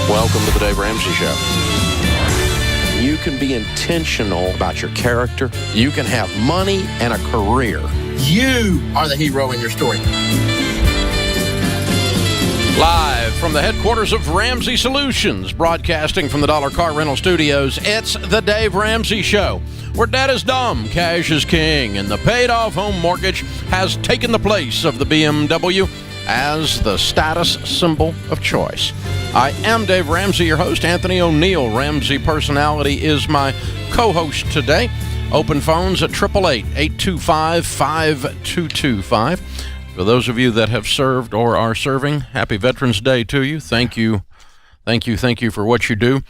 Welcome to the Dave Ramsey Show. You can be intentional about your character. You can have money and a career. You are the hero in your story. Live from the headquarters of Ramsey Solutions, broadcasting from the Dollar Car Rental Studios, it's the Dave Ramsey Show, where debt is dumb, cash is king, and the paid-off home mortgage has taken the place of the BMW as the status symbol of choice. I am Dave Ramsey, your host. Anthony O'Neill, Ramsey Personality, is my co-host today. Open phones at 888-825-5225. For those of you that have served or are serving, happy Veterans Day to you. Thank you for what you do.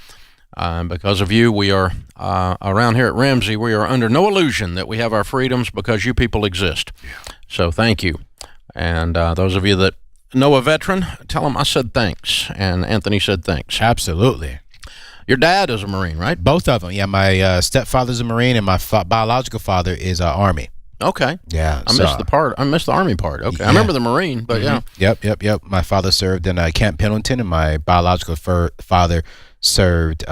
Because of you, we are, around here at Ramsey, we are under no illusion that we have our freedoms because you people exist. Yeah. So thank you. And those of you that know a veteran, tell them I said thanks. And Anthony said thanks. Absolutely. Your dad is a Marine, right? Both of them. Yeah, my stepfather's a Marine and my biological father is Army. Okay. Yeah. I missed the Army part. Okay. Yeah. I remember the Marine, but yeah. Yep. My father served in Camp Pendleton, and my biological father served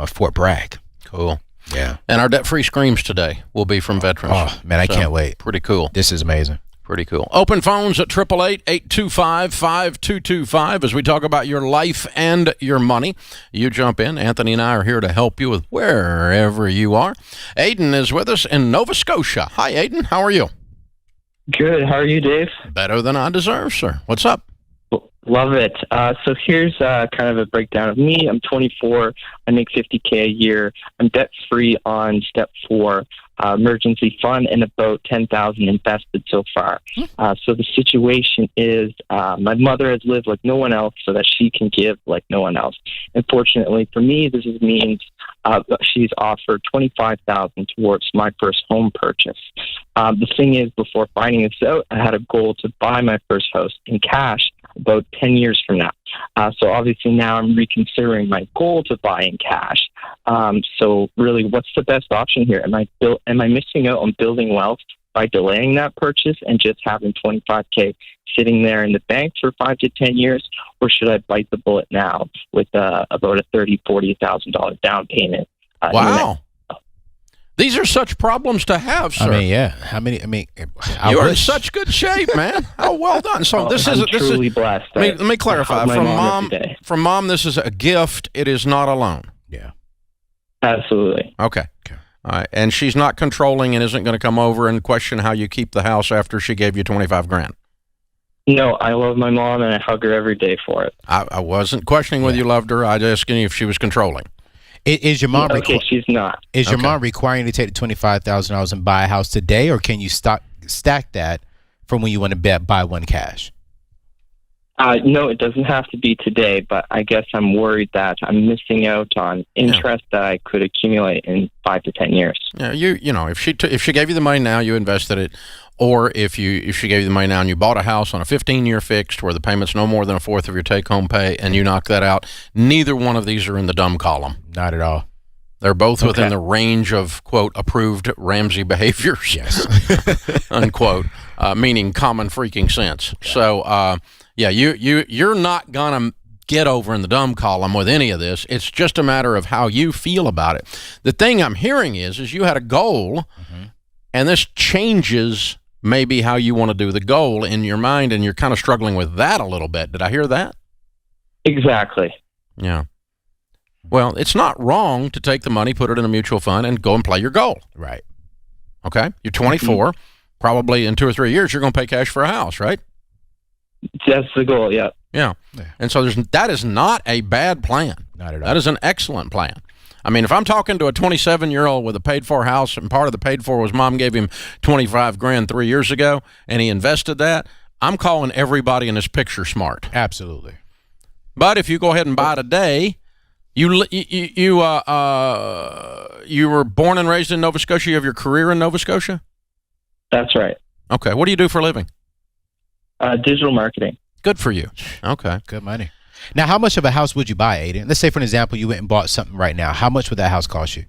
Fort Bragg. Cool. Yeah. And our debt-free screams today will be from veterans. Oh, man, I can't wait. Pretty cool. This is amazing. Pretty cool. Open phones at 888-825-5225 as we talk about your life and your money. You jump in. Anthony and I are here to help you with wherever you are. Aiden is with us in Nova Scotia. Hi, Aiden. How are you? Good. How are you, Dave? Better than I deserve, sir. What's up? Love it. So here's kind of a breakdown of me. I'm 24. I make $50K a year. I'm debt-free on step 4. Emergency fund, and about $10,000 invested so far. So the situation is my mother has lived like no one else so that she can give like no one else. Unfortunately for me, this means she's offered $25,000 towards my first home purchase. The thing is, before finding this out, I had a goal to buy my first house in cash about 10 years from now. So obviously now I'm reconsidering my goal to buy in cash. So really, what's the best option here? Am I missing out on building wealth by delaying that purchase and just having $25K sitting there in the bank for 5 to 10 years, or should I bite the bullet now with about a $30,000-$40,000 down payment? Wow. These are such problems to have, sir. I mean, yeah. You are in such good shape, man. Oh, well done. So this is truly blessed. Let me clarify. From mom, this is a gift. It is not a loan. Yeah. Absolutely. Okay. All right. And she's not controlling and isn't going to come over and question how you keep the house after she gave you $25,000. No, I love my mom and I hug her every day for it. I wasn't questioning whether you loved her. I just asking if she was controlling. Is your mom? Okay, she's not. Is your mom requiring you to take the $25,000 and buy a house today, or can you stack that from when you want to buy one cash? No, it doesn't have to be today, but I guess I'm worried that I'm missing out on interest that I could accumulate in 5 to 10 years. Yeah, you know, if she gave you the money now, you invested it, or if she gave you the money now and you bought a house on a 15-year fixed where the payment's no more than a fourth of your take-home pay, and you knock that out, neither one of these are in the dumb column. Not at all. They're both within the range of, quote, approved Ramsey behaviors. Yes. Unquote, meaning common freaking sense. Yeah. So, you're not going to get over in the dumb column with any of this. It's just a matter of how you feel about it. The thing I'm hearing is you had a goal, and this changes maybe how you want to do the goal in your mind, and you're kind of struggling with that a little bit. Did I hear that? Exactly. Yeah. Well, it's not wrong to take the money, put it in a mutual fund, and go and play your goal. Right. Okay? You're 24. Probably in 2 or 3 years, you're going to pay cash for a house, right? That's the goal, yeah. Yeah. And so that is not a bad plan. Not at all. That is an excellent plan. I mean, if I'm talking to a 27-year-old with a paid-for house, and part of the paid-for was mom gave him $25,000 3 years ago, and he invested that, I'm calling everybody in this picture smart. Absolutely. But if you go ahead and buy today, you were born and raised in Nova Scotia. You have your career in Nova Scotia? That's right. Okay. What do you do for a living? Digital marketing. Good for you. Okay. Good money. Now, how much of a house would you buy, Aiden? Let's say, for an example, you went and bought something right now. How much would that house cost you?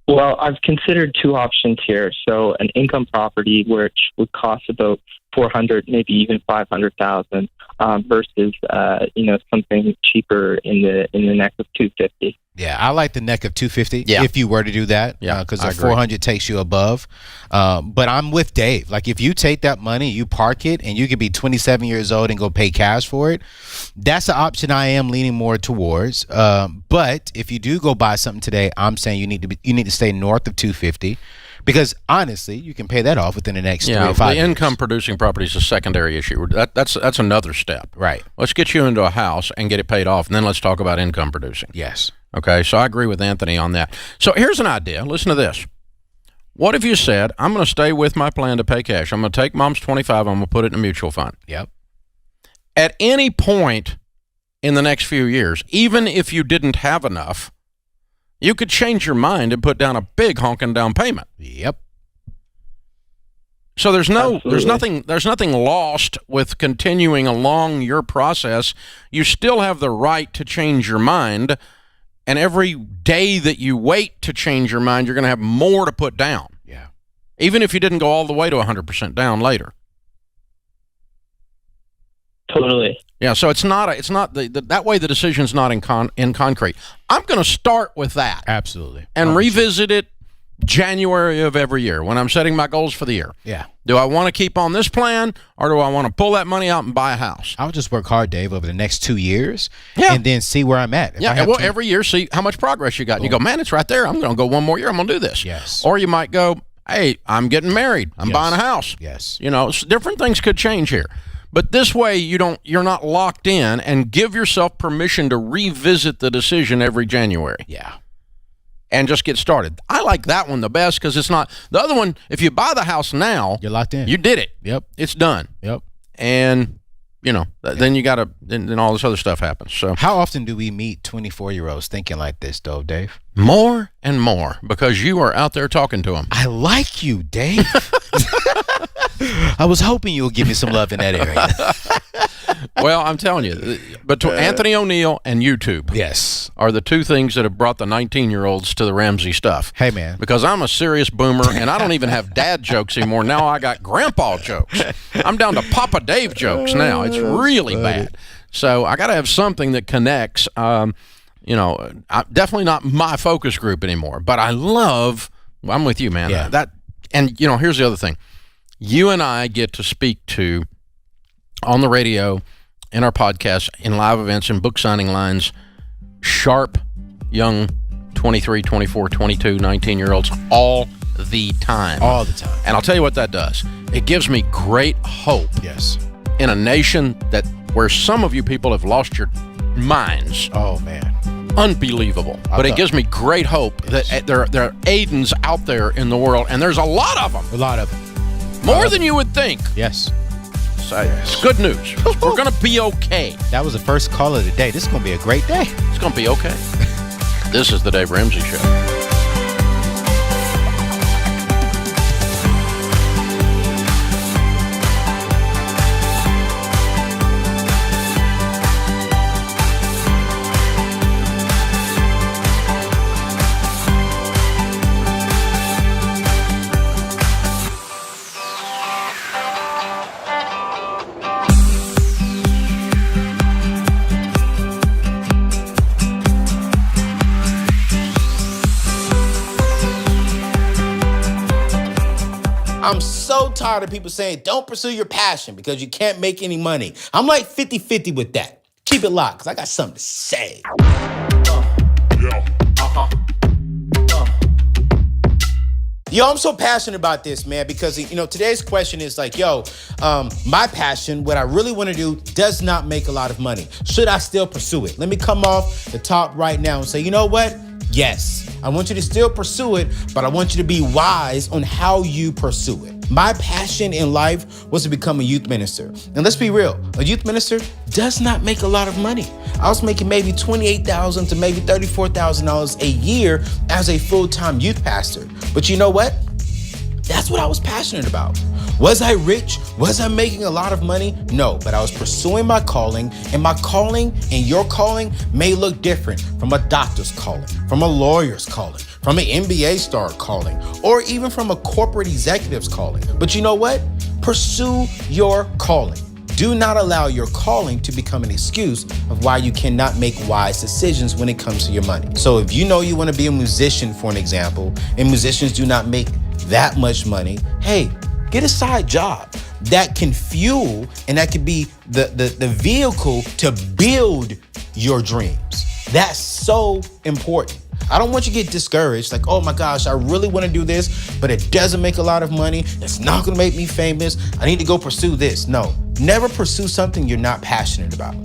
Well, I've considered two options here. So an income property, which would cost about 400, maybe even 500,000 versus something cheaper in the neck of 250. Yeah, I like the neck of 250 Yeah. if you were to do that. Yeah, because I the agree. 400 takes you above. But I'm with Dave. Like, if you take that money, you park it, and you could be 27 years old and go pay cash for it, that's the option I am leaning more towards. But if you do go buy something today, I'm saying you need to stay north of 250. Because honestly, you can pay that off within the next 3 to 5 the years. income producing property is a secondary issue. That's another step. Right. Let's get you into a house and get it paid off, and then let's talk about income producing. Yes. Okay, so I agree with Anthony on that. So here's an idea. Listen to this. What if you said, I'm going to stay with my plan to pay cash. I'm going to take mom's 25. I'm going to put it in a mutual fund. Yep. At any point in the next few years, even if you didn't have enough, you could change your mind and put down a big honking down payment. Yep. So there's Absolutely. nothing lost with continuing along your process. You still have the right to change your mind, and every day that you wait to change your mind, you're going to have more to put down. Yeah. Even if you didn't go all the way to 100% down later. Totally. Yeah, so that way the decision's not in concrete. I'm going to start with that Absolutely. and revisit it January of every year when I'm setting my goals for the year. Yeah. Do I want to keep on this plan, or do I want to pull that money out and buy a house? I'll just work hard, Dave, over the next 2 years, Yeah. and then see where I'm at. If I Yeah, have well, 20 every year, see how much progress you got. And you go, man, it's right there. I'm going to go one more year. I'm going to do this. Yes. Or you might go, hey, I'm getting married. I'm Yes. buying a house. Yes. Different things could change here. But this way, you're not locked in, and give yourself permission to revisit the decision every January. Yeah. And just get started. I like that one the best because it's not the other one. If you buy the house now, You're locked in. you did it. Yep. It's done. Yep. And then you got to then all this other stuff happens. So How often do we meet 24-year-olds thinking like this, though, Dave? more and more because you are out there talking to them. I like you, Dave. I was hoping you would give me some love in that area. Well, I'm telling you, but Anthony O'Neill and YouTube Yes. are the two things that have brought the 19-year-olds to the Ramsey stuff. Hey, man. Because I'm a serious boomer, and I don't even have dad jokes anymore. Now I got grandpa jokes. I'm down to Papa Dave jokes now. It's really bad. So I got to have something that connects. Definitely not my focus group anymore. But I'm with you, man. Yeah. Here's the other thing. You and I get to speak to, on the radio, in our podcast, in live events, in book signing lines, sharp, young 23, 24, 22, 19-year-olds all the time. All the time. And I'll tell you what that does. It gives me great hope Yes. in a nation where some of you people have lost your minds. Oh, man. Unbelievable. But it gives me great hope that there are Aidens out there in the world, and there's a lot of them. A lot of them. More than you would think. Yes. So it's good news. We're going to be okay. That was the first call of the day. This is going to be a great day. It's going to be okay. This is the Dave Ramsey Show. I'm so tired of people saying, don't pursue your passion because you can't make any money. I'm like 50-50 with that. Keep it locked, because I got something to say. Yo, I'm so passionate about this, man, because, today's question is like, my passion, what I really want to do, does not make a lot of money. Should I still pursue it? Let me come off the top right now and say, you know what? Yes, I want you to still pursue it, but I want you to be wise on how you pursue it. My passion in life was to become a youth minister. And let's be real, a youth minister does not make a lot of money. I was making maybe $28,000 to maybe $34,000 a year as a full-time youth pastor. But you know what? That's what I was passionate about. Was I rich? Was I making a lot of money? No, but I was pursuing my calling, and my calling and your calling may look different from a doctor's calling, from a lawyer's calling, from an NBA star calling, or even from a corporate executive's calling. But you know what? Pursue your calling. Do not allow your calling to become an excuse of why you cannot make wise decisions when it comes to your money. So if you know you want to be a musician, for an example, and musicians do not make that much money, hey, get a side job that can fuel and that could be the vehicle to build your dreams. That's so important. I don't want you to get discouraged, like, oh my gosh, I really want to do this, but it doesn't make a lot of money. It's not going to make me famous. I need to go pursue this. No, never pursue something you're not passionate about.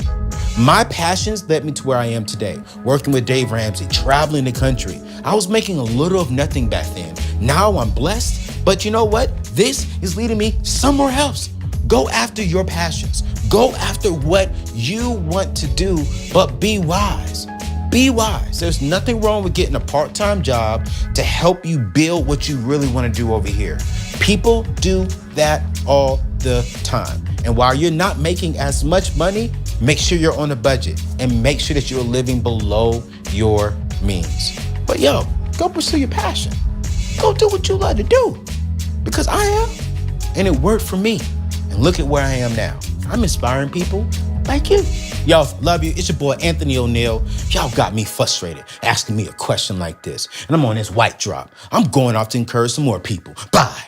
My passions led me to where I am today, working with Dave Ramsey, traveling the country. I was making a little of nothing back then. Now I'm blessed, but you know what? This is leading me somewhere else. Go after your passions. Go after what you want to do, but be wise. Be wise. There's nothing wrong with getting a part-time job to help you build what you really want to do over here. People do that all the time. And while you're not making as much money, make sure you're on a budget and make sure that you're living below your means. But go pursue your passion. Go do what you love to do. Because I am. And it worked for me. And look at where I am now. I'm inspiring people like you. Yo, love you. It's your boy, Anthony O'Neill. Y'all got me frustrated asking me a question like this. And I'm on this white drop. I'm going off to encourage some more people. Bye.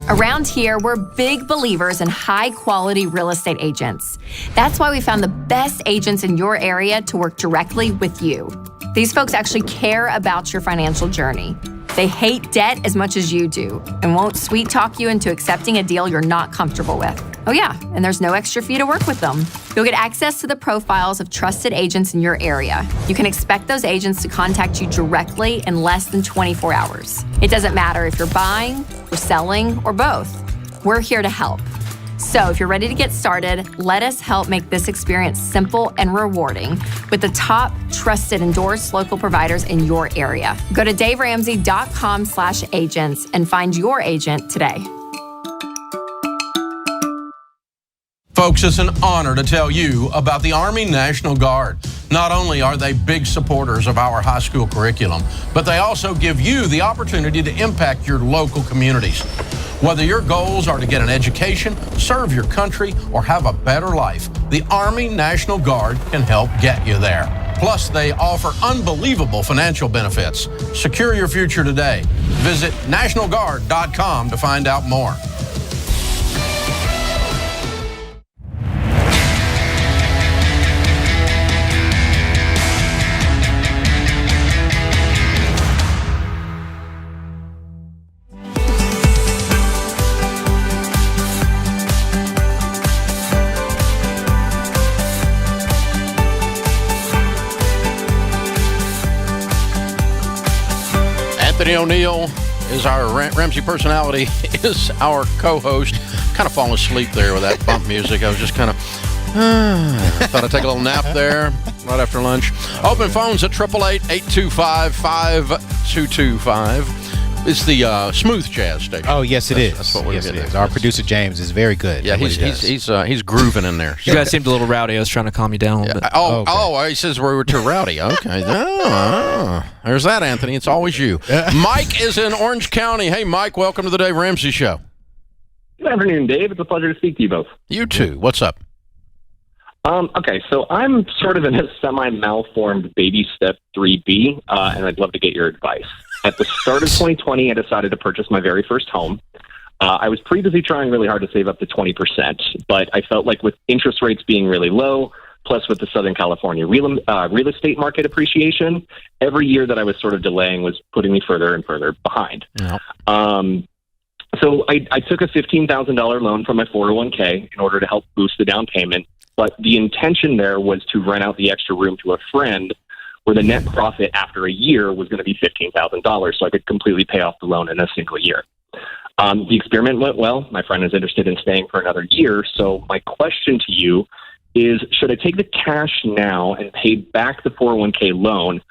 Around here, we're big believers in high-quality real estate agents. That's why we found the best agents in your area to work directly with you. These folks actually care about your financial journey. They hate debt as much as you do and won't sweet talk you into accepting a deal you're not comfortable with. Oh yeah, and there's no extra fee to work with them. You'll get access to the profiles of trusted agents in your area. You can expect those agents to contact you directly in less than 24 hours. It doesn't matter if you're buying, or selling, or both. We're here to help. So if you're ready to get started, let us help make this experience simple and rewarding with the top trusted endorsed local providers in your area. Go to daveramsey.com/agents and find your agent today. Folks, it's an honor to tell you about the Army National Guard. Not only are they big supporters of our high school curriculum, but they also give you the opportunity to impact your local communities. Whether your goals are to get an education, serve your country, or have a better life, the Army National Guard can help get you there. Plus, they offer unbelievable financial benefits. Secure your future today. Visit nationalguard.com to find out more. Anthony O'Neill is our Ramsey personality, is our co-host. Kind of falling asleep there with that bump music. I was just kind of, thought I'd take a little nap there right after lunch. Open phones at 888-825-5225. It's the smooth jazz station. Oh, yes, it is. That's what we're getting at. Our producer, James, is very good. Yeah, he's grooving in there. You guys seemed a little rowdy. I was trying to calm you down a little bit. Oh, he says we were too rowdy. Okay. There's that, Anthony. It's always you. Mike is in Orange County. Hey, Mike, welcome to the Dave Ramsey Show. Good afternoon, Dave. It's a pleasure to speak to you both. You too. What's up? Okay, so I'm sort of in a semi-malformed baby step 3B, and I'd love to get your advice. At the start of 2020, I decided to purchase my very first home. I was previously trying really hard to save up to 20%, but I felt like with interest rates being really low, plus with the Southern California real estate market appreciation, every year that I was sort of delaying was putting me further and further behind. Yep. So I took a $15,000 loan from my 401k in order to help boost the down payment, but the intention there was to rent out the extra room to a friend where the net profit after a year was going to be $15,000, so I could completely pay off the loan in a single year. The experiment went well. My friend is interested in staying for another year, so my question to you is, should I take the cash now and pay back the 401k loan,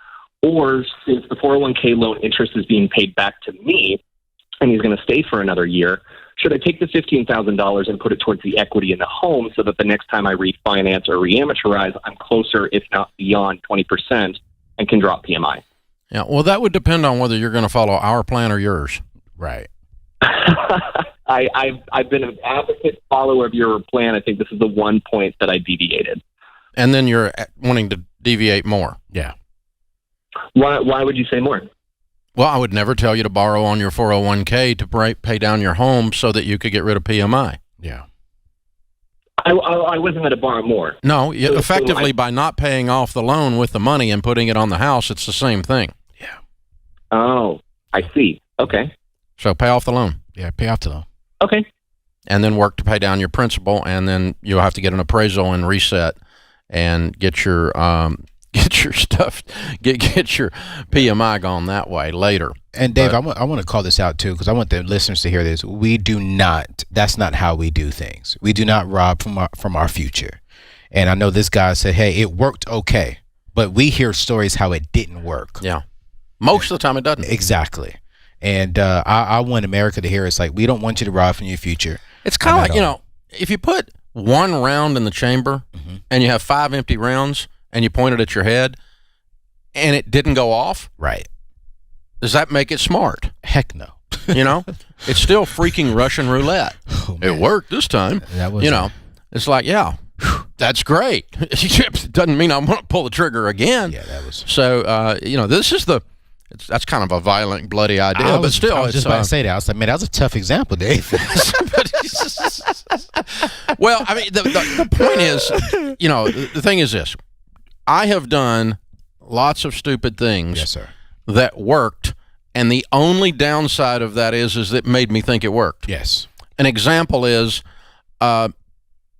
or since the 401k loan interest is being paid back to me and he's going to stay for another year, should I take the $15,000 and put it towards the equity in the home so that the next time I refinance or reamateurize, I'm closer, if not beyond 20%, and can drop PMI? Yeah, well, that would depend on whether you're going to follow our plan or yours. Right. I've been an advocate follower of your plan. I think this is the one point that I deviated. And then you're wanting to deviate more. Yeah. Why would you say more? Well, I would never tell you to borrow on your 401k to pay down your home so that you could get rid of PMI. Yeah. I wasn't going to borrow more. No, effectively by not paying off the loan with the money and putting it on the house, it's the same thing. Yeah. Oh, I see. Okay. So pay off the loan. Yeah, pay off the loan. Okay. And then work to pay down your principal, and then you'll have to get an appraisal and reset and get your stuff, get your PMI gone that way later. And Dave, I want to call this out too, because I want the listeners to hear this. That's not how we do things. We do not rob from our future. And I know this guy said, hey, it worked okay, but we hear stories how it didn't work. Yeah. Most of the time it doesn't. Exactly. And I want America to hear it's like, we don't want you to rob from your future. It's kind of like, if you put one round in the chamber and you have 5 empty rounds and you point it at your head and it didn't go off. Right. Does that make it smart? Heck no. It's still freaking Russian roulette. Oh, it worked this time. That was it's like, yeah, that's great. It doesn't mean I'm going to pull the trigger again. Yeah, that was. So, this is that's kind of a violent, bloody idea, but still. I was just about to say that. I was like, man, that was a tough example, Dave. Well, I mean, the point is, the thing is this. I have done lots of stupid things. Yes, sir. That worked, and the only downside of that is it made me think it worked. Yes. An example is when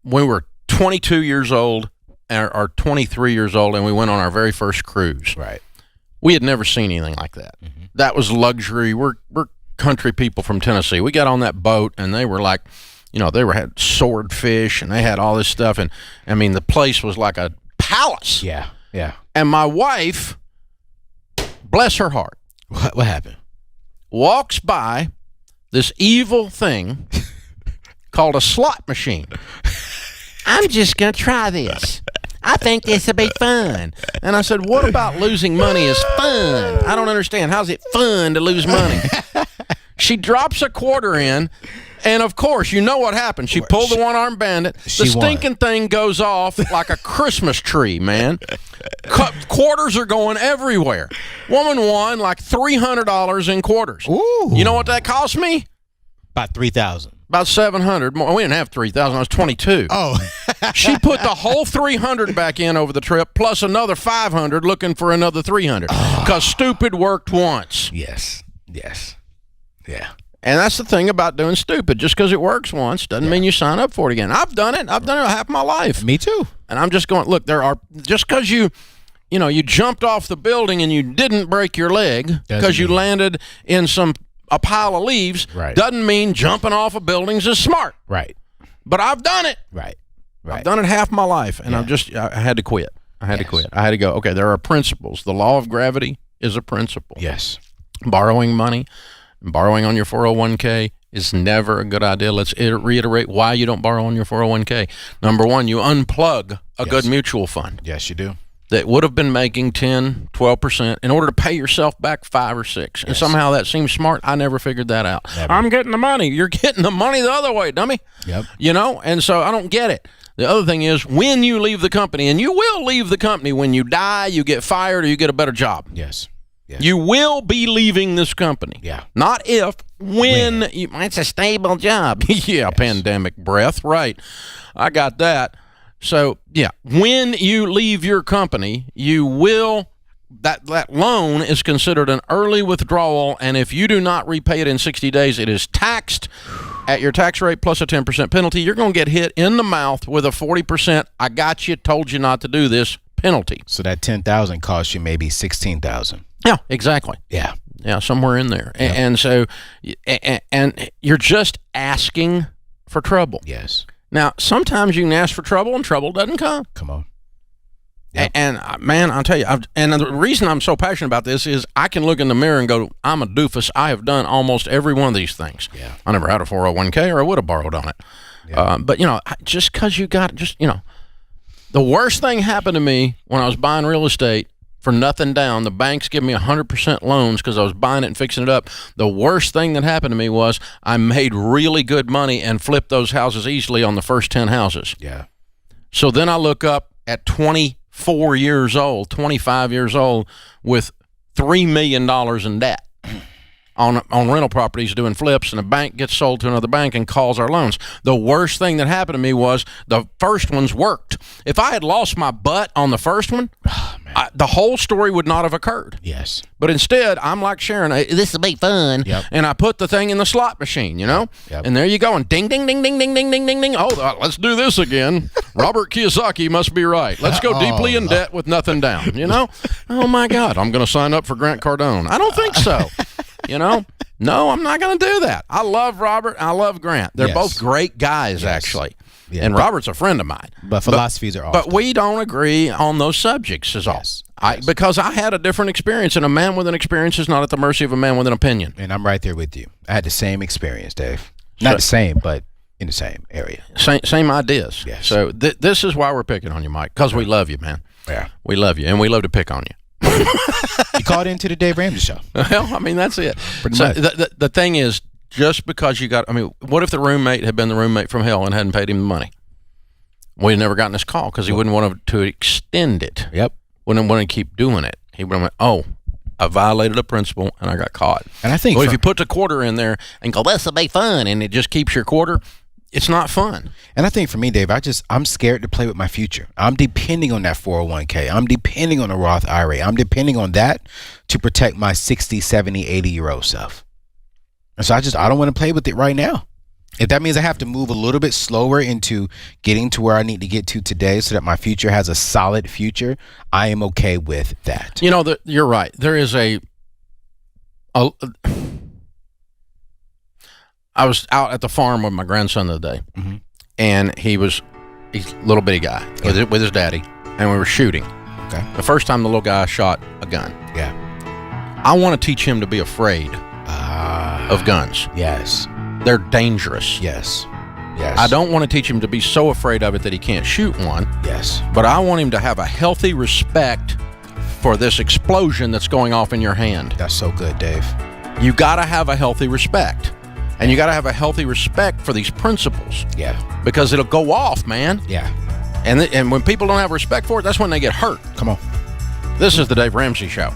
we were 22 years old or 23 years old, and we went on our very first cruise. Right. We had never seen anything like that. Mm-hmm. That was luxury. We're country people from Tennessee. We got on that boat, and they were like, they had swordfish, and they had all this stuff, and I mean, the place was like a palace. Yeah, yeah. And my wife, bless her heart, what happened? Walks by this evil thing called a slot machine. I'm just going to try this. I think this will be fun. And I said, what about losing money is fun? I don't understand. How's it fun to lose money? She drops a quarter in, and of course, you know what happened. She pulled the one-armed bandit. The stinking thing goes off like a Christmas tree, man. Quarters are going everywhere. Woman won like $300 in quarters. Ooh. You know what that cost me? About $3,000. About $700 more. We didn't have $3,000. I was 22. Oh. She put the whole $300 back in over the trip, plus another $500, looking for another $300. Because stupid worked once. Yes. Yes. Yeah. And that's the thing about doing stupid. Just because it works once doesn't mean you sign up for it again. I've done it. I've done it half my life. Me too. And I'm just going, look, just because you jumped off the building and you didn't break your leg because you landed in a pile of leaves, doesn't mean jumping off of buildings is smart. Right. But I've done it. Right. I've done it half my life, and I had to quit. I had to quit. I had to go, okay, there are principles. The law of gravity is a principle. Yes. Borrowing money, borrowing on your 401k is never a good idea. Let's reiterate why you don't borrow on your 401k. Number one, you unplug a good mutual fund. Yes, you do. That would have been making 10, 12% in order to pay yourself back 5 or 6. And somehow that seems smart. I never figured that out. Never. I'm getting the money. You're getting the money the other way, dummy. Yep. And so I don't get it. The other thing is when you leave the company, and you will leave the company when you die, you get fired, or you get a better job. Yes. You will be leaving this company. Yeah. Not if, when. It's a stable job. Pandemic breath. Right. I got that. So, when you leave your company, you will, that loan is considered an early withdrawal, and if you do not repay it in 60 days, it is taxed at your tax rate plus a 10% penalty. You're going to get hit in the mouth with a 40%, I got you, told you not to do this penalty. So that $10,000 costs you maybe $16,000. Yeah, exactly. Yeah. Yeah, somewhere in there. Yep. And so, and you're just asking for trouble. Yes. Now, sometimes you can ask for trouble and trouble doesn't come. Come on. Yep. And man, I'll tell you, and the reason I'm so passionate about this is I can look in the mirror and go, I'm a doofus. I have done almost every one of these things. Yeah. I never had a 401k or I would have borrowed on it. Yeah. But, just because you got, the worst thing happened to me when I was buying real estate for nothing down. The banks give me 100% loans because I was buying it and fixing it up. The worst thing that happened to me was I made really good money and flipped those houses easily on the first 10 houses. Yeah. So then I look up at 24 years old, 25 years old, with $3 million in debt on rental properties doing flips, and a bank gets sold to another bank and calls our loans. The worst thing that happened to me was the first ones worked. If I had lost my butt on the first one, the whole story would not have occurred. Yes. But instead, I'm like Sharon, this will be fun. Yep. And I put the thing in the slot machine, you know? Yep. And there you go. And ding, ding, ding, ding, ding, ding, ding, ding, ding. Oh, let's do this again. Robert Kiyosaki must be right. Let's go deeply in debt with nothing down, you know? Oh, my God. I'm going to sign up for Grant Cardone. I don't think so. You know? No, I'm not going to do that. I love Robert. I love Grant. They're both great guys, actually. Yeah, and Robert's a friend of mine. But philosophies are off. But we don't agree on those subjects is all. Because I had a different experience, and a man with an experience is not at the mercy of a man with an opinion. And I'm right there with you. I had the same experience, Dave. Not the same, but in the same area. Same ideas. Yes. So this is why we're picking on you, Mike, because we love you, man. Yeah. We love you, and we love to pick on you. You called into the Dave Ramsey Show. Well, I mean, that's it. Pretty so much. The thing is, just because you got, I mean, what if the roommate had been the roommate from hell and hadn't paid him the money? We'd never gotten this call because he wouldn't want to extend it. Yep. Wouldn't want to keep doing it. He would have went, oh, I violated a principle and I got caught. And I think if you put the quarter in there and go, this will be fun, and it just keeps your quarter, it's not fun. And I think for me, Dave, I'm scared to play with my future. I'm depending on that 401k. I'm depending on a Roth IRA. I'm depending on that to protect my 60, 70, 80-year-old self. And so I don't want to play with it right now. If that means I have to move a little bit slower into getting to where I need to get to today so that my future has a solid future, I am okay with that. You know, you're right. There is I was out at the farm with my grandson the other day, and he's a little bitty guy with his daddy, and we were shooting. Okay. The first time the little guy shot a gun. Yeah. I want to teach him to be afraid of guns. Yes. They're dangerous. Yes. Yes. I don't want to teach him to be so afraid of it that he can't shoot one. Yes. But I want him to have a healthy respect for this explosion that's going off in your hand. That's so good, Dave. You got to have a healthy respect. And you got to have a healthy respect for these principles. Yeah. Because it'll go off, man. Yeah. And when people don't have respect for it, that's when they get hurt. Come on. This is the Dave Ramsey Show.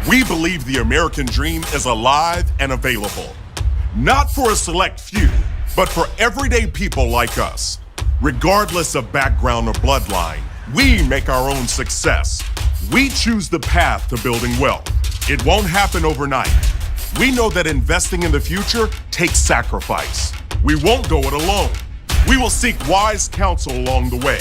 We believe the American dream is alive and available. Not for a select few, but for everyday people like us. Regardless of background or bloodline, we make our own success. We choose the path to building wealth. It won't happen overnight. We know that investing in the future takes sacrifice. We won't go it alone. We will seek wise counsel along the way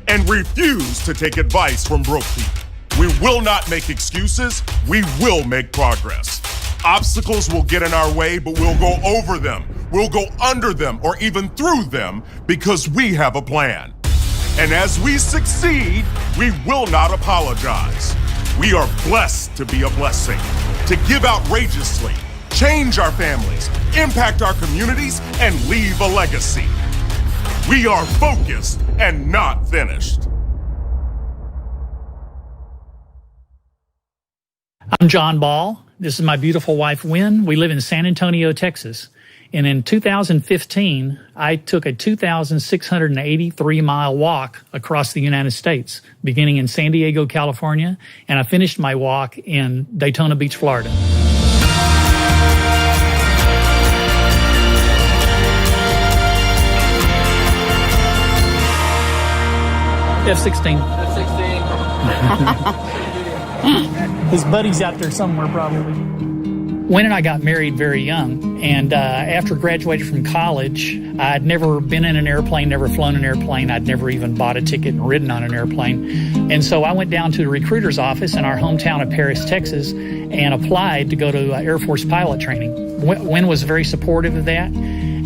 and refuse to take advice from broke people. We will not make excuses. We will make progress. Obstacles will get in our way, but we'll go over them. We'll go under them or even through them because we have a plan. And as we succeed, we will not apologize. We are blessed to be a blessing, to give outrageously, change our families, impact our communities, and leave a legacy. We are focused and not finished. I'm John Ball. This is my beautiful wife, Wynn. We live in San Antonio, Texas. And in 2015, I took a 2,683-mile walk across the United States, beginning in San Diego, California, and I finished my walk in Daytona Beach, Florida. F-16. F-16. His buddy's out there somewhere, probably. Wynn and I got married very young, and after graduating from college, I'd never been in an airplane, never flown an airplane. I'd never even bought a ticket and ridden on an airplane. And so I went down to the recruiter's office in our hometown of Paris, Texas, and applied to go to Air Force pilot training. Wynn was very supportive of that.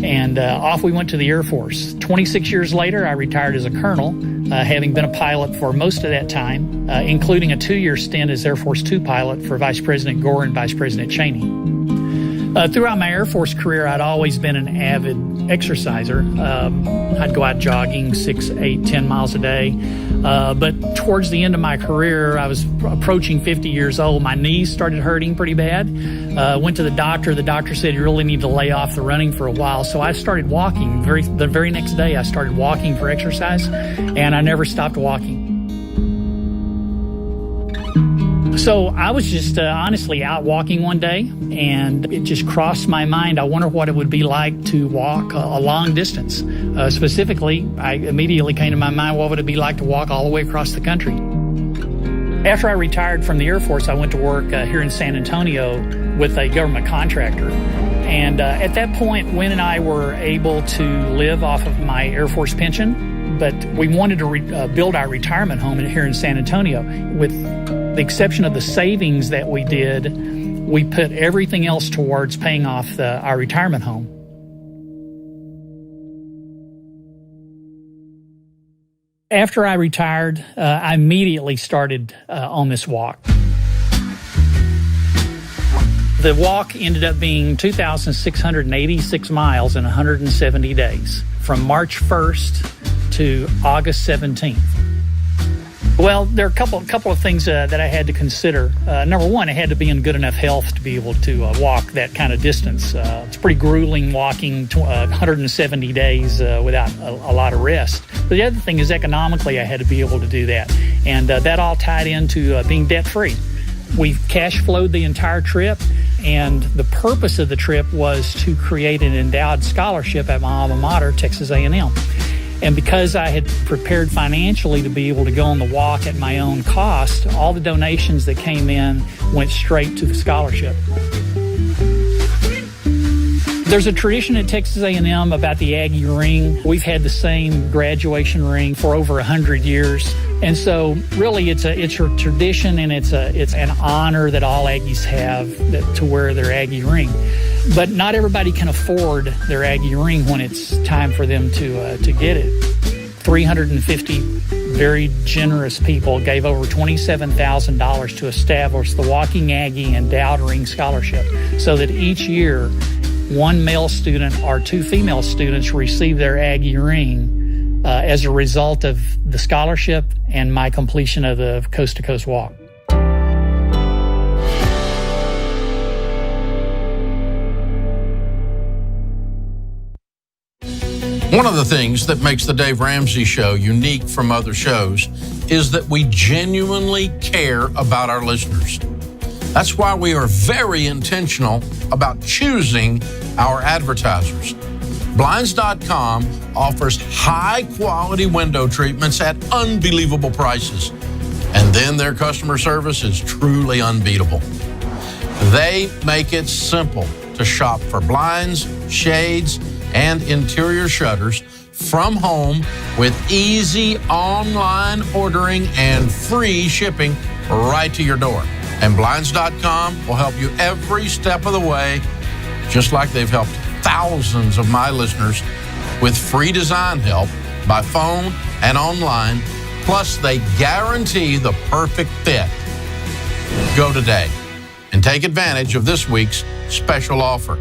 And off we went to the Air Force. 26 years later, I retired as a colonel, having been a pilot for most of that time, including a 2-year stint as Air Force II pilot for Vice President Gore and Vice President Cheney. Throughout my Air Force career, I'd always been an avid exerciser. I'd go out jogging 6, 8, 10 miles a day. But towards the end of my career, I was approaching 50 years old. My knees started hurting pretty bad. Went to the doctor. The doctor said you really need to lay off the running for a while. So I started walking. The very next day, I started walking for exercise, and I never stopped walking. So I was just honestly out walking one day, and it just crossed my mind. I wonder what it would be like to walk a long distance. Specifically, I immediately came to my mind, what would it be like to walk all the way across the country? After I retired from the Air Force, I went to work here in San Antonio with a government contractor. And at that point, Wynn and I were able to live off of my Air Force pension, but we wanted to build our retirement home here in San Antonio. With the exception of the savings that we did, we put everything else towards paying off our retirement home. After I retired, I immediately started on this walk. The walk ended up being 2,686 miles in 170 days, from March 1st to August 17th. Well, there are a couple of things that I had to consider. Number one, I had to be in good enough health to be able to walk that kind of distance. It's pretty grueling walking 170 days without a lot of rest. But the other thing is economically, I had to be able to do that. And that all tied into being debt-free. We cash flowed the entire trip, and the purpose of the trip was to create an endowed scholarship at my alma mater, Texas A&M. And because I had prepared financially to be able to go on the walk at my own cost, all the donations that came in went straight to the scholarship. There's a tradition at Texas A&M about the Aggie ring. We've had the same graduation ring for over 100 years. And so really it's a tradition, and it's an honor that all Aggies have to wear their Aggie ring. But not everybody can afford their Aggie ring when it's time for them to get it. 350 very generous people gave over $27,000 to establish the Walking Aggie Endowed Ring Scholarship, so that each year one male student or two female students receive their Aggie ring as a result of the scholarship and my completion of the Coast to Coast Walk. One of the things that makes the Dave Ramsey Show unique from other shows is that we genuinely care about our listeners. That's why we are very intentional about choosing our advertisers. Blinds.com offers high-quality window treatments at unbelievable prices. And then their customer service is truly unbeatable. They make it simple to shop for blinds, shades, and interior shutters from home with easy online ordering and free shipping right to your door. And Blinds.com will help you every step of the way, just like they've helped thousands of my listeners with free design help by phone and online. Plus, they guarantee the perfect fit. Go today and take advantage of this week's special offer.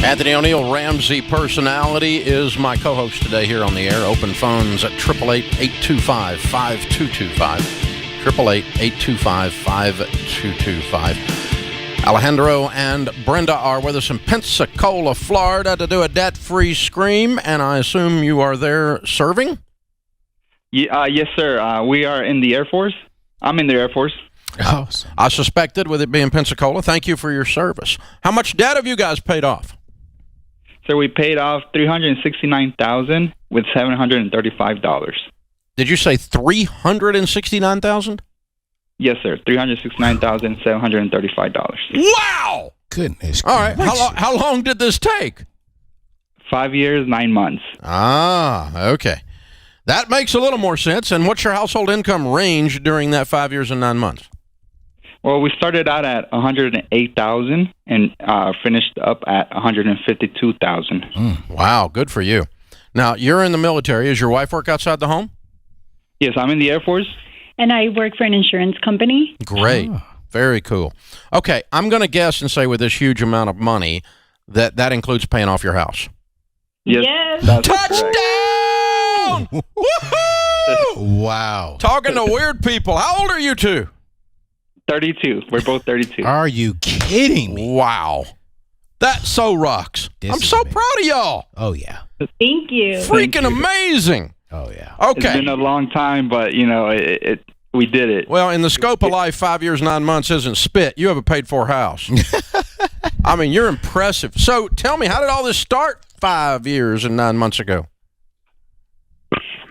Anthony O'Neill, Ramsey personality, is my co-host today here on the air. Open phones at 888-825-5225. 888-825-5225. Alejandro and Brenda are with us in Pensacola, Florida, to do a debt-free scream, and I assume you are there serving? Yes, sir. We are in the Air Force. I'm in the Air Force. Oh, I suspected, with it being Pensacola. Thank you for your service. How much debt have you guys paid off? So we paid off $369,000 with $735. Did you say 369,000? Yes, sir. $369,735. Wow! Goodness. All right. How long did this take? 5 years, 9 months. Ah, okay. That makes a little more sense. And what's your household income range during that 5 years and 9 months? Well, we started out at $108,000 and finished up at $152,000. Wow, good for you. Now, you're in the military. Does your wife work outside the home? Yes, I'm in the Air Force. And I work for an insurance company. Great. Very cool. Okay, I'm going to guess and say with this huge amount of money that includes paying off your house. Yes. Touchdown! Woohoo! Wow. Talking to weird people. How old are you two? 32. We're both 32. Are you kidding me? Wow. That so rocks. I'm so proud of y'all. Oh, yeah. Thank you. Freaking amazing. Oh, yeah. Okay. It's been a long time, but, we did it. Well, in the scope of life, 5 years, 9 months isn't spit. You have a paid-for house. I mean, you're impressive. So tell me, how did all this start 5 years and 9 months ago?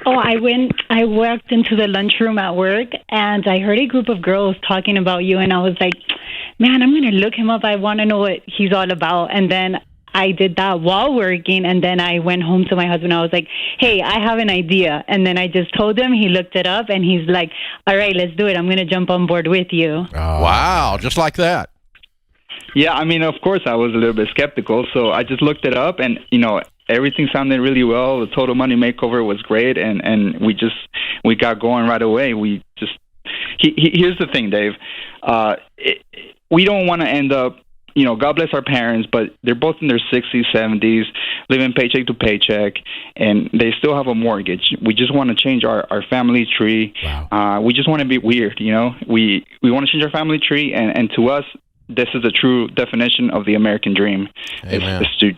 Oh, I walked into the lunchroom at work, and I heard a group of girls talking about you, and I was like, man, I'm going to look him up. I want to know what he's all about. And then I did that while working, and then I went home to my husband. I was like, hey, I have an idea. And then I just told him. He looked it up, and he's like, all right, let's do it. I'm going to jump on board with you. Oh, wow, just like that. Yeah, I mean, of course, I was a little bit skeptical, so I just looked it up, and, everything sounded really well. The total money makeover was great, and we got going right away. Here's the thing, Dave. We don't want to end up, God bless our parents, but they're both in their 60s, 70s, living paycheck to paycheck, and they still have a mortgage. We just want to change our family tree. Wow. We just want to be weird, We want to change our family tree, and to us, this is the true definition of the American dream. Amen. So.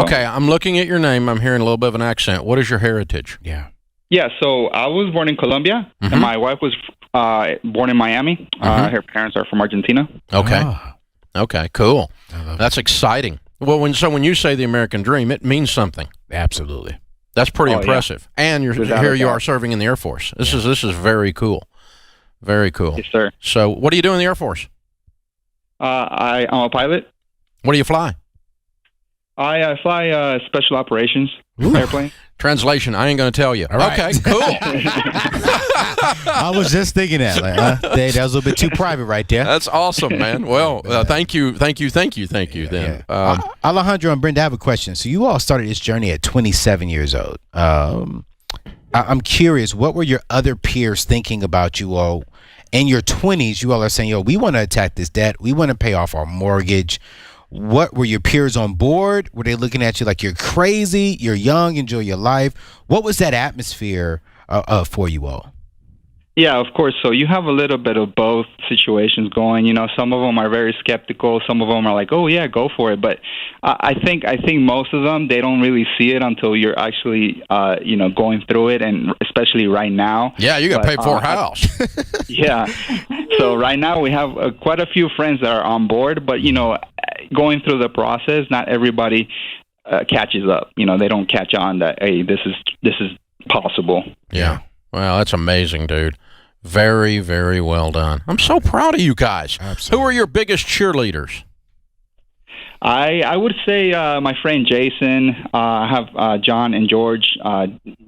Okay, I'm looking at your name. I'm hearing a little bit of an accent. What is your heritage? Yeah. Yeah, so I was born in Colombia, and my wife was born in Miami. Her parents are from Argentina. Okay. Okay, cool. That's exciting. Well, when you say the American dream, it means something. Absolutely. That's pretty impressive. Yeah. And here you doubt. are serving in the Air Force. This is very cool. Very cool. Yes, sir. So what do you do in the Air Force? I'm a pilot. What do you fly? I fly special operations airplane. Translation, I ain't going to tell you. All right. Okay, cool. I was just thinking that. Dave, that was a little bit too private right there. That's awesome, man. Well, thank you then. Alejandro and Brenda, I have a question. So you all started this journey at 27 years old. I'm curious, what were your other peers thinking about you all? In your 20s, you all are saying, we want to attack this debt. We want to pay off our mortgage. What were your peers on board? Were they looking at you like you're crazy, you're young, enjoy your life? What was that atmosphere for you all? Yeah, of course. So you have a little bit of both situations going. Some of them are very skeptical. Some of them are like, oh, yeah, go for it. But I think most of them, they don't really see it until you're actually, going through it, and especially right now. Yeah, you got paid for a house. Yeah. So right now we have quite a few friends that are on board, but, going through the process, not everybody catches up. They don't catch on that, hey, this is possible. Yeah. Well, that's amazing, dude. Very, very well done. I'm so proud of you guys. Absolutely. Who are your biggest cheerleaders? I would say my friend Jason. I have John and George.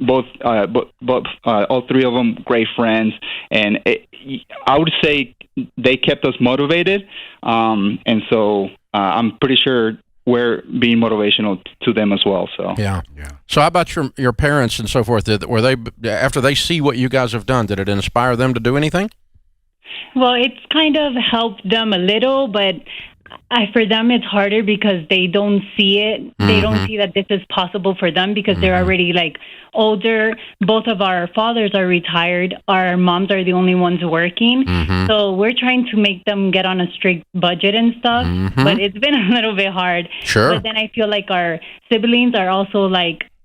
Both all three of them great friends, and I would say they kept us motivated. And so I'm pretty sure we're being motivational to them as well. So yeah. So how about your parents and so forth? Were they, after they see what you guys have done, did it inspire them to do anything? Well, it's kind of helped them a little, but for them it's harder because they don't see it. Mm-hmm. They don't see that this is possible for them because they're already older. Both of our fathers are retired. Our moms are the only ones working. Mm-hmm. So we're trying to make them get on a strict budget and stuff, but it's been a little bit hard. Sure. But then I feel like our siblings are also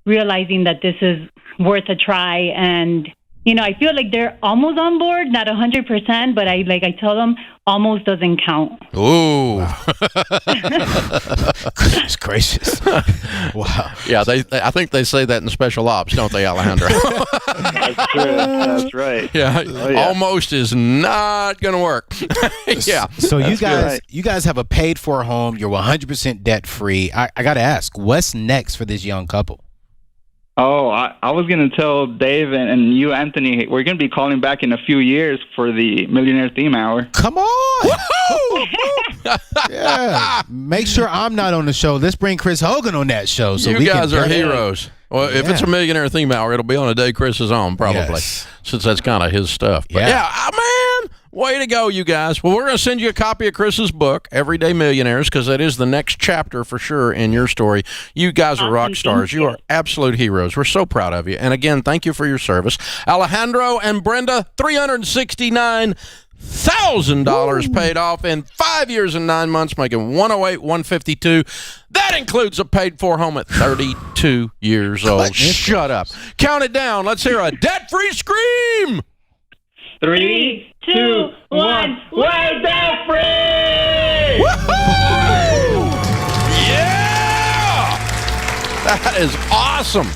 realizing that this is worth a try, and I feel like they're almost on board, not 100%, but I tell them almost doesn't count. Ooh. Wow. Goodness gracious. Wow. Yeah, I think they say that in special ops, don't they, Alejandro? That's true. That's right. Yeah, almost is not going to work. Yeah. So you guys have a paid for home. You're 100% debt free. I got to ask, what's next for this young couple? Oh, I was going to tell Dave and you, Anthony, we're going to be calling back in a few years for the Millionaire Theme Hour. Come on. Yeah. Make sure I'm not on the show. Let's bring Chris Hogan on that show. So you guys are heroes. Well, if it's a Millionaire Theme Hour, it'll be on a day Chris is on, probably, since that's kind of his stuff. But man, way to go, you guys. Well, we're going to send you a copy of Chris's book, Everyday Millionaires, because that is the next chapter for sure in your story. You guys are rock stars. You are absolute heroes. We're so proud of you. And again, thank you for your service. Alejandro and Brenda, $369,000 paid off in 5 years and 9 months, making $108,152. That includes a paid-for home at 32 years old. Shut up. Count it down. Let's hear a debt-free scream. 3, 2, 1. We're debt free! Woohoo! Yeah! That is awesome.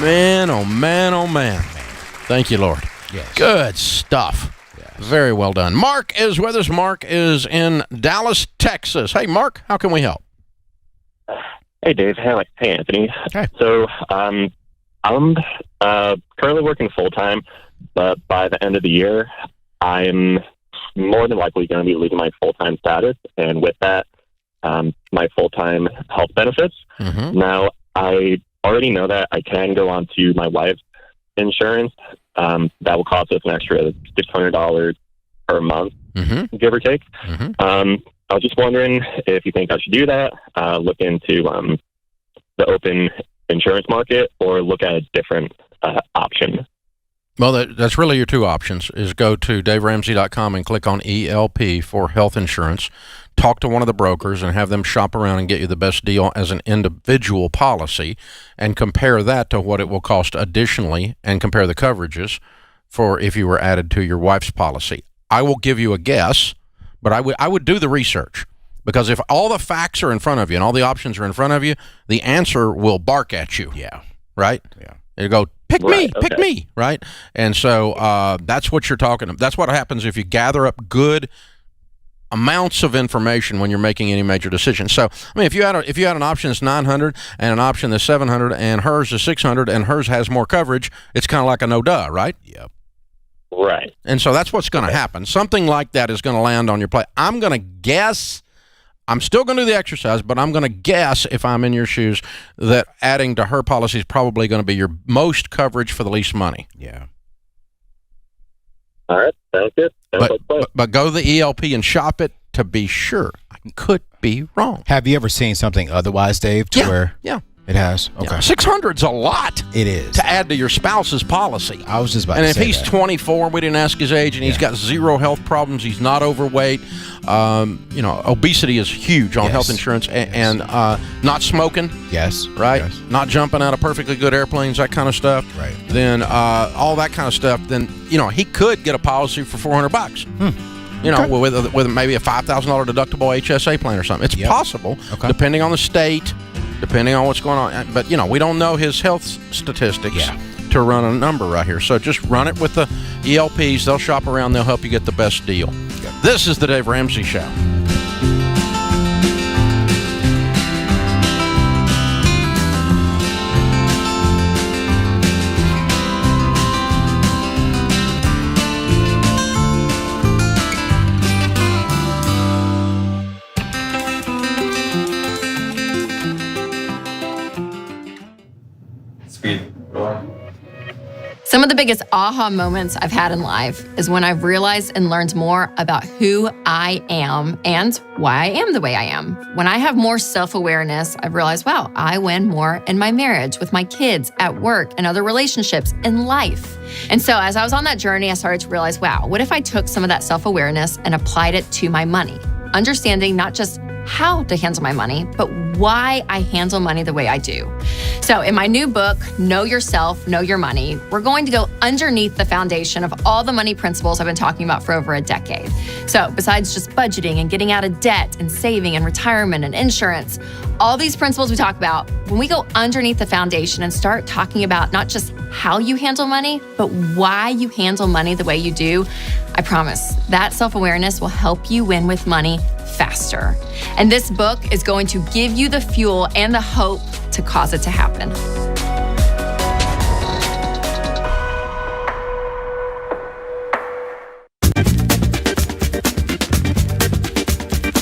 Man, oh man, oh man. Thank you, Lord. Yes. Good stuff. Very well done. Mark is with us. Mark is in Dallas, Texas. Hey, Mark, how can we help? Hey, Dave. Hey, Anthony. Hey. So I'm currently working full-time, but by the end of the year, I'm more than likely going to be losing my full-time status, and with that, my full-time health benefits. Mm-hmm. Now, I already know that I can go on to my wife's insurance. That will cost us an extra $600 per month, give or take. Mm-hmm. I was just wondering if you think I should do that, look into the open insurance market, or look at a different option. Well, that's really your two options, is go to DaveRamsey.com and click on ELP for health insurance. Talk to one of the brokers and have them shop around and get you the best deal as an individual policy, and compare that to what it will cost additionally, and compare the coverages for if you were added to your wife's policy. I will give you a guess, but I would do the research, because if all the facts are in front of you and all the options are in front of you, the answer will bark at you. Yeah. Right? Yeah. It'll go, pick me, right? And so that's what you're talking about. That's what happens if you gather up good amounts of information when you're making any major decision. So, I mean, if you had an option that's $900 and an option that's $700 and hers is $600 and hers has more coverage, it's kind of like a no-duh, right? Yep. Right. And so that's what's going to happen. Something like that is going to land on your plate. I'm going to guess, I'm still going to do the exercise, but I'm going to guess, if I'm in your shoes, that adding to her policy is probably going to be your most coverage for the least money. Yeah. All right. Sounds good. But go to the ELP and shop it to be sure. I could be wrong. Have you ever seen something otherwise, Dave, where it has? Okay. Yeah. 600's a lot. It is. To add to your spouse's policy. I was just about to say that. And if he's 24, we didn't ask his age, and he's got zero health problems, he's not overweight, obesity is huge on health insurance, and not smoking. Yes. Right? Yes. Not jumping out of perfectly good airplanes, that kind of stuff. Right. Then all that kind of stuff, then, he could get a policy for $400. With maybe a $5,000 deductible HSA plan or something. It's possible, depending on the state, depending on what's going on. But, we don't know his health statistics to run a number right here. So just run it with the ELPs. They'll shop around. They'll help you get the best deal. This is the Dave Ramsey Show. Some of the biggest aha moments I've had in life is when I've realized and learned more about who I am and why I am the way I am. When I have more self-awareness, I've realized, wow, I win more in my marriage, with my kids, at work, and other relationships, in life. And so as I was on that journey, I started to realize, wow, what if I took some of that self-awareness and applied it to my money? Understanding not just how to handle my money, but why I handle money the way I do. So in my new book, Know Yourself, Know Your Money, we're going to go underneath the foundation of all the money principles I've been talking about for over a decade. So besides just budgeting and getting out of debt and saving and retirement and insurance, all these principles we talk about, when we go underneath the foundation and start talking about not just how you handle money, but why you handle money the way you do, I promise that self-awareness will help you win with money faster. And this book is going to give you the fuel and the hope to cause it to happen.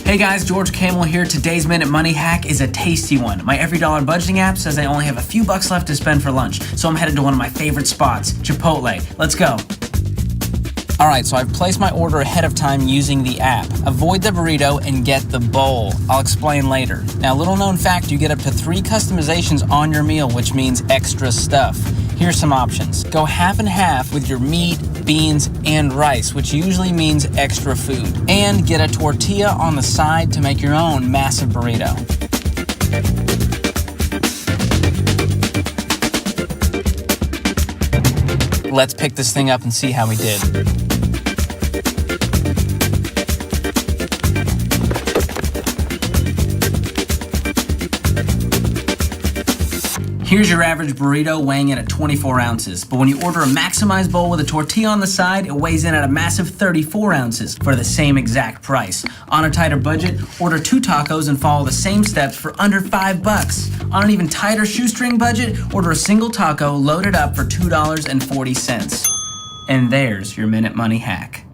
Hey guys, George Camel here. Today's Minute Money hack is a tasty one. My Every Dollar budgeting app says I only have a few bucks left to spend for lunch, so I'm headed to one of my favorite spots, Chipotle. Let's go. Alright, so I've placed my order ahead of time using the app. Avoid the burrito and get the bowl. I'll explain later. Now, little known fact, you get up to 3 customizations on your meal, which means extra stuff. Here's some options. Go half and half with your meat, beans, and rice, which usually means extra food. And get a tortilla on the side to make your own massive burrito. Let's pick this thing up and see how we did. Here's your average burrito weighing in at 24 ounces, but when you order a maximized bowl with a tortilla on the side, it weighs in at a massive 34 ounces for the same exact price. On a tighter budget, order 2 tacos and follow the same steps for under $5. On an even tighter shoestring budget, order a single taco loaded up for $2.40. And there's your Minute Money hack.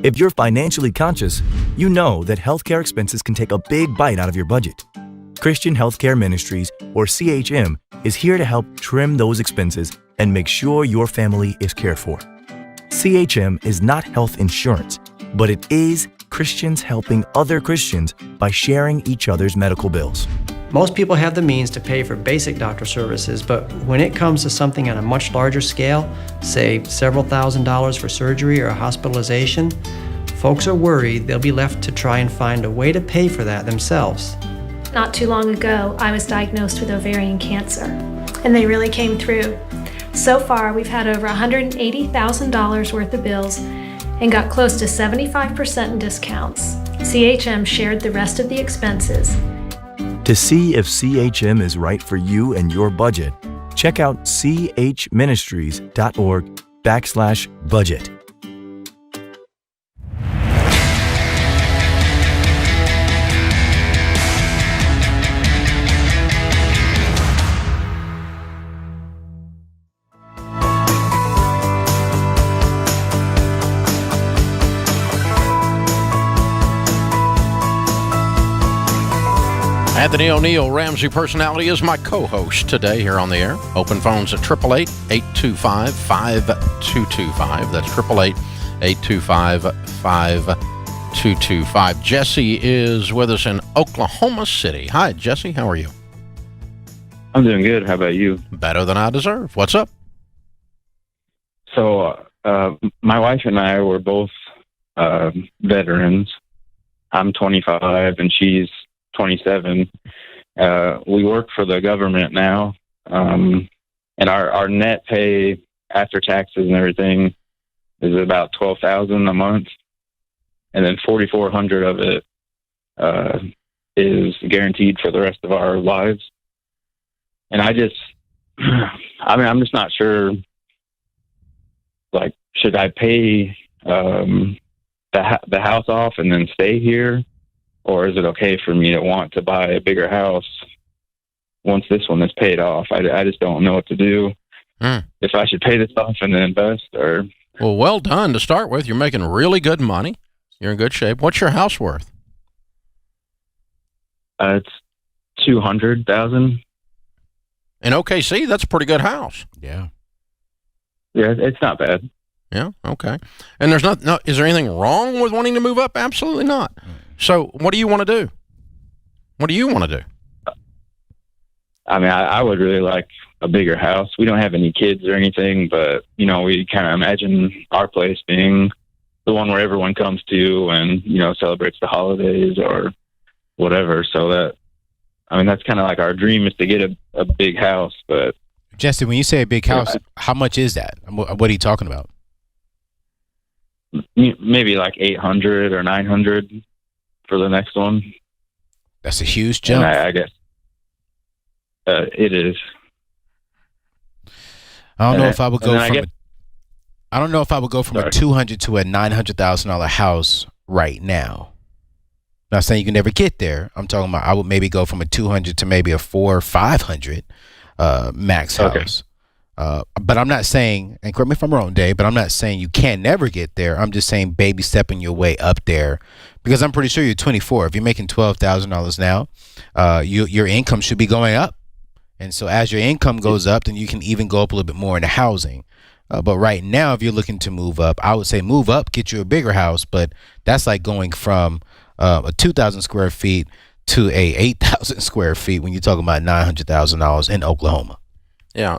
If you're financially conscious, you know that healthcare expenses can take a big bite out of your budget. Christian Healthcare Ministries, or CHM, is here to help trim those expenses and make sure your family is cared for. CHM is not health insurance, but it is Christians helping other Christians by sharing each other's medical bills. Most people have the means to pay for basic doctor services, but when it comes to something on a much larger scale, say several $1,000s for surgery or a hospitalization, folks are worried they'll be left to try and find a way to pay for that themselves. Not too long ago, I was diagnosed with ovarian cancer, and they really came through. So far, we've had over $180,000 worth of bills and got close to 75% in discounts. CHM shared the rest of the expenses. To see if CHM is right for you and your budget, check out chministries.org/budget. Anthony O'Neill, Ramsey Personality, is my co-host today here on the air. Open phones at 888-825-5225. That's 888-825-5225. Jesse is with us in Oklahoma City. Hi, Jesse. How are you? I'm doing good. How about you? Better than I deserve. What's up? So, my wife and I were both veterans. I'm 25 and she's 27. We work for the government now, and our net pay after taxes and everything is about $12,000 a month, and then $4,400 of it is guaranteed for the rest of our lives. And I'm just not sure. Like, should I pay the house off and then stay here? Or is it okay for me to want to buy a bigger house once this one is paid off? I just don't know what to do. If I should pay this off and then invest, or... Well done to start with. You're making really good money. You're in good shape. What's your house worth? It's $200,000. In OKC, that's a pretty good house. Yeah, it's not bad. Yeah, okay. And there's no. Is there anything wrong with wanting to move up? Absolutely not. So what do you want to do? What do you want to do? I mean, I would really like a bigger house. We don't have any kids or anything, but, we kind of imagine our place being the one where everyone comes to and, celebrates the holidays or whatever. So I mean, that's kind of like our dream is to get a big house. But Jesse, when you say a big house, how much is that? What are you talking about? Maybe like 800 or 900 for the next one. That's a huge jump. And I guess it is. I don't know if I would go from. I don't know if I would go from a $200,000 to a $900,000 house right now. Not saying you can never get there. I'm talking about I would maybe go from a 200 to maybe a 400 or 500 max house. But I'm not saying, and correct me if I'm wrong, Dave, but I'm not saying you can never get there. I'm just saying baby stepping your way up there, because I'm pretty sure you're 24. If you're making $12,000 now, your income should be going up. And so as your income goes up, then you can even go up a little bit more into housing. But right now, if you're looking to move up, I would say move up, get you a bigger house. But that's like going from a 2,000 square feet to a 8,000 square feet when you're talking about $900,000 in Oklahoma. Yeah.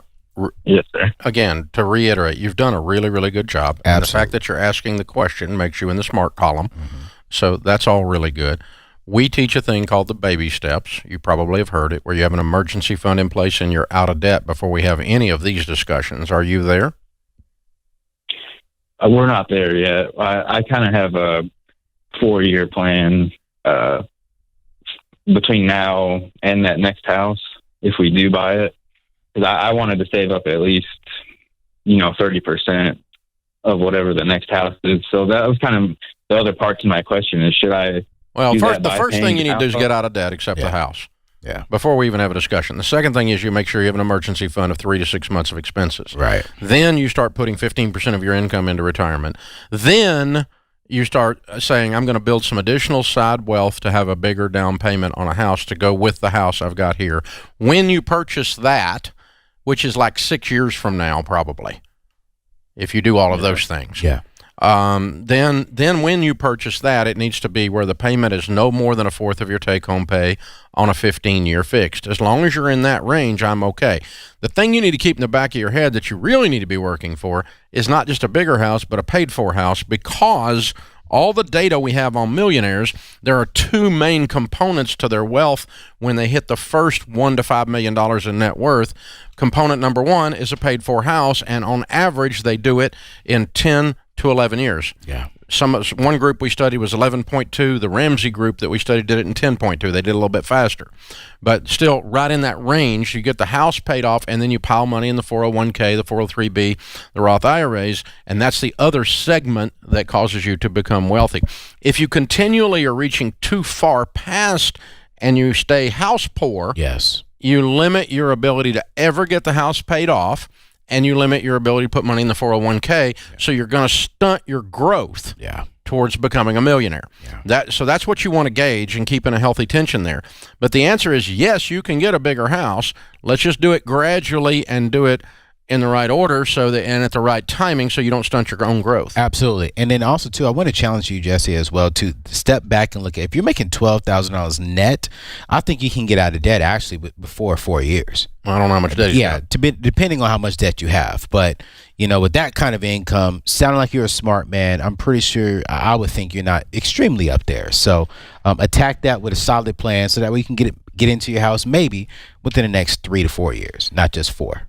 Yes, sir. Again, to reiterate, you've done a really, really good job. And the fact that you're asking the question makes you in the smart column. Mm-hmm. So that's all really good. We teach a thing called the baby steps. You probably have heard it, where you have an emergency fund in place and you're out of debt before we have any of these discussions. Are you there? We're not there yet. I kind of have a 4-year plan between now and that next house, if we do buy it. Because I wanted to save up at least, 30% of whatever the next house is. So that was kind of the other part to my question is, should I? Well, the first thing you need to do is get out of debt, except the house. Yeah. Before we even have a discussion. The second thing is you make sure you have an emergency fund of 3 to 6 months of expenses. Right. Then you start putting 15% of your income into retirement. Then you start saying, I'm going to build some additional side wealth to have a bigger down payment on a house to go with the house I've got here. When you purchase that, which is like 6 years from now, probably, if you do all of those things. Yeah. Then when you purchase that, it needs to be where the payment is no more than a fourth of your take-home pay on a 15-year fixed. As long as you're in that range, I'm okay. The thing you need to keep in the back of your head that you really need to be working for is not just a bigger house, but a paid-for house, because all the data we have on millionaires, there are 2 main components to their wealth when they hit the first $1 to $5 million in net worth. Component number 1 is a paid-for house, and on average, they do it in 10 to 11 years. Yeah. One group we studied was 11.2. The Ramsey group that we studied did it in 10.2. They did a little bit faster. But still, right in that range, you get the house paid off, and then you pile money in the 401k, the 403b, the Roth IRAs, and that's the other segment that causes you to become wealthy. If you continually are reaching too far past and you stay house poor, yes, you limit your ability to ever get the house paid off, and you limit your ability to put money in the 401k, so you're going to stunt your growth towards becoming a millionaire. So that's what you want to gauge and keep in a healthy tension there. But the answer is yes, you can get a bigger house. Let's just do it gradually and do it in the right order and at the right timing, so you don't stunt your own growth. Absolutely. And then also, too, I want to challenge you, Jesse, as well, to step back and look at, if you're making $12,000 net, I think you can get out of debt actually before 4 years. I don't know how much debt you have. Depending on how much debt you have. But, with that kind of income, sounding like you're a smart man, I'm pretty sure I would think you're not extremely up there. So attack that with a solid plan so that we can get into your house maybe within the next 3 to 4 years, not just 4.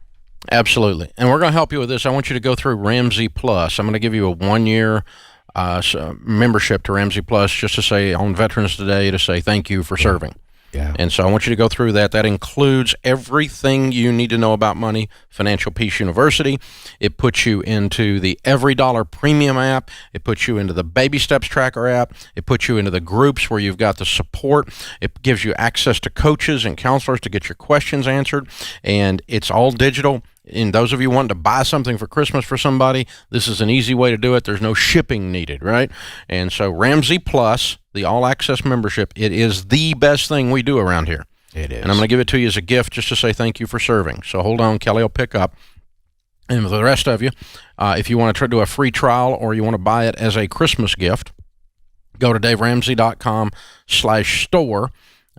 Absolutely. And we're going to help you with this. I want you to go through Ramsey Plus. I'm going to give you a 1-year membership to Ramsey Plus, just to say on Veterans Day, to say thank you for serving. Yeah. And so I want you to go through that. That includes everything you need to know about money, Financial Peace University. It puts you into the Every Dollar Premium app. It puts you into the Baby Steps Tracker app. It puts you into the groups where you've got the support. It gives you access to coaches and counselors to get your questions answered. And it's all digital. And those of you wanting to buy something for Christmas for somebody, this is an easy way to do it. There's no shipping needed, right? And so Ramsey Plus, the all-access membership, it is the best thing we do around here. It is. And I'm going to give it to you as a gift just to say thank you for serving. So hold on, Kelly will pick up. And for the rest of you, if you want to do a free trial or you want to buy it as a Christmas gift, go to daveramsey.com/store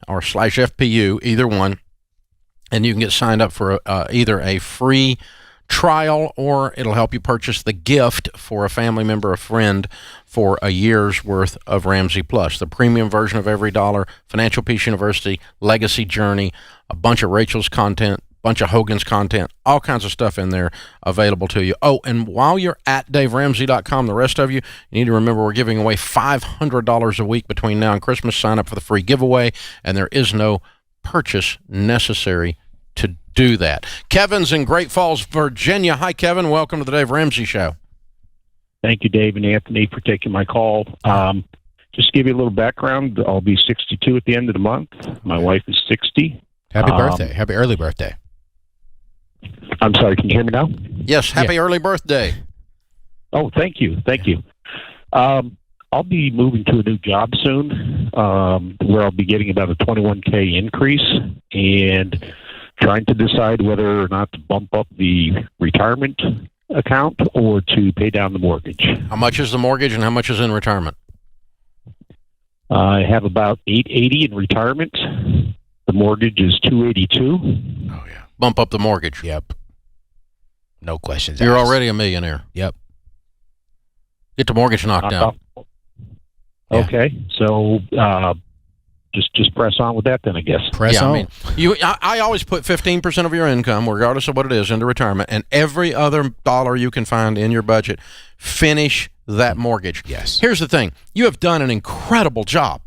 or /FPU, either one. And you can get signed up for either a free trial, or it'll help you purchase the gift for a family member, a friend, for a year's worth of Ramsey Plus, the premium version of Every Dollar, Financial Peace University, Legacy Journey, a bunch of Rachel's content, bunch of Hogan's content, all kinds of stuff in there available to you. Oh, and while you're at DaveRamsey.com, the rest of you need to remember we're giving away $500 a week between now and Christmas. Sign up for the free giveaway, and there is no purchase necessary to do that. Kevin's in Great Falls, Virginia. Hi, Kevin. Welcome to the Dave Ramsey Show. Thank you, Dave and Anthony, for taking my call. Just to give you a little background, I'll be 62 at the end of the month. My wife is 60. Happy birthday. Happy early birthday. I'm sorry, can you hear me now? Yes, happy early birthday. Oh, thank you. Thank you. I'll be moving to a new job soon, where I'll be getting about a $21K increase, and trying to decide whether or not to bump up the retirement account or to pay down the mortgage. How much is the mortgage and how much is in retirement? I have about $880 in retirement. The mortgage is $282. Oh, yeah. Bump up the mortgage. Yep. No questions You're asked. already a millionaire. Yep. Get the mortgage knocked down. Okay, so just press on with that then, I guess. Press on. I mean, I always put 15% of your income, regardless of what it is, into retirement, and every other dollar you can find in your budget, finish that mortgage. Yes. Here's the thing. You have done an incredible job.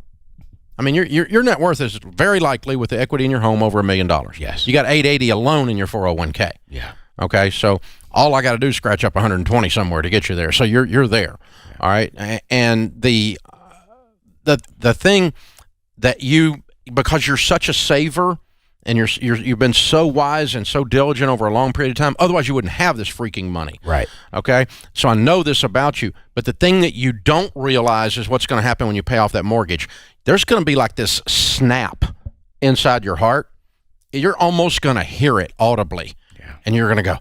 I mean, your net worth is very likely, with the equity in your home, over $1 million. Yes. You got $880 alone in your 401k. Yeah. Okay, so all I got to do is scratch up 120 somewhere to get you there. So you're there. Yeah. All right, and the thing that you, because you're such a saver and you've been so wise and so diligent over a long period of time, otherwise you wouldn't have this freaking money. Right. Okay? So I know this about you, but the thing that you don't realize is what's going to happen when you pay off that mortgage. There's going to be like this snap inside your heart. You're almost going to hear it audibly. Yeah. And you're going to go,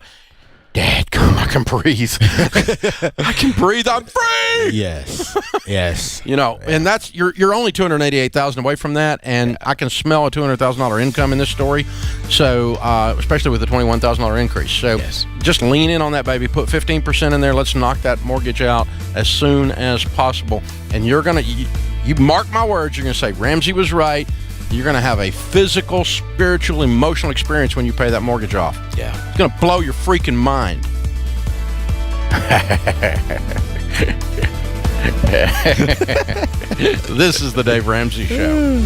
Dad, come, I can breathe. I can breathe. I'm free. Yes. Yes. You know, and that's you're only $288,000 away from that, and I can smell a $200,000 income in this story. So, especially with the $21,000 increase. So, just lean in on that, baby. Put 15% in there. Let's knock that mortgage out as soon as possible. And you're gonna, you mark my words. You're gonna say Ramsey was right. You're going to have a physical, spiritual, emotional experience when you pay that mortgage off. Yeah. It's going to blow your freaking mind. This is the Dave Ramsey Show.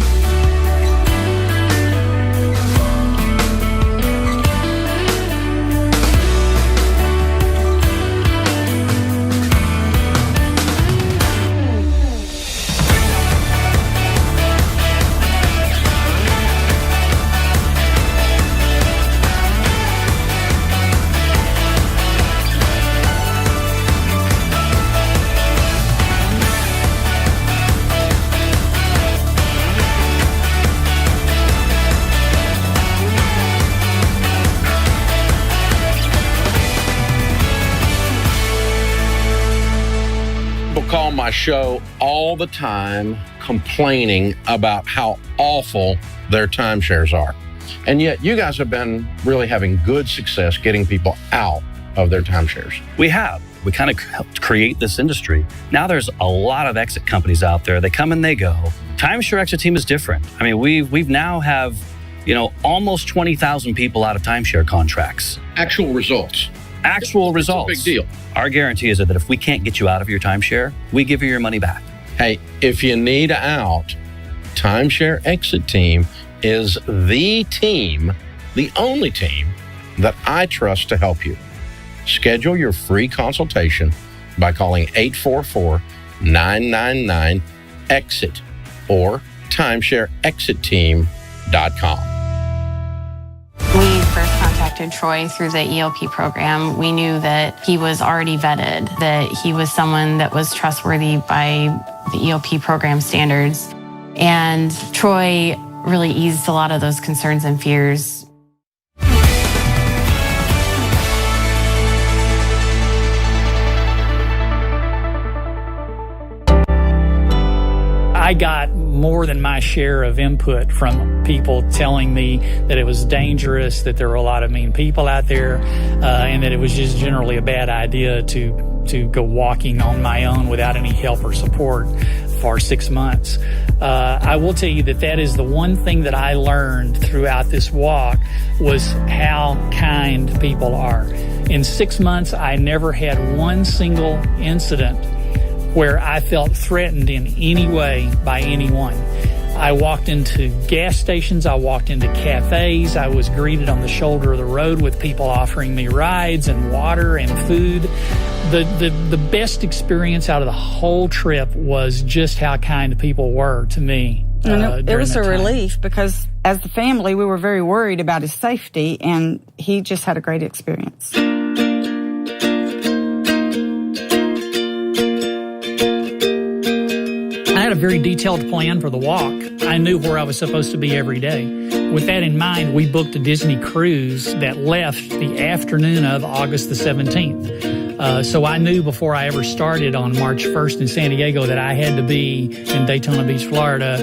Call my show all the time complaining about how awful their timeshares are. And yet you guys have been really having good success getting people out of their timeshares. We have. We kind of helped create this industry. Now there's a lot of exit companies out there. They come and they go. Timeshare exit team is different. I mean, we've now have, almost 20,000 people out of timeshare contracts. Actual results. Actual results. It's a big deal. Our guarantee is that if we can't get you out of your timeshare, we give you your money back. Hey, if you need out, Timeshare Exit Team is the team, the only team that I trust to help you. Schedule your free consultation by calling 844-999-EXIT or timeshareexitteam.com. We first contacted Troy through the ELP program. We knew that he was already vetted, that he was someone that was trustworthy by the ELP program standards. And Troy really eased a lot of those concerns and fears. I got more than my share of input from people telling me that it was dangerous, that there were a lot of mean people out there, and that it was just generally a bad idea to go walking on my own without any help or support for 6 months. I will tell you that is the one thing that I learned throughout this walk was how kind people are. In 6 months, I never had one single incident where I felt threatened in any way by anyone. I walked into gas stations, I walked into cafes, I was greeted on the shoulder of the road with people offering me rides and water and food. The best experience out of the whole trip was just how kind people were to me. And it was a relief because as the family, we were very worried about his safety, and he just had a great experience. I had a very detailed plan for the walk. I knew where I was supposed to be every day. With that in mind, we booked a Disney cruise that left the afternoon of August the 17th. So I knew before I ever started on March 1st in San Diego that I had to be in Daytona Beach, Florida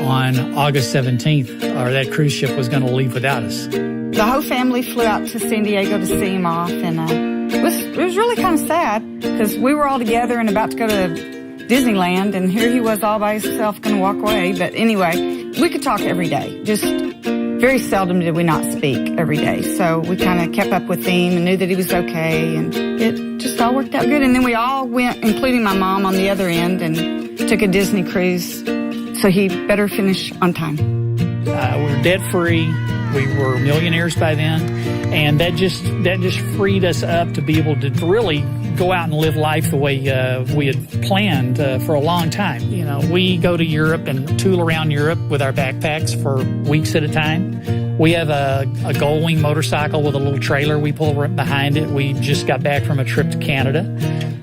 on August 17th, or that cruise ship was going to leave without us. The whole family flew out to San Diego to see him off, and it was really kind of sad because we were all together and about to go to Disneyland, and here he was all by himself going to walk away. But anyway, we could talk every day. Just very seldom did we not speak every day. So we kind of kept up with him and knew that he was okay, and it just all worked out good. And then we all went, including my mom on the other end, and took a Disney cruise. So he better finish on time. We were debt-free. We were millionaires by then, and that just freed us up to be able to really go out and live life the way we had planned for a long time. You know, we go to Europe and tool around Europe with our backpacks for weeks at a time. We have a Gullwing motorcycle with a little trailer we pull right behind it. We just got back from a trip to Canada.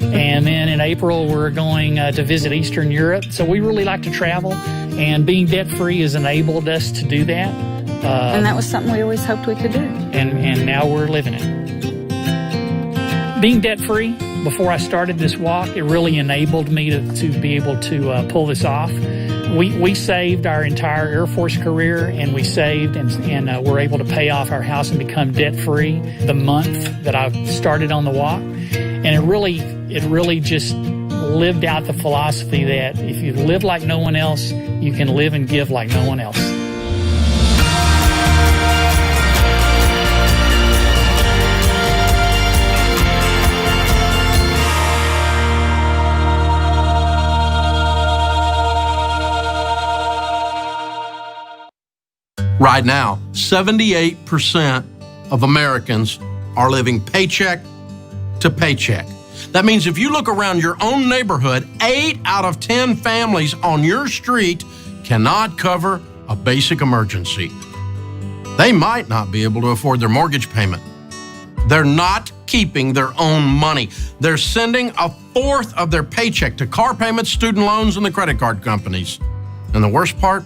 And then in April, we're going to visit Eastern Europe. So we really like to travel, and being debt-free has enabled us to do that. And that was something we always hoped we could do. And now we're living it. Being debt-free, before I started this walk, it really enabled me to be able to pull this off. We saved our entire Air Force career, and we saved and were able to pay off our house and become debt-free the month that I started on the walk. And it really just lived out the philosophy that if you live like no one else, you can live and give like no one else. Right now, 78% of Americans are living paycheck to paycheck. That means if you look around your own neighborhood, 8 out of 10 families on your street cannot cover a basic emergency. They might not be able to afford their mortgage payment. They're not keeping their own money. They're sending a fourth of their paycheck to car payments, student loans, and the credit card companies. And the worst part,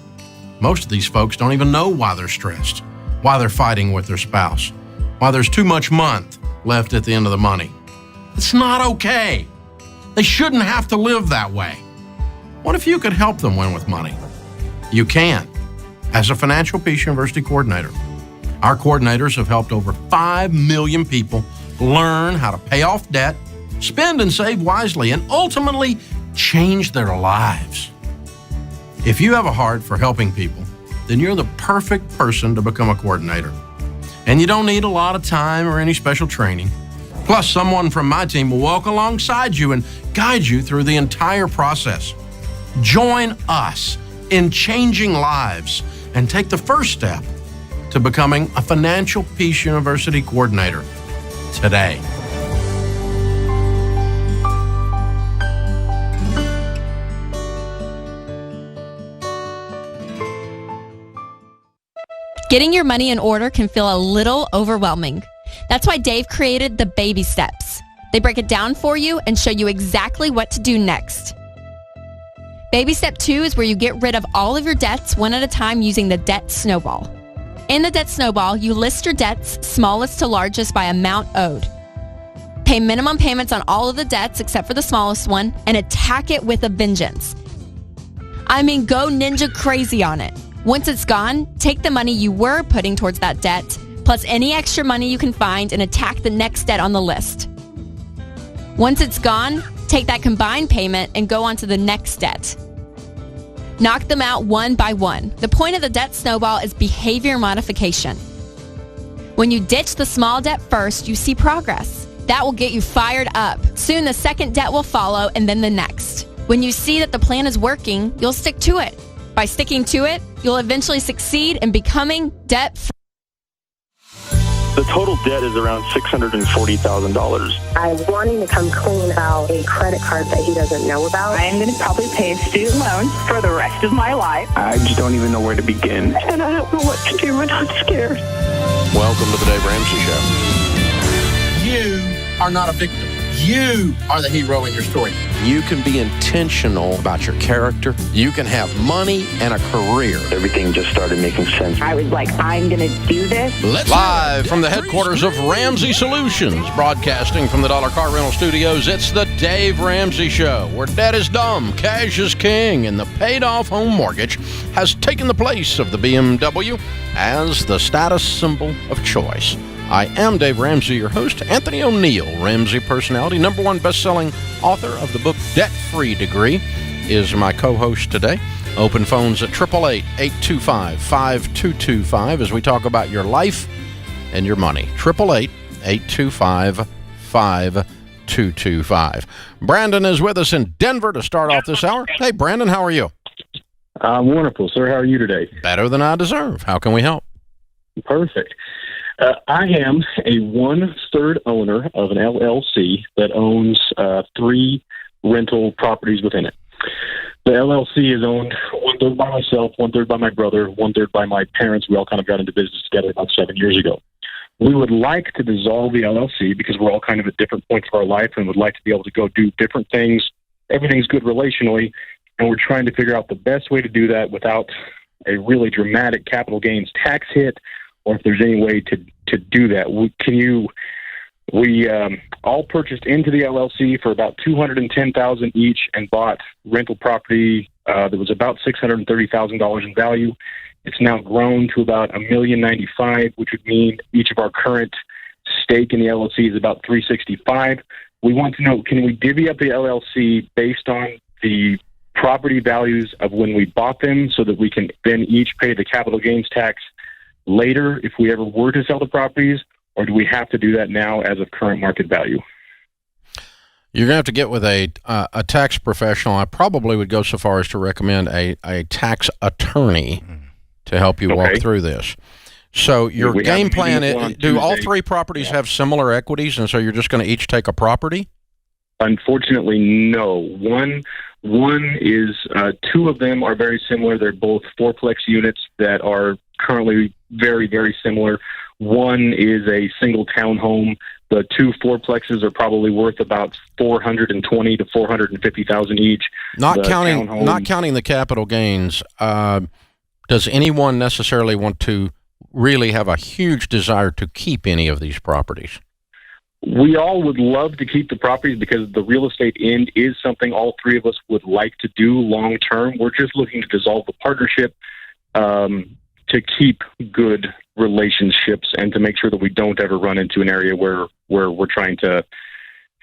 most of these folks don't even know why they're stressed, why they're fighting with their spouse, why there's too much month left at the end of the money. It's not okay. They shouldn't have to live that way. What if you could help them win with money? You can. As a Financial Peace University coordinator, our coordinators have helped over 5 million people learn how to pay off debt, spend and save wisely, and ultimately change their lives. If you have a heart for helping people, then you're the perfect person to become a coordinator. And you don't need a lot of time or any special training. Plus, someone from my team will walk alongside you and guide you through the entire process. Join us in changing lives and take the first step to becoming a Financial Peace University coordinator today. Getting your money in order can feel a little overwhelming. That's why Dave created the baby steps. They break it down for you and show you exactly what to do next. Baby step 2 is where you get rid of all of your debts one at a time using the Debt Snowball. In the Debt Snowball, you list your debts, smallest to largest, by amount owed. Pay minimum payments on all of the debts except for the smallest one and attack it with a vengeance. I mean, go ninja crazy on it. Once it's gone, take the money you were putting towards that debt, plus any extra money you can find, and attack the next debt on the list. Once it's gone, take that combined payment and go on to the next debt. Knock them out one by one. The point of the debt snowball is behavior modification. When you ditch the small debt first, you see progress. That will get you fired up. Soon the second debt will follow, and then the next. When you see that the plan is working, you'll stick to it. By sticking to it, you'll eventually succeed in becoming debt-free. The total debt is around $640,000. I'm wanting to come clean about a credit card that he doesn't know about. I'm going to probably pay student loans for the rest of my life. I just don't even know where to begin. And I don't know what to do, and I'm scared. Welcome to the Dave Ramsey Show. You are not a victim. You are the hero in your story. You can be intentional about your character. You can have money and a career. Everything just started making sense. I was like, I'm going to do this. Live from the headquarters of Ramsey Solutions, broadcasting from the Dollar Car Rental Studios, it's the Dave Ramsey Show, where debt is dumb, cash is king, and the paid-off home mortgage has taken the place of the BMW as the status symbol of choice. I am Dave Ramsey, your host. Anthony O'Neill, Ramsey personality, #1 best-selling author of the book Debt-Free Degree, is my co-host today. Open phones at 888-825-5225 as we talk about your life and your money. 888-825-5225. Brandon is with us in Denver to start off this hour. Hey, Brandon, how are you? I'm wonderful, sir. How are you today? Better than I deserve. How can we help? Perfect. I am a 1/3 owner of an LLC that owns 3 rental properties within it. The LLC is owned 1/3 by myself, 1/3 by my brother, 1/3 by my parents. We all kind of got into business together about 7 years ago. We would like to dissolve the LLC because we're all kind of at different points of our life and would like to be able to go do different things. Everything's good relationally, and we're trying to figure out the best way to do that without a really dramatic capital gains tax hit, or if there's any way to do that. We all purchased into the LLC for about $210,000 each and bought rental property that was about $630,000 in value. It's now grown to about $1,095,000, which would mean each of our current stake in the LLC is about $365,000. We want to know, can we divvy up the LLC based on the property values of when we bought them so that we can then each pay the capital gains tax later if we ever were to sell the properties, or do we have to do that now as of current market value? You're going to have to get with a tax professional. I probably would go so far as to recommend a tax attorney to help you walk through this. So your game plan, do all 3 properties have similar equities, and so you're just going to each take a property? Unfortunately, no. One is 2 of them are very similar. They're both 4-plex units that are currently very, very similar. One is a single townhome. The 2 4-plexes are probably worth about $420,000 to $450,000 each. Not counting the capital gains. Does anyone necessarily want to really have a huge desire to keep any of these properties? We all would love to keep the properties because the real estate end is something all 3 of us would like to do long term. We're just looking to dissolve the partnership to keep good relationships and to make sure that we don't ever run into an area where we're trying to.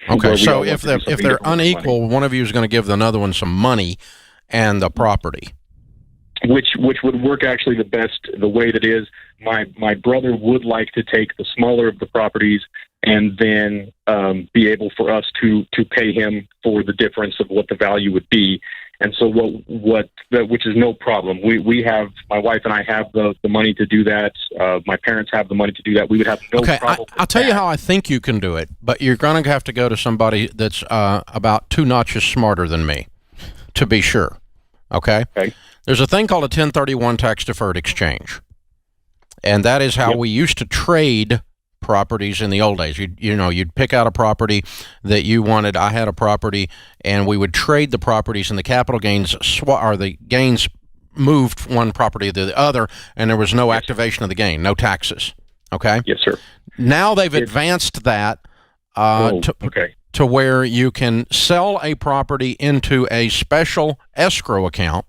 Okay, so if they're unequal, one of you is going to give another one some money and the property. Which would work actually the best the way that is. My brother would like to take the smaller of the properties and then be able for us to pay him for the difference of what the value would be. And so which is no problem. We have, my wife and I have the money to do that. My parents have the money to do that. We would have no problem. I'll tell you how I think you can do it, but you're going to have to go to somebody that's about 2 notches smarter than me, to be sure. Okay? There's a thing called a 1031 Tax Deferred Exchange, and that is how we used to trade properties in the old days. You'd pick out a property that you wanted. I had a property, and we would trade the properties, and the capital gains the gains moved one property to the other, and there was no activation of the gain, no taxes. Okay? Yes, sir. Now they've advanced that to where you can sell a property into a special escrow account,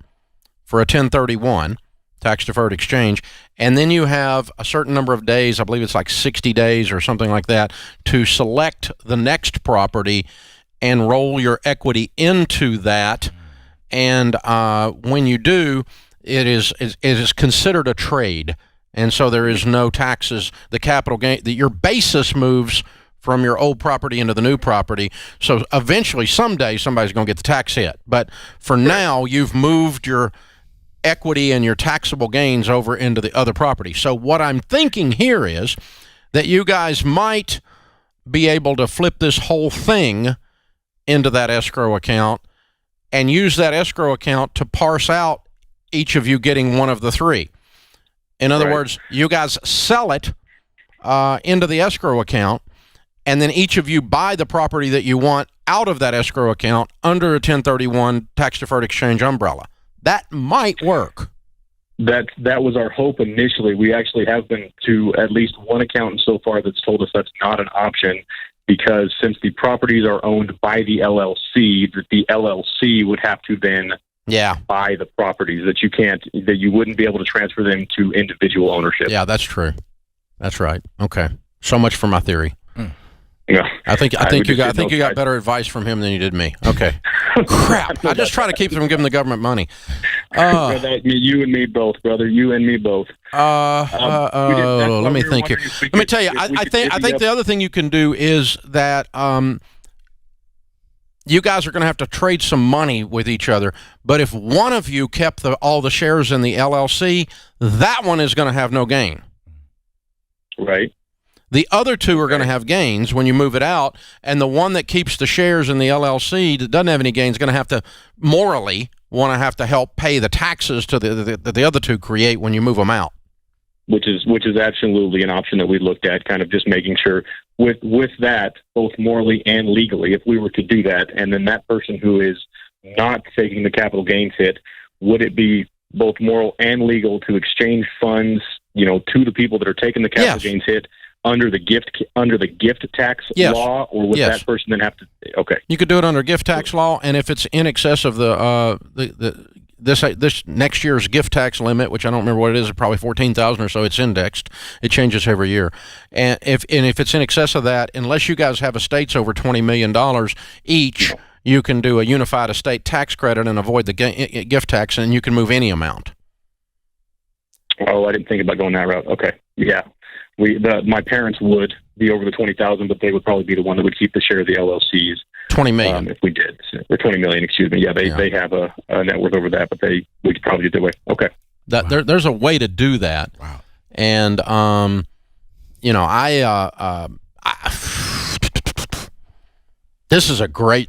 for a 1031, Tax Deferred Exchange, and then you have a certain number of days, I believe it's like 60 days or something like that, to select the next property and roll your equity into that. And when you do, it is considered a trade, and so there is no taxes. The capital gain, your basis moves from your old property into the new property. So eventually, someday, somebody's going to get the tax hit. But for now, you've moved your equity and your taxable gains over into the other property. So what I'm thinking here is that you guys might be able to flip this whole thing into that escrow account and use that escrow account to parse out each of you getting one of the three. In other words, you guys sell it into the escrow account, and then each of you buy the property that you want out of that escrow account under a 1031 Tax Deferred Exchange umbrella. That might work. That was our hope initially. We actually have been to at least one accountant so far that's told us that's not an option, because since the properties are owned by the LLC, that the LLC would have to then buy the properties, that you wouldn't be able to transfer them to individual ownership. Yeah, that's true. That's right. Okay. So much for my theory. Yeah. I think you got better advice from him than you did me. Okay. Crap. I just try to keep them from giving the government money. You and me both, brother. You and me both. Let me think here. Let me tell you. I think the other thing you can do is that you guys are going to have to trade some money with each other. But if one of you kept all the shares in the LLC, that one is going to have no gain. Right. The other two are going to have gains when you move it out, and the one that keeps the shares in the LLC that doesn't have any gains is going to have to morally have to help pay the taxes to the other two create when you move them out. Which is absolutely an option that we looked at, kind of just making sure with that, both morally and legally, if we were to do that, and then that person who is not taking the capital gains hit, would it be both moral and legal to exchange funds, to the people that are taking the capital gains hit under the gift tax law, or would that person then have to? Okay, you could do it under gift tax law, and if it's in excess of this next year's gift tax limit, which I don't remember what it is, probably $14,000 or so. It's indexed; it changes every year, and if it's in excess of that, unless you guys have estates over $20 million each, you can do a unified estate tax credit and avoid the gift tax, and you can move any amount. Oh, I didn't think about going that route. Okay, yeah. My parents would be over the $20,000, but they would probably be the one that would keep the share of the LLCs. $20 million. If we did. Or $20 million, excuse me. Yeah, they have a net worth over that, but we could probably do it that way. Okay. There's a way to do that. Wow. And, this is a great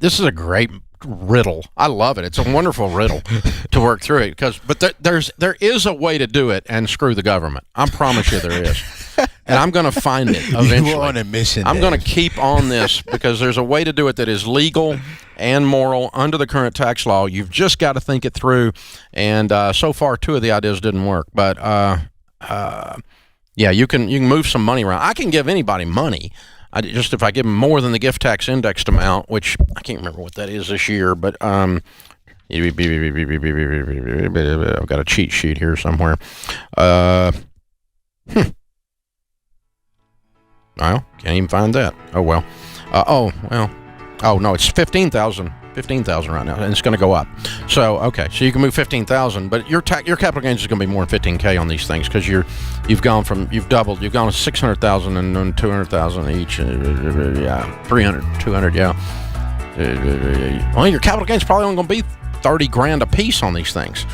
riddle. I love it. It's a wonderful riddle to work through it, but there is a way to do it and screw the government. I promise you there is. And I'm going to find it eventually. You were on a mission. I'm going to keep on this because there's a way to do it that is legal and moral under the current tax law. You've just got to think it through. And so far, two of the ideas didn't work. But you can move some money around. I can give anybody money. If I give them more than the gift tax indexed amount, which I can't remember what that is this year, but I've got a cheat sheet here somewhere. Well, can't even find that. Oh well. Oh no, it's 15,000. 15,000 right now, and it's going to go up. So okay, so you can move 15,000, but your capital gains is going to be more than 15K on these things because you've doubled. You've gone to 600,000 and 200,000 each. 300, 200. Yeah. Well, your capital gains probably only going to be $30,000 a piece on these things.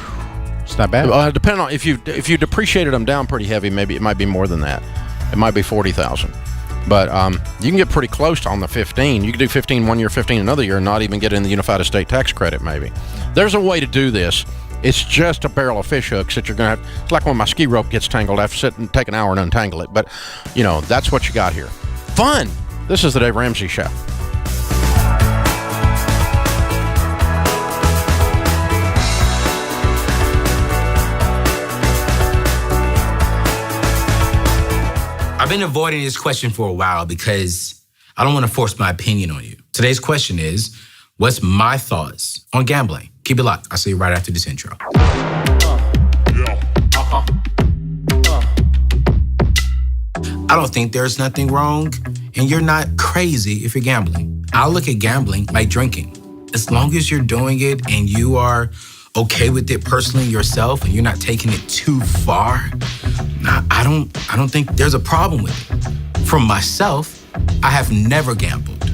It's not bad. Depending on if you depreciated them down pretty heavy, maybe it might be more than that. It might be 40,000. But you can get pretty close on the 15. You can do 15 one year, 15 another year, and not even get in the unified estate tax credit, maybe. There's a way to do this. It's just a barrel of fish hooks that you're going to have. It's like when my ski rope gets tangled. I have to sit and take an hour and untangle it. But, that's what you got here. Fun! This is the Dave Ramsey Show. I've been avoiding this question for a while because I don't want to force my opinion on you. Today's question is, what's my thoughts on gambling? Keep it locked. I'll see you right after this intro. I don't think there's nothing wrong, and you're not crazy if you're gambling. I look at gambling like drinking. As long as you're doing it and you are okay with it personally yourself and you're not taking it too far, I don't think there's a problem with it. For myself, I have never gambled.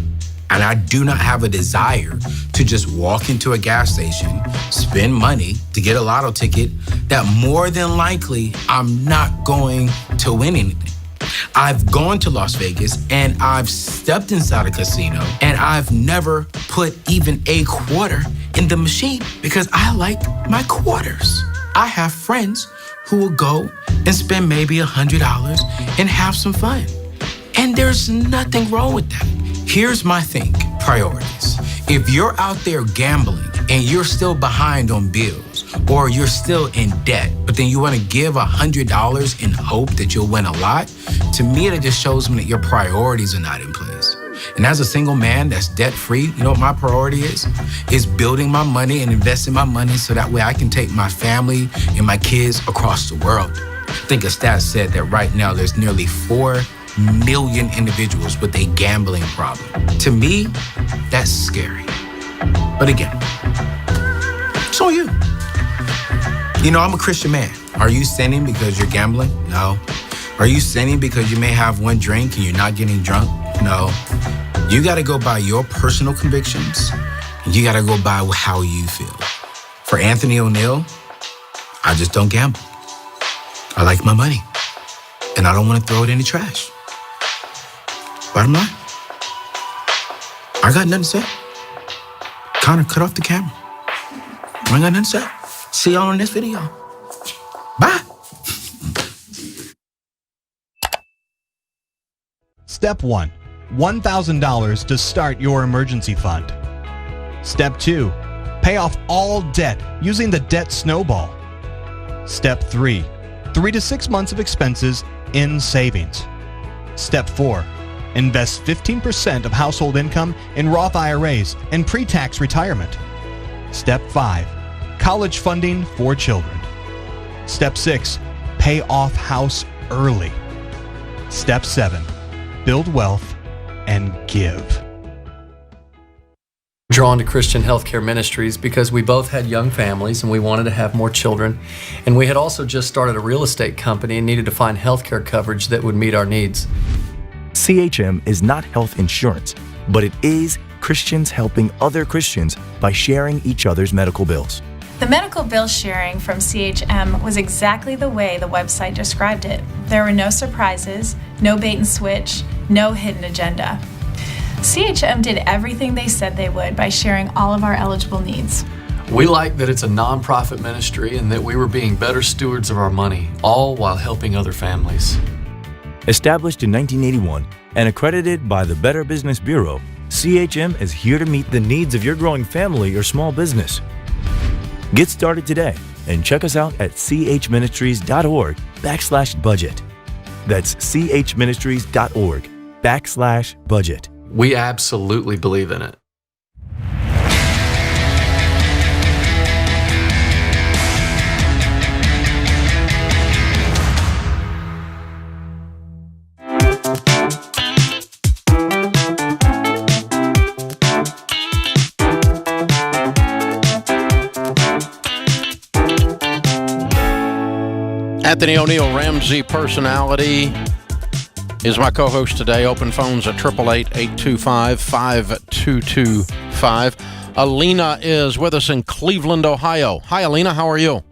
And I do not have a desire to just walk into a gas station, spend money to get a lotto ticket that more than likely I'm not going to win anything. I've gone to Las Vegas and I've stepped inside a casino and I've never put even a quarter in the machine because I like my quarters. I have friends who will go and spend maybe $100 and have some fun. And there's nothing wrong with that. Here's my thing, priorities. If you're out there gambling and you're still behind on bills or you're still in debt, but then you want to give $100 in hope that you'll win a lot, to me, that just shows me that your priorities are not in place. And as a single man that's debt-free, you know what my priority is? Is building my money and investing my money so that way I can take my family and my kids across the world. I think a stat said that right now there's nearly 4 million individuals with a gambling problem. To me, that's scary. But again, it's on you. You know, I'm a Christian man. Are you sinning because you're gambling? No. Are you sinning because you may have one drink and you're not getting drunk? No. You got to go by your personal convictions, and you got to go by how you feel. For Anthony O'Neill, I just don't gamble. I like my money, and I don't want to throw it in the trash. Bottom line, I got nothing to say. Connor, cut off the camera. I ain't got nothing to say. See y'all in this video. Bye. Step 1, $1,000 to start your emergency fund. Step 2, pay off all debt using the Debt Snowball. Step 3, 3 to 6 months of expenses in savings. Step 4, invest 15% of household income in Roth IRAs and pre-tax retirement. Step 5, college funding for children. Step 6, pay off house early. Step 7, build wealth and give. Drawn to Christian Healthcare Ministries because we both had young families and we wanted to have more children. And we had also just started a real estate company and needed to find healthcare coverage that would meet our needs. CHM is not health insurance, but it is Christians helping other Christians by sharing each other's medical bills. The medical bill sharing from CHM was exactly the way the website described it. There were no surprises, no bait and switch, no hidden agenda. CHM did everything they said they would by sharing all of our eligible needs. We like that it's a nonprofit ministry and that we were being better stewards of our money, all while helping other families. Established in 1981 and accredited by the Better Business Bureau, CHM is here to meet the needs of your growing family or small business. Get started today and check us out at chministries.org/budget. That's chministries.org/budget. We absolutely believe in it. Anthony O'Neill, Ramsey personality, is my co-host today. Open phones at 888-825-5225. Alina is with us in Cleveland, Ohio. Hi, Alina. How are you?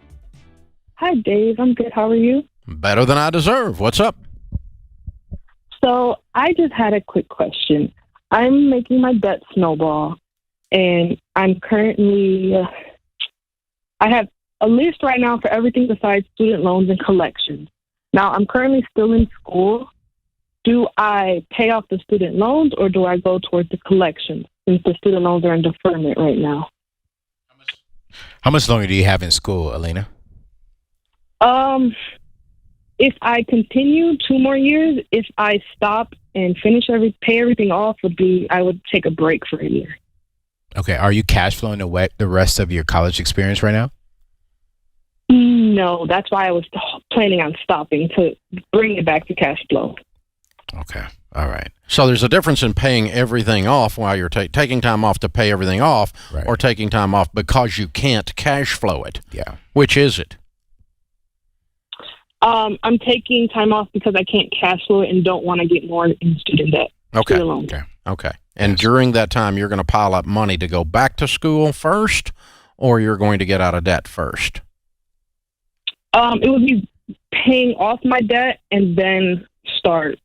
Hi, Dave. I'm good. How are you? Better than I deserve. What's up? So I just had a quick question. I'm making my debt snowball, and I'm currently, I have a list right now for everything besides student loans and collections. Now, I'm currently still in school. Do I pay off the student loans or do I go towards the collections since the student loans are in deferment right now? How much longer do you have in school, Alina? If I continue 2 more years, if I stop and pay everything off, I would take a break for a year. Okay. Are you cash flowing the rest of your college experience right now? No, that's why I was planning on stopping to bring it back to cash flow. Okay. All right. So there's a difference in paying everything off while you're taking time off to pay everything off, or taking time off because you can't cash flow it. Yeah. Which is it? I'm taking time off because I can't cash flow it and don't want to get more in student debt. Okay. Student loans. Okay. And during that time, you're going to pile up money to go back to school first, or you're going to get out of debt first? It would be paying off my debt and then start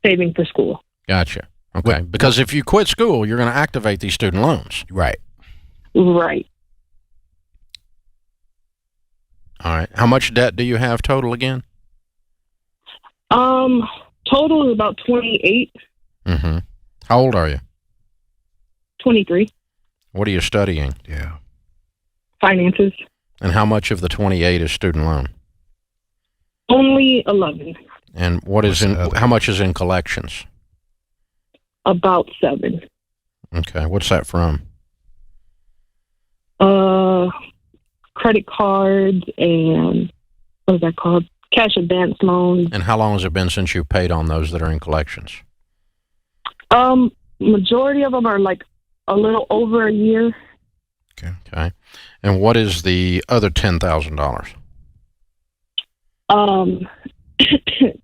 saving for school. Gotcha. Okay. Because if you quit school, you're going to activate these student loans. Right. Right. All right. How much debt do you have total again? Total is about 28. Mm-hmm. How old are you? 23. What are you studying? Yeah. Finances. And how much of the 28 is student loan? Only 11. And how much is in collections? About 7. Okay. What's that from? Credit cards and what is that called? Cash advance loans. And how long has it been since you paid on those that are in collections? Majority of them are like a little over a year. Okay. And what is the other $10,000?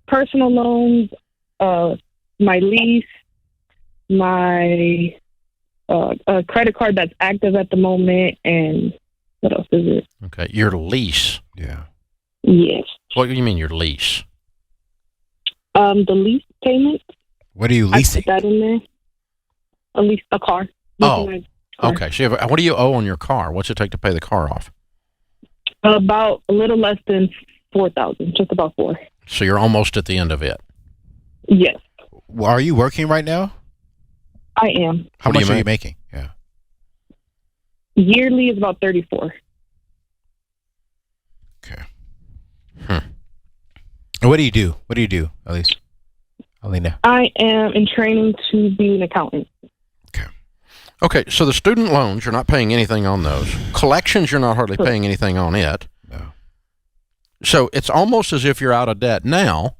Personal loans, my lease, my credit card that's active at the moment, and what else is it? Okay, your lease. Yeah. Yes. What do you mean your lease? The lease payment. What are you leasing? I put that in there. A car. Oh, okay. So what do you owe on your car? What's it take to pay the car off? About a little less than $4,000, just about 4. So you're almost at the end of it. Yes. Well, are you working right now? I am. How much are you making? Yeah. Yearly is about 34. Okay. And what do you do? What do you do, Alina? I am in training to be an accountant. Okay, so the student loans, you're not paying anything on those. Collections, you're not hardly paying anything on it. No. So it's almost as if you're out of debt now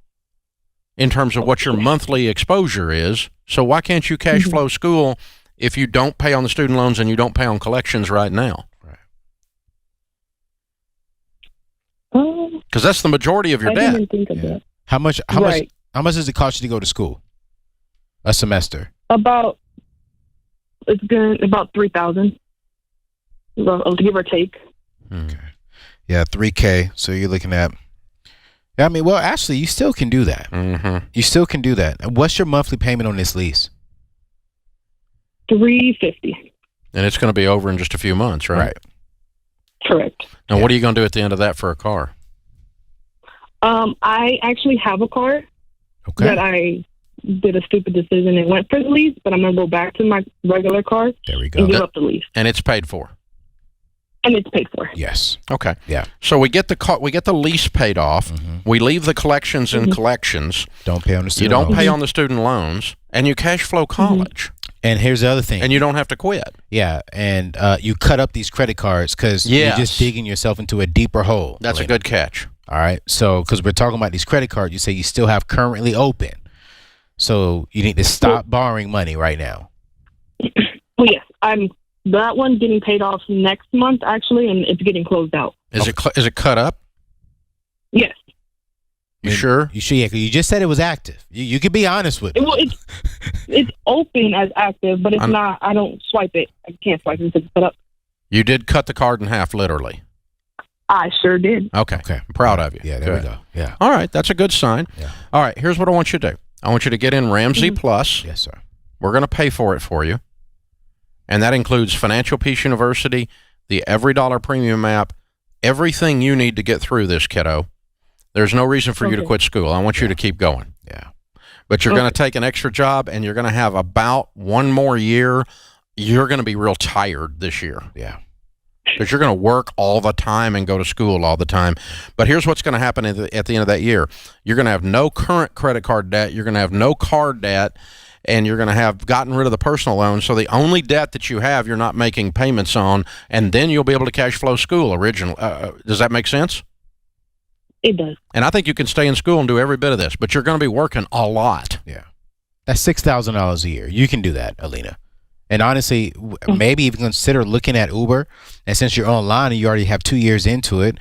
in terms of what your monthly exposure is. So why can't you cash flow school if you don't pay on the student loans and you don't pay on collections right now? Because that's the majority of your debt. I didn't think of that. How much does it cost you to go to school? A semester? It's been about $3,000, give or take. Okay. Yeah, $3K. So you're looking at. I mean, well, actually, you still can do that. Mm-hmm. You still can do that. What's your monthly payment on this lease? $350. And it's going to be over in just a few months, right? Right. Correct. Now, what are you going to do at the end of that for a car? I actually have a car that I did a stupid decision and went for the lease, but I'm going to go back to my regular car. There we go. And give up the lease. And it's paid for. And it's paid for. Yes. Okay. Yeah. So we get the lease paid off. Mm-hmm. We leave the collections in collections. Don't pay on the student You don't loans. pay on the student loans, and you cash flow college. And here's the other thing. And you don't have to quit. Yeah, and you cut up these credit cards because you're just digging yourself into a deeper hole. That's a good catch. All right. So because we're talking about these credit cards, you say you still have currently open. So you need to stop borrowing money right now. Well, yes, that one getting paid off next month actually, and it's getting closed out. Is it cut up? Yes. You sure? You sure? Yeah, 'cause you just said it was active. You could be honest with me. Well, it's open as active, but it's not. I don't swipe it. I can't swipe it because it's set up. You did cut the card in half, literally. I sure did. Okay. I'm proud of you. Yeah, there we go. Yeah. All right, that's a good sign. Yeah. All right, here's what I want you to do. I want you to get in Ramsey Plus. Yes, sir. We're going to pay for it for you. And that includes Financial Peace University, the Every Dollar Premium app, everything you need to get through this, kiddo. There's no reason for you to quit school. I want you to keep going. Yeah. But you're going to take an extra job, and you're going to have about one more year. You're going to be real tired this year. Yeah. Because you're going to work all the time and go to school all the time. But here's what's going to happen at the end of that year. You're going to have no current credit card debt. You're going to have no car debt. And you're going to have gotten rid of the personal loans. So the only debt that you have, you're not making payments on. And then you'll be able to cash flow school originally. Does that make sense? It does. And I think you can stay in school and do every bit of this, but you're going to be working a lot. Yeah. That's $6,000 a year. You can do that, Alina. And honestly, maybe even consider looking at Uber. And since you're online and you already have 2 years into it,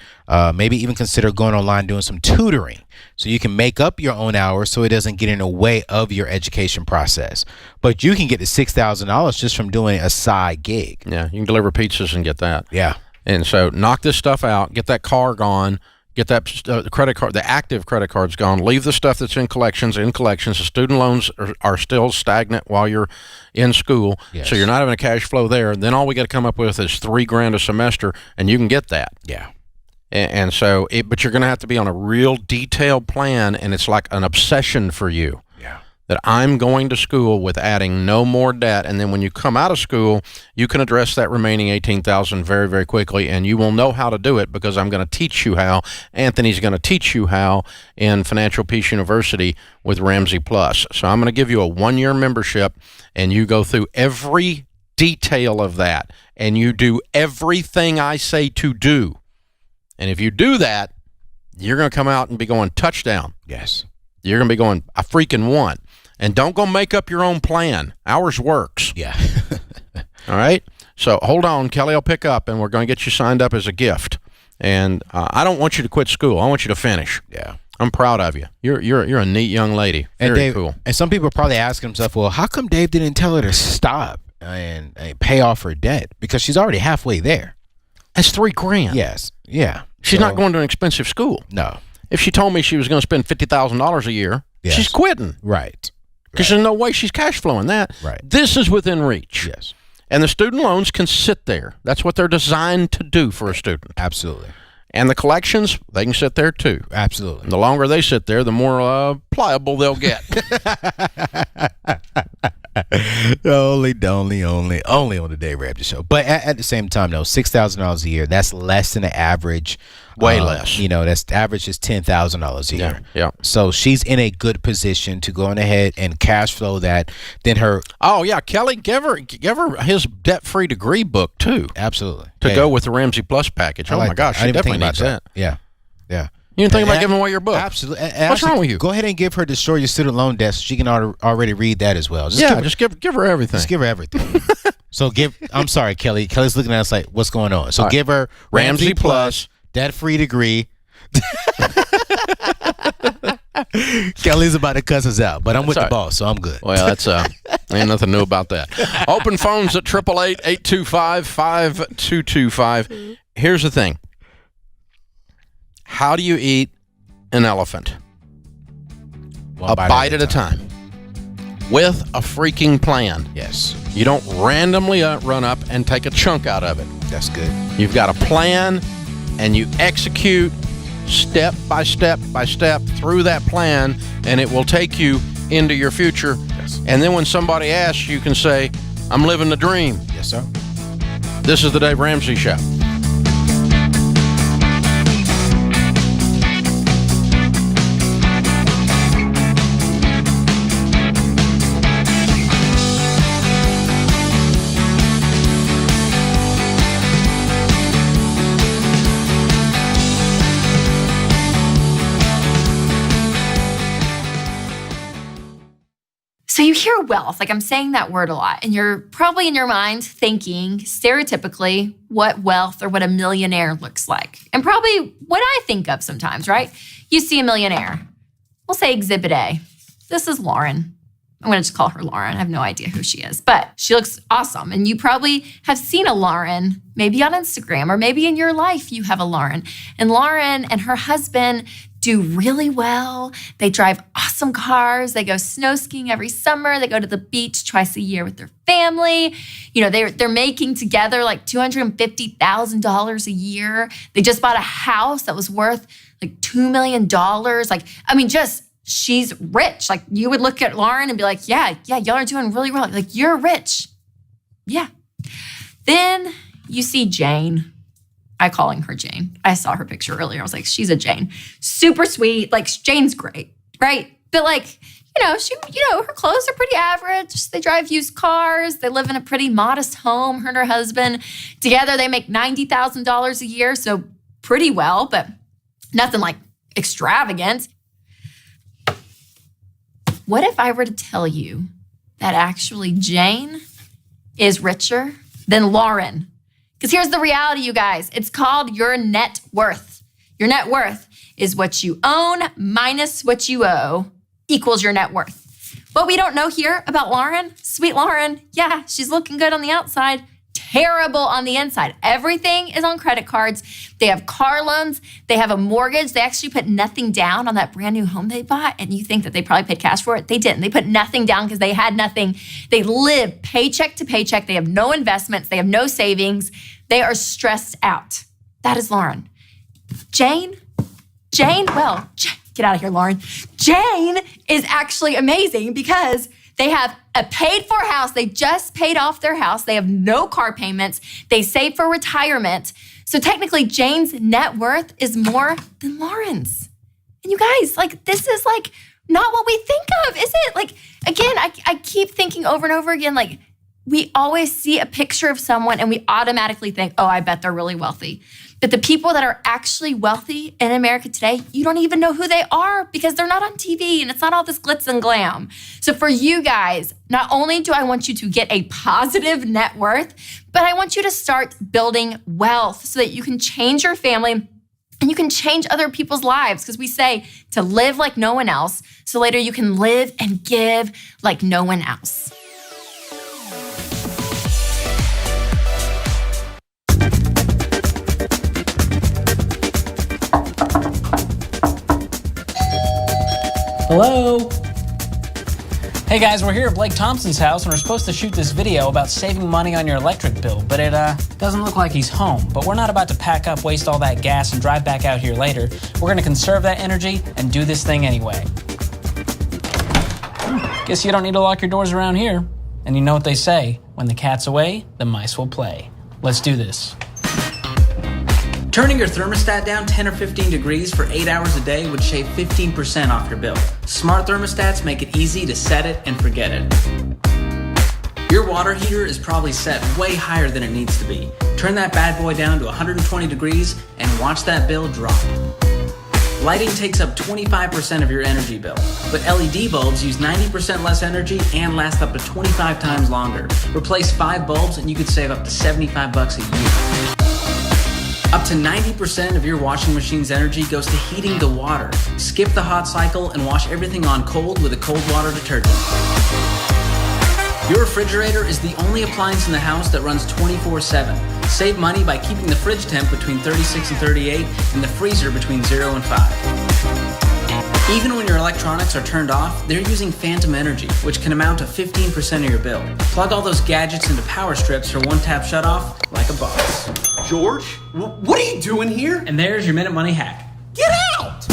maybe even consider going online doing some tutoring so you can make up your own hours so it doesn't get in the way of your education process. But you can get to $6,000 just from doing a side gig. Yeah, you can deliver pizzas and get that. Yeah. And so knock this stuff out, get that car gone, get that credit card, the active credit cards gone, leave the stuff that's in collections. The student loans are still stagnant while you're in school. Yes. So you're not having a cash flow there. Then all we got to come up with is $3,000 a semester, and you can get that. Yeah. And so, but you're going to have to be on a real detailed plan, and it's like an obsession for you. Yeah. That I'm going to school with adding no more debt, and then when you come out of school, you can address that remaining $18,000 very, very quickly, and you will know how to do it because I'm going to teach you how. Anthony's going to teach you how in Financial Peace University with Ramsey Plus. So I'm going to give you a 1-year membership, and you go through every detail of that, and you do everything I say to do. And if you do that, you're going to come out and be going touchdown. Yes. You're going to be going, I freaking won. And don't go make up your own plan. Ours works. Yeah. All right? So hold on. Kelly will pick up, and we're going to get you signed up as a gift. And I don't want you to quit school. I want you to finish. Yeah. I'm proud of you. You're a neat young lady. Very Dave, cool. And some people are probably asking themselves, well, how come Dave didn't tell her to stop and pay off her debt? Because she's already halfway there. That's $3,000. Yes. Yeah. She's not going to an expensive school. No. If she told me she was going to spend $50,000 a year, yes. She's quitting. Right. Because there's no way she's cash flowing that. Right. This is within reach. Yes. And the student loans can sit there. That's what they're designed to do for a student. Absolutely. And the collections, they can sit there too. Absolutely. And the longer they sit there, the more pliable they'll get. only on the Dave Ramsey Show. But at the same time, though, $6,000 a year, that's less than the average. Way less. That's the average is $10,000 a year. Yeah. So she's in a good position to go on ahead and cash flow that. Then her. Oh yeah, Kelly, give her his debt-free degree book too. Absolutely. To go with the Ramsey Plus package. Oh my gosh, she definitely needs that. Yeah. Yeah. You didn't think about giving away your book? Absolutely. What's wrong with you? Go ahead and give her Destroy Your Student Loan Debt so she can already read that as well. Just give her everything. Just give her everything. I'm sorry, Kelly. Kelly's looking at us like, what's going on? So give her Ramsey Plus, debt-free degree. Kelly's about to cuss us out, but I'm with the boss, so I'm good. Well, that's ain't nothing new about that. Open phones at 888-825-5225. Here's the thing. How do you eat an elephant? A bite at a time. With a freaking plan. Yes. You don't randomly run up and take a chunk out of it. That's good. You've got a plan, and you execute step by step by step through that plan, and it will take you into your future. Yes. And then when somebody asks, you can say, I'm living the dream. Yes, sir. This is the Dave Ramsey Show. So you hear wealth, like I'm saying that word a lot, and you're probably in your mind thinking stereotypically what wealth or what a millionaire looks like. And probably what I think of sometimes, right? You see a millionaire. We'll say Exhibit A. This is Lauren. I'm going to just call her Lauren. I have no idea who she is, but she looks awesome. And you probably have seen a Lauren, maybe on Instagram, or maybe in your life you have a Lauren. And Lauren and her husband do really well. They drive awesome cars. They go snow skiing every summer. They go to the beach twice a year with their family. You know, they're making together like $250,000 a year. They just bought a house that was worth like $2 million. Like, I mean, just she's rich. Like you would look at Lauren and be like, yeah, y'all are doing really well. Like you're rich. Yeah. Then you see Jane. I'm calling her Jane. I saw her picture earlier. I was like, she's a Jane. Super sweet. Like Jane's great, right? But like, her clothes are pretty average. They drive used cars. They live in a pretty modest home. Her and her husband together, they make $90,000 a year. So pretty well, but nothing like extravagant. What if I were to tell you that actually Jane is richer than Lauren? Because here's the reality, you guys. It's called your net worth. Your net worth is what you own minus what you owe equals your net worth. What we don't know here about Lauren, sweet Lauren, yeah, she's looking good on the outside, terrible on the inside. Everything is on credit cards. They have car loans. They have a mortgage. They actually put nothing down on that brand new home they bought, and you think that they probably paid cash for it. They didn't. They put nothing down because they had nothing. They live paycheck to paycheck. They have no investments. They have no savings. They are stressed out. That is Lauren. Jane, well, get out of here, Lauren. Jane is actually amazing because they have a paid-for house. They just paid off their house. They have no car payments. They save for retirement. So technically, Jane's net worth is more than Lauren's. And you guys, like, this is, like, not what we think of, is it? Like, again, I keep thinking over and over again, like, we always see a picture of someone and we automatically think, oh, I bet they're really wealthy. But the people that are actually wealthy in America today, you don't even know who they are because they're not on TV and it's not all this glitz and glam. So for you guys, not only do I want you to get a positive net worth, but I want you to start building wealth so that you can change your family and you can change other people's lives, because we say to live like no one else, so later you can live and give like no one else. Hello? Hey guys, we're here at Blake Thompson's house and we're supposed to shoot this video about saving money on your electric bill, but it doesn't look like he's home. But we're not about to pack up, waste all that gas, and drive back out here later. We're gonna conserve that energy and do this thing anyway. Guess you don't need to lock your doors around here. And you know what they say, when the cat's away, the mice will play. Let's do this. Turning your thermostat down 10 or 15 degrees for 8 hours a day would shave 15% off your bill. Smart thermostats make it easy to set it and forget it. Your water heater is probably set way higher than it needs to be. Turn that bad boy down to 120 degrees and watch that bill drop. Lighting takes up 25% of your energy bill, but LED bulbs use 90% less energy and last up to 25 times longer. Replace 5 bulbs and you could save up to $75 a year. Up to 90% of your washing machine's energy goes to heating the water. Skip the hot cycle and wash everything on cold with a cold water detergent. Your refrigerator is the only appliance in the house that runs 24/7. Save money by keeping the fridge temp between 36 and 38 and the freezer between 0 and 5. Even when your electronics are turned off, they're using phantom energy, which can amount to 15% of your bill. Plug all those gadgets into power strips for one-tap shut-off like a boss. George, what are you doing here? And there's your Minute Money hack. Get out!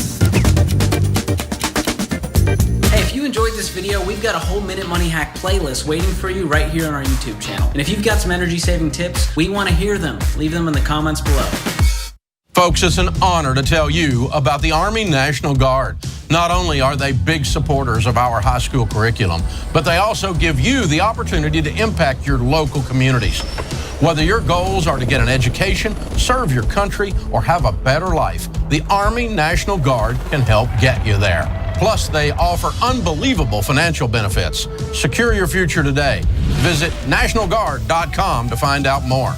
Hey, if you enjoyed this video, we've got a whole Minute Money hack playlist waiting for you right here on our YouTube channel. And if you've got some energy-saving tips, we want to hear them. Leave them in the comments below. Folks, it's an honor to tell you about the Army National Guard. Not only are they big supporters of our high school curriculum, but they also give you the opportunity to impact your local communities. Whether your goals are to get an education, serve your country, or have a better life, the Army National Guard can help get you there. Plus, they offer unbelievable financial benefits. Secure your future today. Visit NationalGuard.com to find out more.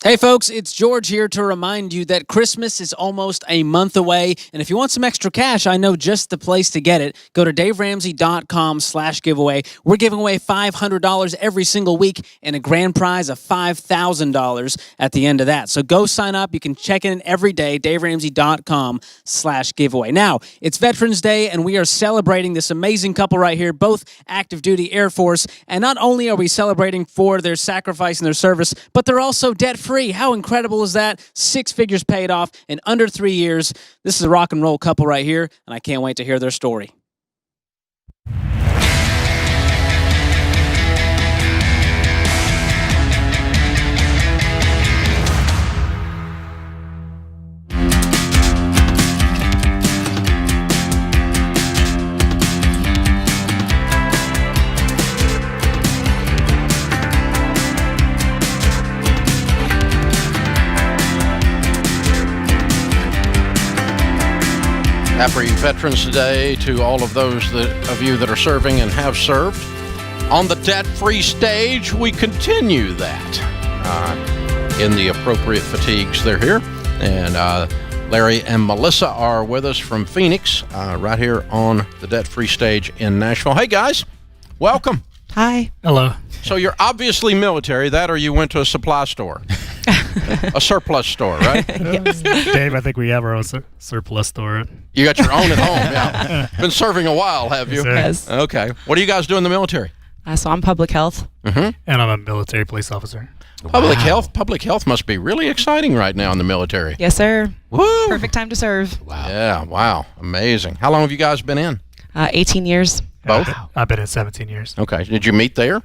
Hey folks, it's George here to remind you that Christmas is almost a month away, and if you want some extra cash, I know just the place to get it. Go to DaveRamsey.com/giveaway. We're giving away $500 every single week and a grand prize of $5,000 at the end of that. So go sign up. You can check in every day, DaveRamsey.com/giveaway. Now, it's Veterans Day, and we are celebrating this amazing couple right here, both active duty Air Force, and not only are we celebrating for their sacrifice and their service, but they're also debt-free. How incredible is that? 6 figures paid off in under 3 years. This is a rock and roll couple right here, and I can't wait to hear their story. Happy Veterans Day to all of those of you that are serving and have served. On the debt-free stage, we continue that in the appropriate fatigues. They're here. And Larry and Melissa are with us from Phoenix, right here on the debt-free stage in Nashville. Hey, guys. Welcome. Hi. Hello. So you're obviously military, that or you went to a supply store. A surplus store, right? Yes. Dave, I think we have our own surplus store. You got your own at home, yeah. Been serving a while, have you? Yes. Okay. What do you guys do in the military? So I'm public health. Mm-hmm. And I'm a military police officer. Public health must be really exciting right now in the military. Yes, sir. Woo! Perfect time to serve. Wow. Yeah, wow. Amazing. How long have you guys been in? 18 years. Both? I've been in 17 years. Okay. Did you meet there?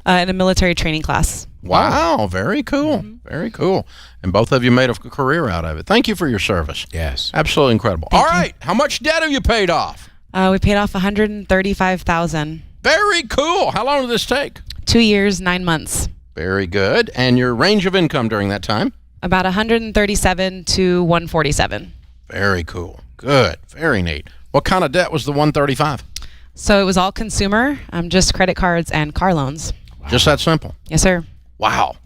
In a military training class. Wow. Very cool. Mm-hmm. Very cool. And both of you made a career out of it. Thank you for your service. Yes. Absolutely incredible. All right. How much debt have you paid off? We paid off $135,000. Very cool. How long did this take? 2 years, 9 months. Very good. And your range of income during that time? About 137 to 147. Very cool. Good. Very neat. What kind of debt was the 135? So it was all consumer, just credit cards and car loans. Wow. Just that simple? Yes, sir. Wow.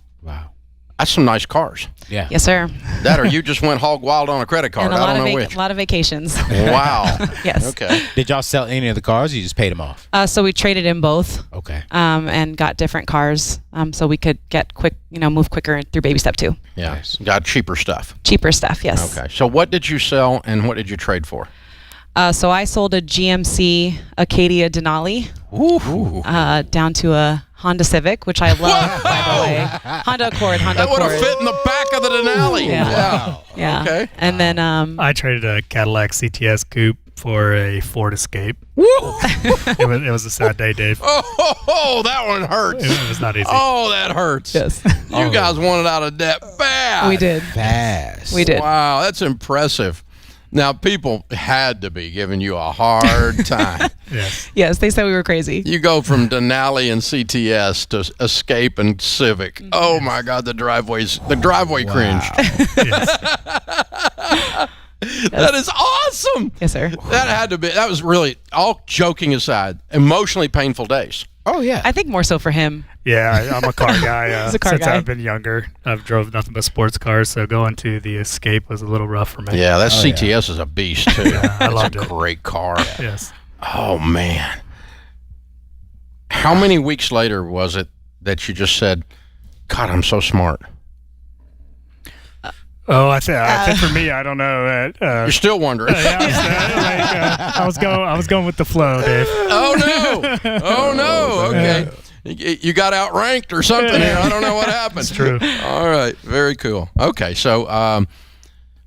That's some nice cars. Yeah. Yes, sir. That or you just went hog wild on a credit card. And I don't know which. A lot of vacations. Wow. Yes. Okay. Did y'all sell any of the cars or you just paid them off? So we traded in both. Okay. And got different cars so we could get move quicker through baby step 2. Yeah. Nice. Got cheaper stuff. Cheaper stuff, yes. Okay. So what did you sell and what did you trade for? So I sold a GMC Acadia Denali down to a Honda Civic, which I love, by the way. Honda Accord. That would have fit in the back of the Denali. Yeah. Wow. Yeah. Okay. And then I traded a Cadillac CTS Coupe for a Ford Escape. Woo! it was a sad day, Dave. Oh, that one hurts. It was not easy. Oh, that hurts. Yes. You guys wanted out of debt fast. We did. Fast. We did. Wow, that's impressive. Now, people had to be giving you a hard time. Yes. Yes, they said we were crazy. You go from Denali and CTS to Escape and Civic. Oh my God, the driveway cringe. That is awesome. Yes, sir. That was really, all joking aside, emotionally painful days. Oh, yeah. I think more so for him. Yeah, I'm a car guy. He's a car since guy. I've been younger, I've drove nothing but sports cars, so going to the Escape was a little rough for me. Yeah, that CTS is a beast, too. I loved it. It's a great car. Yes. Oh, man. How many weeks later was it that you just said, God, I'm so smart? I think for me, I don't know. You're still wondering. I was going with the flow, Dave. Oh no! Okay, you got outranked or something here. I don't know what happened. It's true. All right, very cool. Okay, so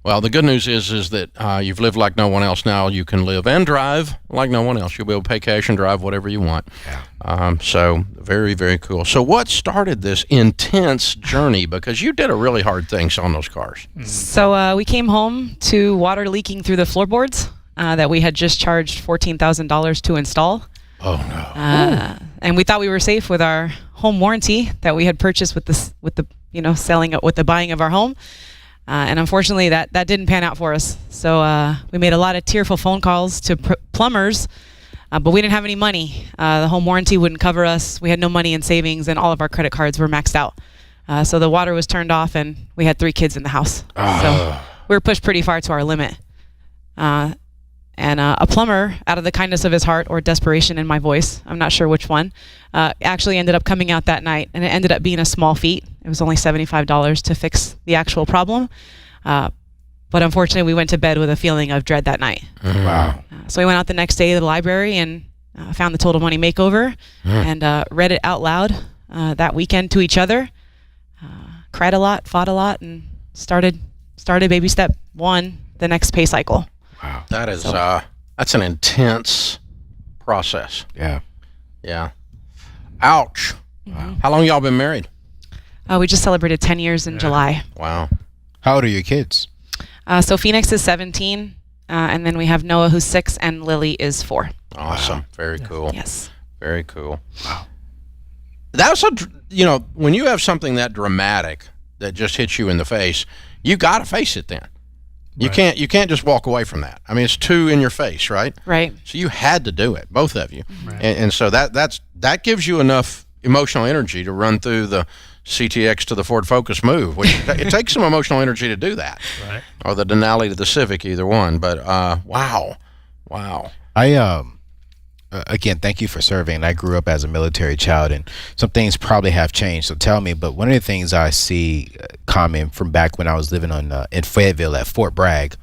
well, the good news is that you've lived like no one else. Now you can live and drive like no one else. You'll be able to pay cash and drive whatever you want. Yeah. So very, very cool. So what started this intense journey? Because you did a really hard thing selling those cars. So we came home to water leaking through the floorboards that we had just charged $14,000 to install. Oh no! And we thought we were safe with our home warranty that we had purchased with the buying of our home. And unfortunately, that didn't pan out for us. So we made a lot of tearful phone calls to plumbers, but we didn't have any money. The home warranty wouldn't cover us. We had no money in savings, and all of our credit cards were maxed out. So the water was turned off, and we had 3 kids in the house. So we were pushed pretty far to our limit. And a plumber, out of the kindness of his heart or desperation in my voice, I'm not sure which one, actually ended up coming out that night, and it ended up being a small feat. It was only $75 to fix the actual problem. But unfortunately, we went to bed with a feeling of dread that night. Wow. So we went out the next day to the library and found the Total Money Makeover and read it out loud that weekend to each other. Cried a lot, fought a lot, and started baby step 1, the next pay cycle. Wow. That is that's an intense process. Yeah. Yeah. Ouch. Wow. How long y'all been married? We just celebrated 10 years in July. Wow. How old are your kids? So Phoenix is 17, and then we have Noah, who's 6, and Lily is 4. Awesome. Wow. Very cool. Yes. Very cool. Wow. That was when you have something that dramatic that just hits you in the face, you got to face it then. You can't just walk away from that. I mean, it's too in your face, right? Right. So you had to do it, both of you, and so that gives you enough emotional energy to run through the CTX to the Ford Focus move. Which it takes some emotional energy to do that, right? Or the Denali to the Civic, either one. But wow. I again, thank you for serving. I grew up as a military child, and some things probably have changed. So tell me, but one of the things I see common from back when I was living in Fayetteville at Fort Bragg,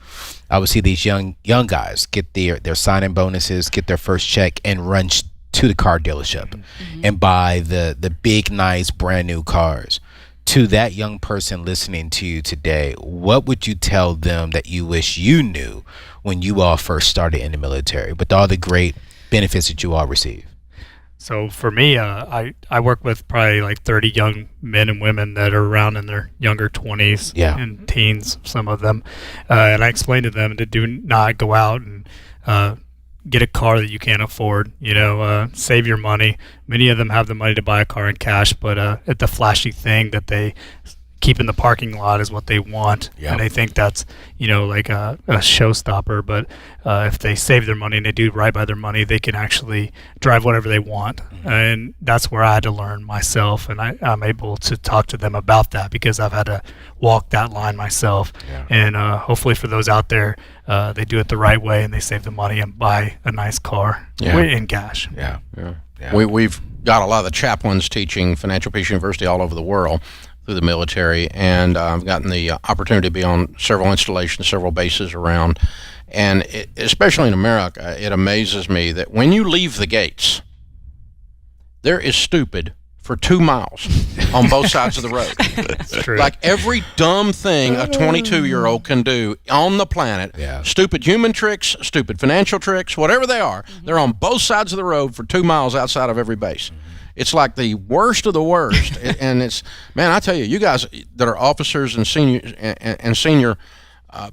I would see these young guys get their signing bonuses, get their first check, and run to the car dealership and buy the big, nice, brand new cars. To that young person listening to you today, what would you tell them that you wish you knew when you all first started in the military, with all the great benefits that you all receive? So for me, I work with probably like 30 young men and women that are around in their younger 20s and teens, some of them. And I explain to them to do not go out and get a car that you can't afford, save your money. Many of them have the money to buy a car in cash, but the flashy thing that they keep in the parking lot is what they want. And they think that's, like a showstopper. But if they save their money and they do right by their money, they can actually drive whatever they want. And that's where I had to learn myself. And I'm able to talk to them about that because I've had to walk that line myself. And hopefully for those out there, they do it the right way and they save the money and buy a nice car in cash. We've got a lot of the chaplains teaching Financial Peace University all over the world through the military, and I've gotten the opportunity to be on several installations, several bases around, and especially in America, it amazes me that when you leave the gates, there is stupid for 2 miles on both sides of the road. That's true. Like every dumb thing a 22-year-old can do on the planet, stupid human tricks, stupid financial tricks, whatever they are, they're on both sides of the road for 2 miles outside of every base. It's like the worst of the worst. And it's, man, I tell you, you guys that are officers and senior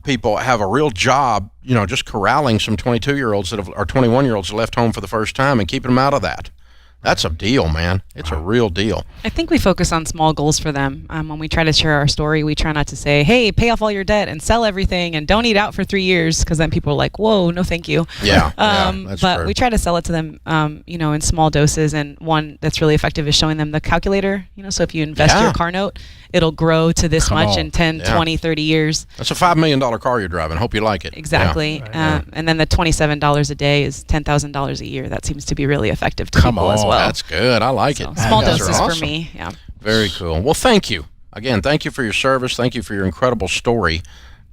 people have a real job, just corralling some 22-year-olds or 21-year-olds left home for the first time and keeping them out of that. That's a deal, man. It's a real deal. I think we focus on small goals for them. When we try to share our story, we try not to say, hey, pay off all your debt and sell everything and don't eat out for 3 years, because then people are like, whoa, no thank you. That's but true. we try to sell it to them, in small doses. And one that's really effective is showing them the calculator. So if you invest your car note, it'll grow to this much in 10, 20, 30 years. That's a $5 million car you're driving. Hope you like it. Exactly. And then the $27 a day is $10,000 a year. That seems to be really effective to people as well. That's good. I like it. Small doses for me. Yeah. Very cool. Well, thank you. Again, thank you for your service. Thank you for your incredible story,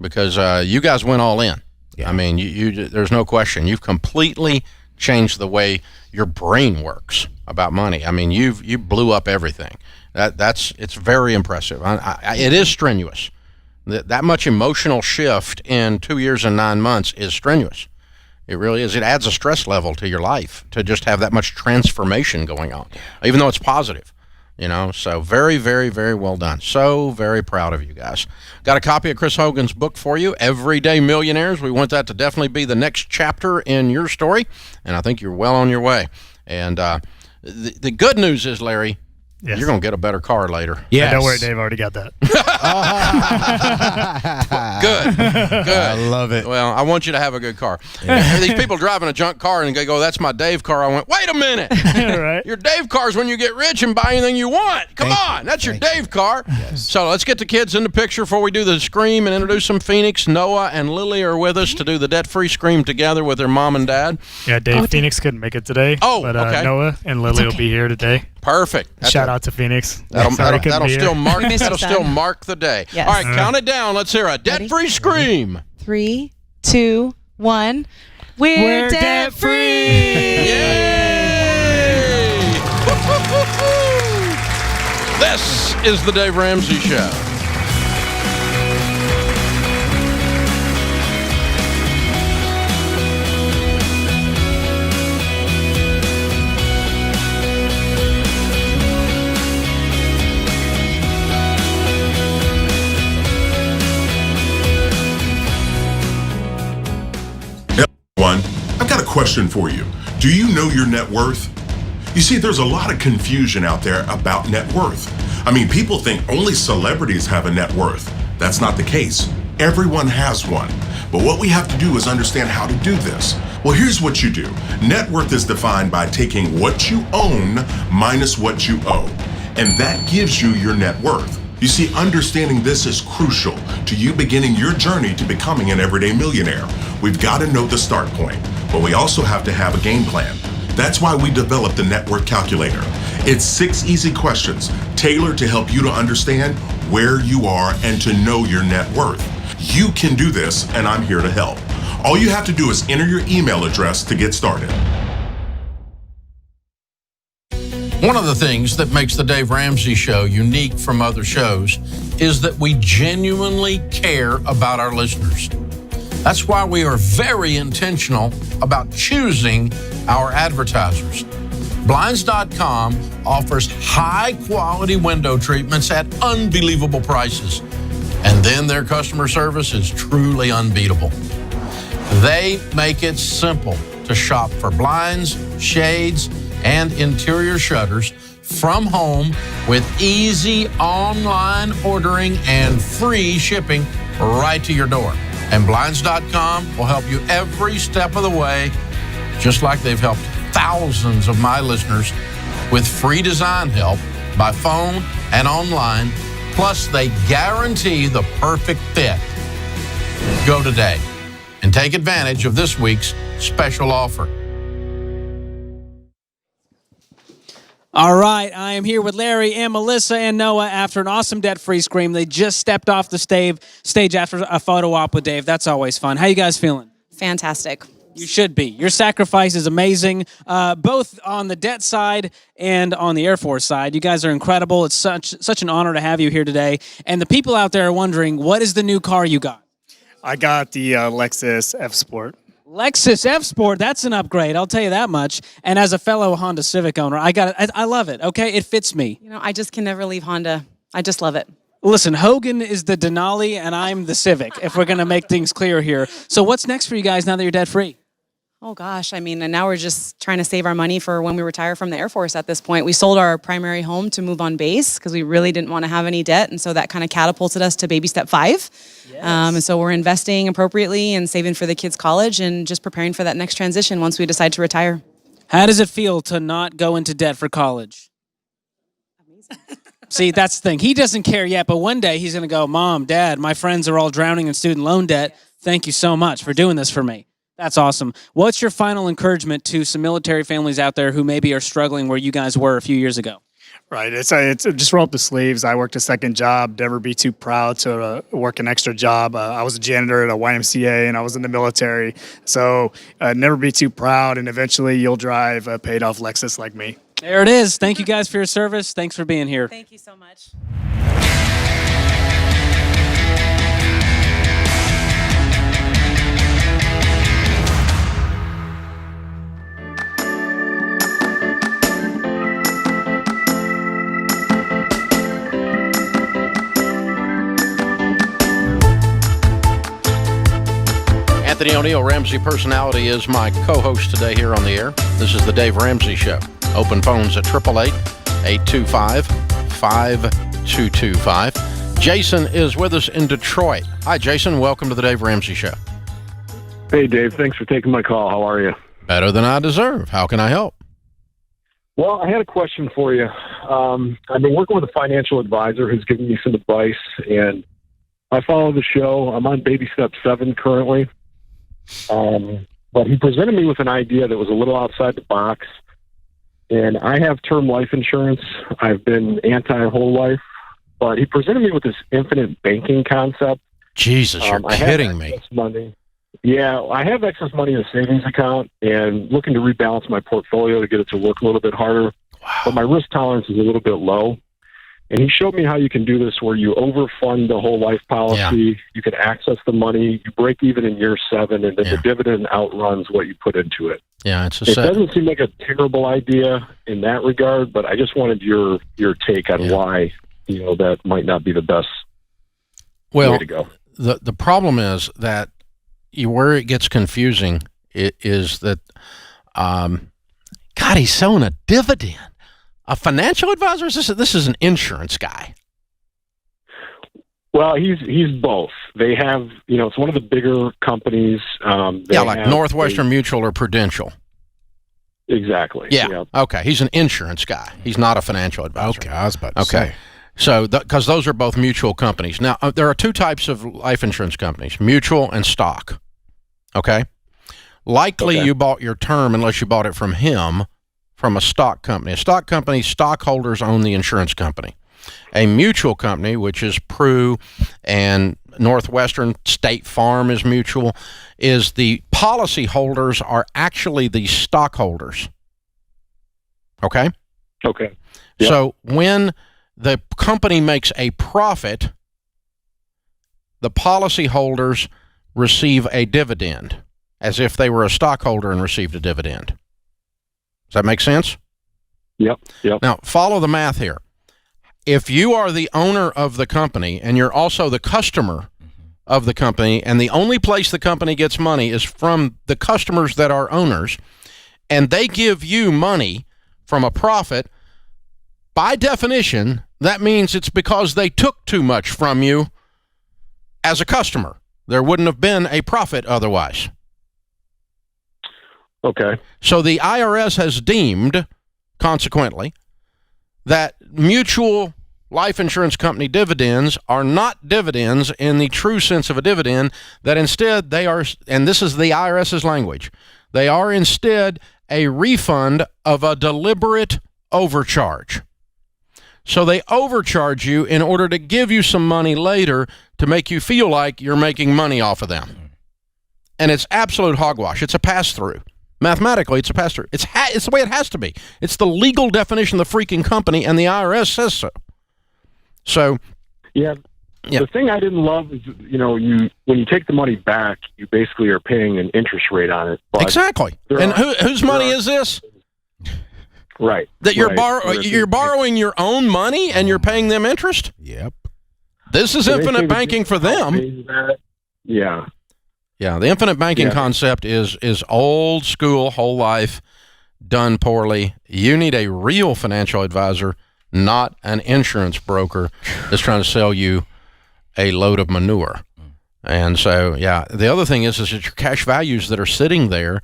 because you guys went all in. I mean, you there's no question. You've completely changed the way your brain works about money. I mean, you blew up everything. It's very impressive. It is strenuous. That much emotional shift in 2 years and 9 months is strenuous. It really is. It adds a stress level to your life to just have that much transformation going on, even though it's positive. So very, very, very well done. So very proud of you guys. Got a copy of Chris Hogan's book for you, Everyday Millionaires. We want that to definitely be the next chapter in your story, and I think you're well on your way. And the good news is, Larry, you're going to get a better car later. Yeah, don't worry, Dave. I already got that. Good. I love it. Well, I want you to have a good car. These people driving a junk car and they go, that's my Dave car. I went, wait a minute. Right. Your Dave car is when you get rich and buy anything you want. Come on. That's your Dave car. Yes. So let's get the kids in the picture before we do the scream and introduce them. Phoenix, Noah, and Lily are with us to do the debt-free scream together with their mom and dad. Yeah, Dave, Phoenix couldn't make it today. But okay. Noah and Lily will be here today. Perfect. Shout out to Phoenix. That'll still mark the day. Yes. All right, count it down. Let's hear a debt-free scream. 3, 2, 1. We're debt free. Yay! This is the Dave Ramsey Show. I've got a question for you. Do you know your net worth? You see, there's a lot of confusion out there about net worth. I mean, people think only celebrities have a net worth. That's not the case. Everyone has one. But what we have to do is understand how to do this. Well, here's what you do. Net worth is defined by taking what you own minus what you owe. And that gives you your net worth. You see, understanding this is crucial to you beginning your journey to becoming an everyday millionaire. We've got to know the start point, but we also have to have a game plan. That's why we developed the Net Worth Calculator. It's 6 easy questions tailored to help you to understand where you are and to know your net worth. You can do this, and I'm here to help. All you have to do is enter your email address to get started. One of the things that makes the Dave Ramsey Show unique from other shows is that we genuinely care about our listeners. That's why we are very intentional about choosing our advertisers. Blinds.com offers high-quality window treatments at unbelievable prices. And then their customer service is truly unbeatable. They make it simple to shop for blinds, shades, and interior shutters from home with easy online ordering and free shipping right to your door. And Blinds.com will help you every step of the way, just like they've helped thousands of my listeners with free design help by phone and online. Plus, they guarantee the perfect fit. Go today and take advantage of this week's special offer. All right, I am here with Larry and Melissa and Noah after an awesome debt-free scream. They just stepped off the stage after a photo op with Dave. That's always fun. How you guys feeling? Fantastic. You should be. Your sacrifice is amazing, both on the debt side and on the Air Force side. You guys are incredible. It's such an honor to have you here today. And the people out there are wondering, what is the new car you got? I got the Lexus F Sport. Lexus F Sport, that's an upgrade, I'll tell you that much. And as a fellow Honda Civic owner, I love it, okay? It fits me. You know, I just can never leave Honda. I just love it. Listen, Hogan is the Denali and I'm the Civic, if we're going to make things clear here. So what's next for you guys now that you're debt-free? Oh, gosh. I mean, and now we're just trying to save our money for when we retire from the Air Force at this point. We sold our primary home to move on base because we really didn't want to have any debt. And so that kind of catapulted us to baby step 5. Yes. And so we're investing appropriately and saving for the kids' college and just preparing for that next transition once we decide to retire. How does it feel to not go into debt for college? Amazing. See, that's the thing. He doesn't care yet, but one day he's going to go, Mom, Dad, my friends are all drowning in student loan debt. Thank you so much for doing this for me. That's awesome. What's your final encouragement to some military families out there who maybe are struggling where you guys were a few years ago? Right. It's just roll up the sleeves. I worked a second job. Never be too proud to work an extra job. I was a janitor at a YMCA, and I was in the military. So never be too proud, and eventually you'll drive a paid-off Lexus like me. There it is. Thank you guys for your service. Thanks for being here. Thank you so much. Anthony O'Neill, Ramsey Personality, is my co-host today here on the air. This is the Dave Ramsey Show. Open phones at 888-825-5225. Jason is with us in Detroit. Hi, Jason. Welcome to the Dave Ramsey Show. Hey, Dave. Thanks for taking my call. How are you? Better than I deserve. How can I help? Well, I had a question for you. I've been working with a financial advisor who's given me some advice, and I follow the show. I'm on baby step 7 currently. But he presented me with an idea that was a little outside the box. And I have term life insurance. I've been anti-whole life. But he presented me with this infinite banking concept. Jesus, you're kidding me. Money. Yeah, I have excess money in a savings account and looking to rebalance my portfolio to get it to work a little bit harder. Wow. But my risk tolerance is a little bit low. And he showed me how you can do this where you overfund the whole life policy. Yeah. You can access the money. You break even in year 7, and then the dividend outruns what you put into it. Yeah, it doesn't seem like a terrible idea in that regard, but I just wanted your take on why that might not be the best way to go. The problem is that where it gets confusing is that, God, he's selling a dividend. A financial advisor? This is an insurance guy. Well, he's both. They have, it's one of the bigger companies. Like Northwestern Mutual or Prudential. Exactly. Yeah. Yep. Okay. He's an insurance guy. He's not a financial advisor. Okay, I was about to say. So, because those are both mutual companies. Now, there are two types of life insurance companies, mutual and stock. Okay? Likely you bought your term, unless you bought it from him, from a stock company. A stock company, stockholders own the insurance company. A mutual company, which is Pru and Northwestern, State Farm is mutual, is the policy holders are actually the stockholders. Okay? Okay. Yep. So when the company makes a profit, the policy holders receive a dividend, as if they were a stockholder and received a dividend. Does that make sense? Yep. Now, follow the math here. If you are the owner of the company and you're also the customer of the company, and the only place the company gets money is from the customers that are owners, and they give you money from a profit, by definition, that means it's because they took too much from you as a customer. There wouldn't have been a profit otherwise. Okay. So the IRS has deemed, consequently, that mutual life insurance company dividends are not dividends in the true sense of a dividend, that instead they are, and this is the IRS's language, they are instead a refund of a deliberate overcharge. So they overcharge you in order to give you some money later to make you feel like you're making money off of them. And it's absolute hogwash. It's a pass-through. Mathematically, it's a pass-through. It's the way it has to be. It's the legal definition of the freaking company, and the IRS says so. So, yeah. The thing I didn't love is, when you take the money back, you basically are paying an interest rate on it. Exactly. And whose money is this? Right. That you're borrowing your own money and you're paying them interest? Yep. This is infinite banking for them. Yeah. Yeah, the infinite banking concept is old school, whole life, done poorly. You need a real financial advisor, not an insurance broker that's trying to sell you a load of manure. And so, the other thing is that your cash values that are sitting there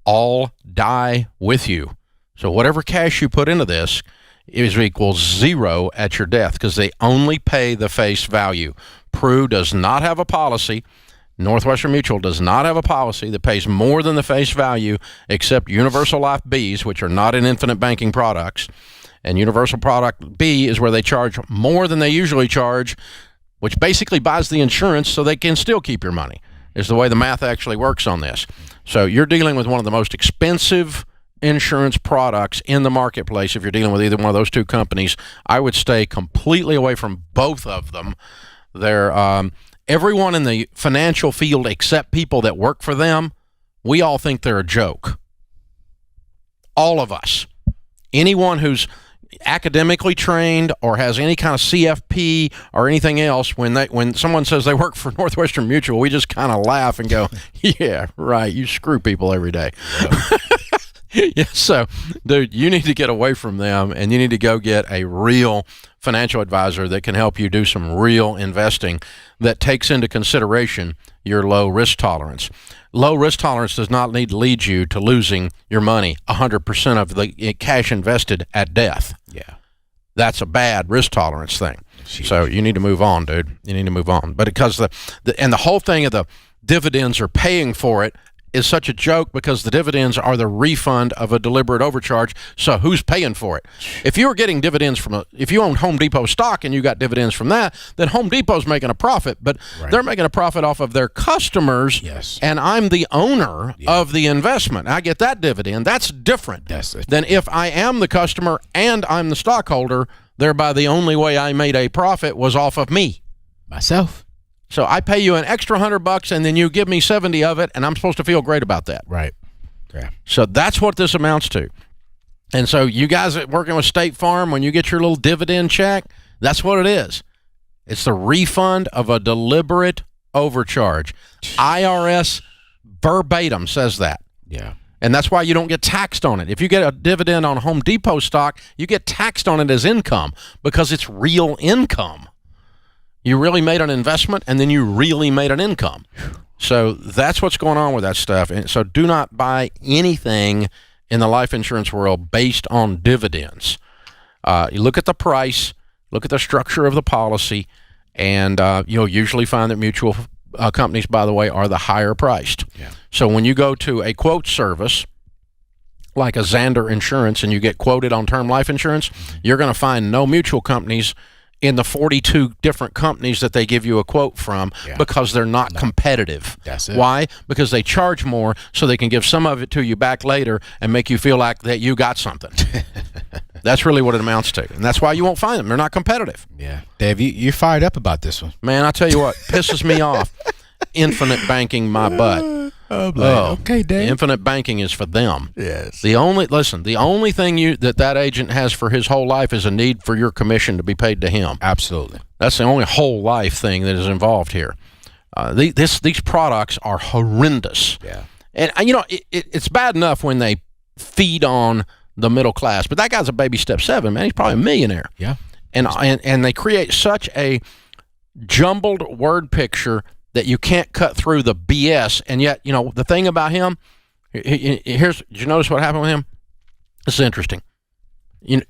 all die with you. So whatever cash you put into this is equals zero at your death, because they only pay the face value. Pru does not have a policy. Northwestern Mutual does not have a policy that pays more than the face value, except Universal Life Bs, which are not in infinite banking products. And Universal Product B is where they charge more than they usually charge, which basically buys the insurance so they can still keep your money, is the way the math actually works on this. So you're dealing with one of the most expensive insurance products in the marketplace. If you're dealing with either one of those two companies, I would stay completely away from both of them. They're everyone in the financial field except people that work for them, we all think they're a joke. All of us. Anyone who's academically trained or has any kind of CFP or anything else, when someone says they work for Northwestern Mutual, we just kind of laugh and go, yeah, right, you screw people every day. Yeah, so, dude, you need to get away from them, and you need to go get a real financial advisor that can help you do some real investing that takes into consideration your low risk tolerance. Low risk tolerance does not need to lead you to losing your money 100% of the cash invested at death. Yeah. That's a bad risk tolerance thing. So you need to move on, dude. You need to move on. But because the whole thing of the dividends are paying for it is such a joke, because the dividends are the refund of a deliberate overcharge. So who's paying for it? If you were getting dividends if you owned Home Depot stock and you got dividends from that, then Home Depot's making a profit, but they're making a profit off of their customers. Yes. And I'm the owner of the investment. I get that dividend. That's different than if I am the customer and I'm the stockholder, thereby the only way I made a profit was off of me. Myself. So I pay you an extra $100 and then you give me 70 of it, and I'm supposed to feel great about that. Right. Yeah. So that's what this amounts to. And so you guys that working with State Farm, when you get your little dividend check, that's what it is. It's the refund of a deliberate overcharge. IRS verbatim says that. Yeah. And that's why you don't get taxed on it. If you get a dividend on Home Depot stock, you get taxed on it as income because it's real income. You really made an investment, and then you really made an income. So that's what's going on with that stuff. And so do not buy anything in the life insurance world based on dividends. You look at the price, look at the structure of the policy, and you'll usually find that mutual companies, by the way, are the higher priced. Yeah. So when you go to a quote service like a Zander Insurance and you get quoted on term life insurance, you're going to find no mutual companies in the 42 different companies that they give you a quote from because they're not competitive. That's it. Why? Because they charge more so they can give some of it to you back later and make you feel like that you got something. That's really what it amounts to. And that's why you won't find them. They're not competitive. Yeah. Dave, you're fired up about this one. Man, I tell you what, pisses me off. Infinite banking my butt. Okay, Dave. Infinite banking is for them. Yes. The only thing that agent has for his whole life is a need for your commission to be paid to him. Absolutely. That's the only whole life thing that is involved here. These products are horrendous. Yeah. And it's bad enough when they feed on the middle class, but that guy's a baby step 7, man. He's probably a millionaire. Yeah. And they create such a jumbled word picture that you can't cut through the BS. And yet, the thing about him, did you notice what happened with him? This is interesting. It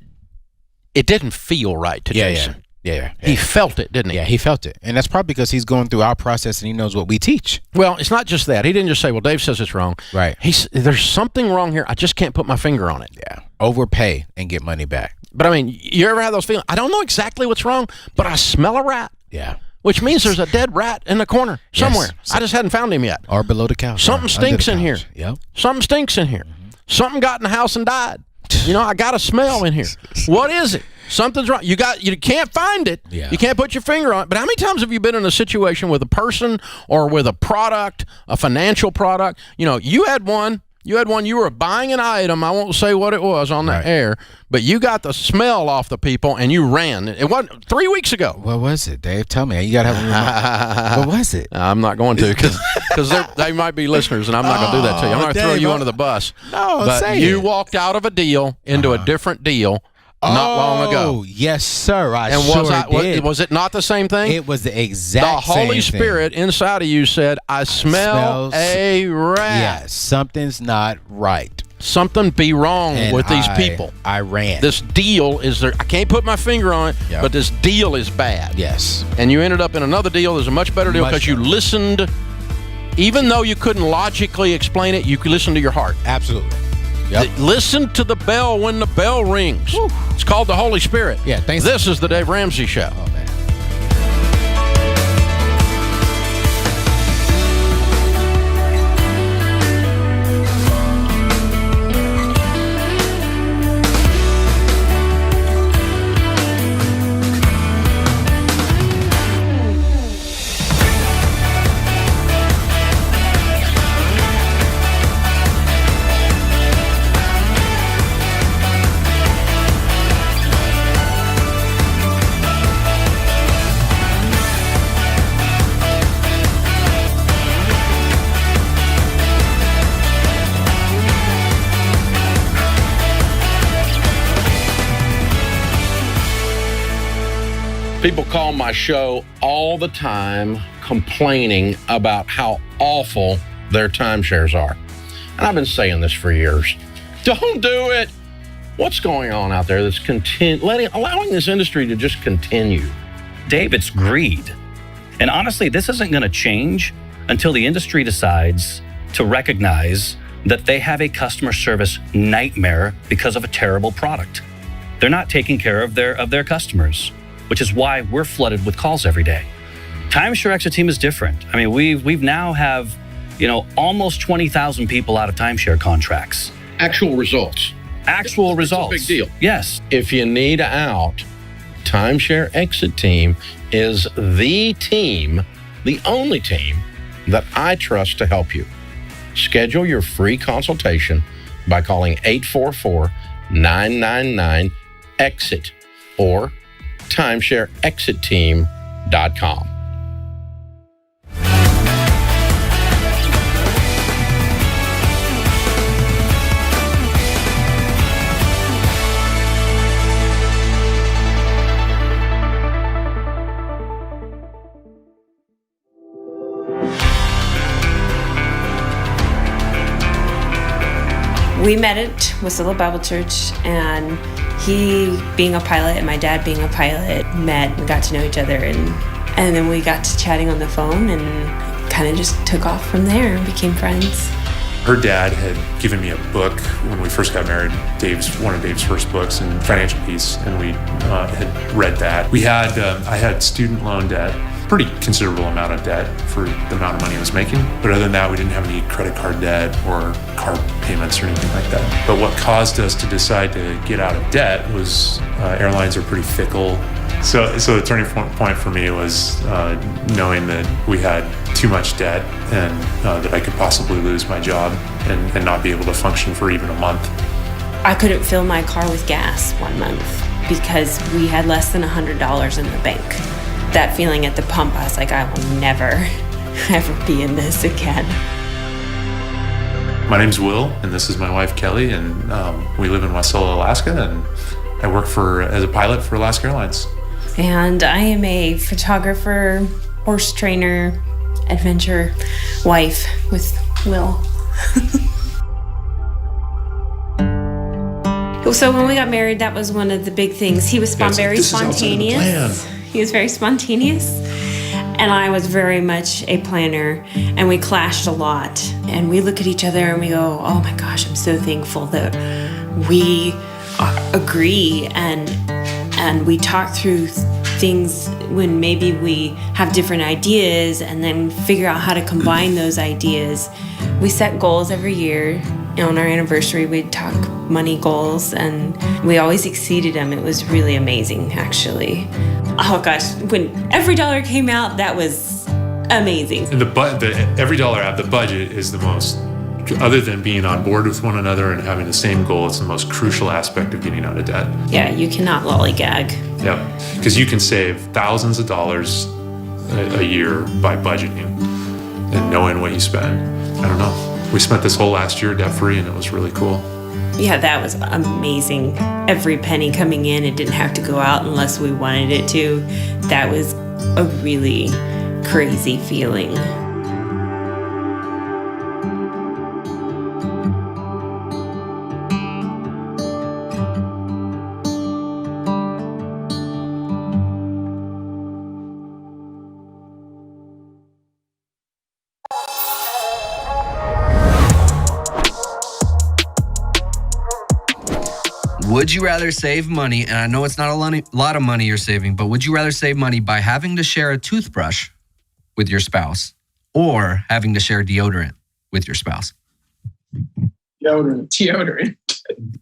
didn't feel right to Jason. Yeah. He felt it, didn't he? Yeah, he felt it. And that's probably because he's going through our process and he knows what we teach. Well, it's not just that. He didn't just say, well, Dave says it's wrong. Right. There's something wrong here. I just can't put my finger on it. Yeah. Overpay and get money back. But, I mean, you ever have those feelings? I don't know exactly what's wrong, but I smell a rat. Yeah. Which means there's a dead rat in the corner somewhere. Yes. I just hadn't found him yet. Or below the couch. Something stinks in here. Yep. Something stinks in here. Something got in the house and died. I got a smell in here. What is it? Something's wrong. You can't find it. Yeah. You can't put your finger on it. But how many times have you been in a situation with a person or with a product, a financial product? You had one. You were buying an item. I won't say what it was on the air, but you got the smell off the people and you ran. It wasn't 3 weeks ago. What was it, Dave? Tell me. You got to have What was it? I'm not going to because they might be listeners and I'm not going to do that to you. I'm not going to throw you under the bus. No, but say you it. walked out of a deal into a different deal not long ago. Yes, sir. Was it not the same thing? It was the exact same thing. The Holy Spirit inside of you said, I smell a rat. Yeah, something's not right. Something be wrong with these people. I ran. This deal is there. I can't put my finger on it, but this deal is bad. Yes. And you ended up in another deal. There's a much better deal because you listened. Even though you couldn't logically explain it, you could listen to your heart. Absolutely. Yep. Listen to the bell when the bell rings. Woo. It's called the Holy Spirit. Yeah, thanks. This is the Dave Ramsey Show. Oh, man. People call my show all the time complaining about how awful their timeshares are. And I've been saying this for years. Don't do it. What's going on out there that's allowing this industry to just continue? Dave, it's greed. And honestly, this isn't going to change until the industry decides to recognize that they have a customer service nightmare because of a terrible product. They're not taking care of their customers, which is why we're flooded with calls every day. Timeshare Exit Team is different. I mean, we've now have, almost 20,000 people out of timeshare contracts. Actual results. Actual results. It's a big deal. Yes. If you need out, Timeshare Exit Team is the team, the only team that I trust to help you. Schedule your free consultation by calling 844-999-EXIT or timeshareexitteam.com. We met at Whistler Bible Church, and he being a pilot and my dad being a pilot met and got to know each other, and then we got to chatting on the phone and kind of just took off from there and became friends. Her dad had given me a book when we first got married, one of Dave's first books, and Financial Peace, and we had read that. I had student loan debt, pretty considerable amount of debt for the amount of money I was making. But other than that, we didn't have any credit card debt or car payments or anything like that. But what caused us to decide to get out of debt was airlines are pretty fickle. So the turning point for me was knowing that we had too much debt and that I could possibly lose my job and not be able to function for even a month. I couldn't fill my car with gas one month because we had less than $100 in the bank. That feeling at the pump, I was like, I will never, ever be in this again. My name's Will, and this is my wife, Kelly, and we live in Wasilla, Alaska, and I work as a pilot for Alaska Airlines. And I am a photographer, horse trainer, adventure wife with Will. So when we got married, that was one of the big things. He was very spontaneous. He was very spontaneous. And I was very much a planner, and we clashed a lot. And we look at each other and we go, oh my gosh, I'm so thankful that we agree and we talk through things when maybe we have different ideas and then figure out how to combine those ideas. We set goals every year. On our anniversary, we'd talk money goals, and we always exceeded them. It was really amazing, actually. Oh gosh, when every dollar came out, that was amazing. Every dollar out, the budget is the most, other than being on board with one another and having the same goal, it's the most crucial aspect of getting out of debt. Yeah, you cannot lollygag. Yeah, because you can save thousands of dollars a year by budgeting and knowing what you spend. I don't know. We spent this whole last year debt-free, and it was really cool. Yeah, that was amazing. Every penny coming in, it didn't have to go out unless we wanted it to. That was a really crazy feeling. Would you rather save money, and I know it's not a lot of money you're saving, but would you rather save money by having to share a toothbrush with your spouse or having to share deodorant with your spouse? Deodorant.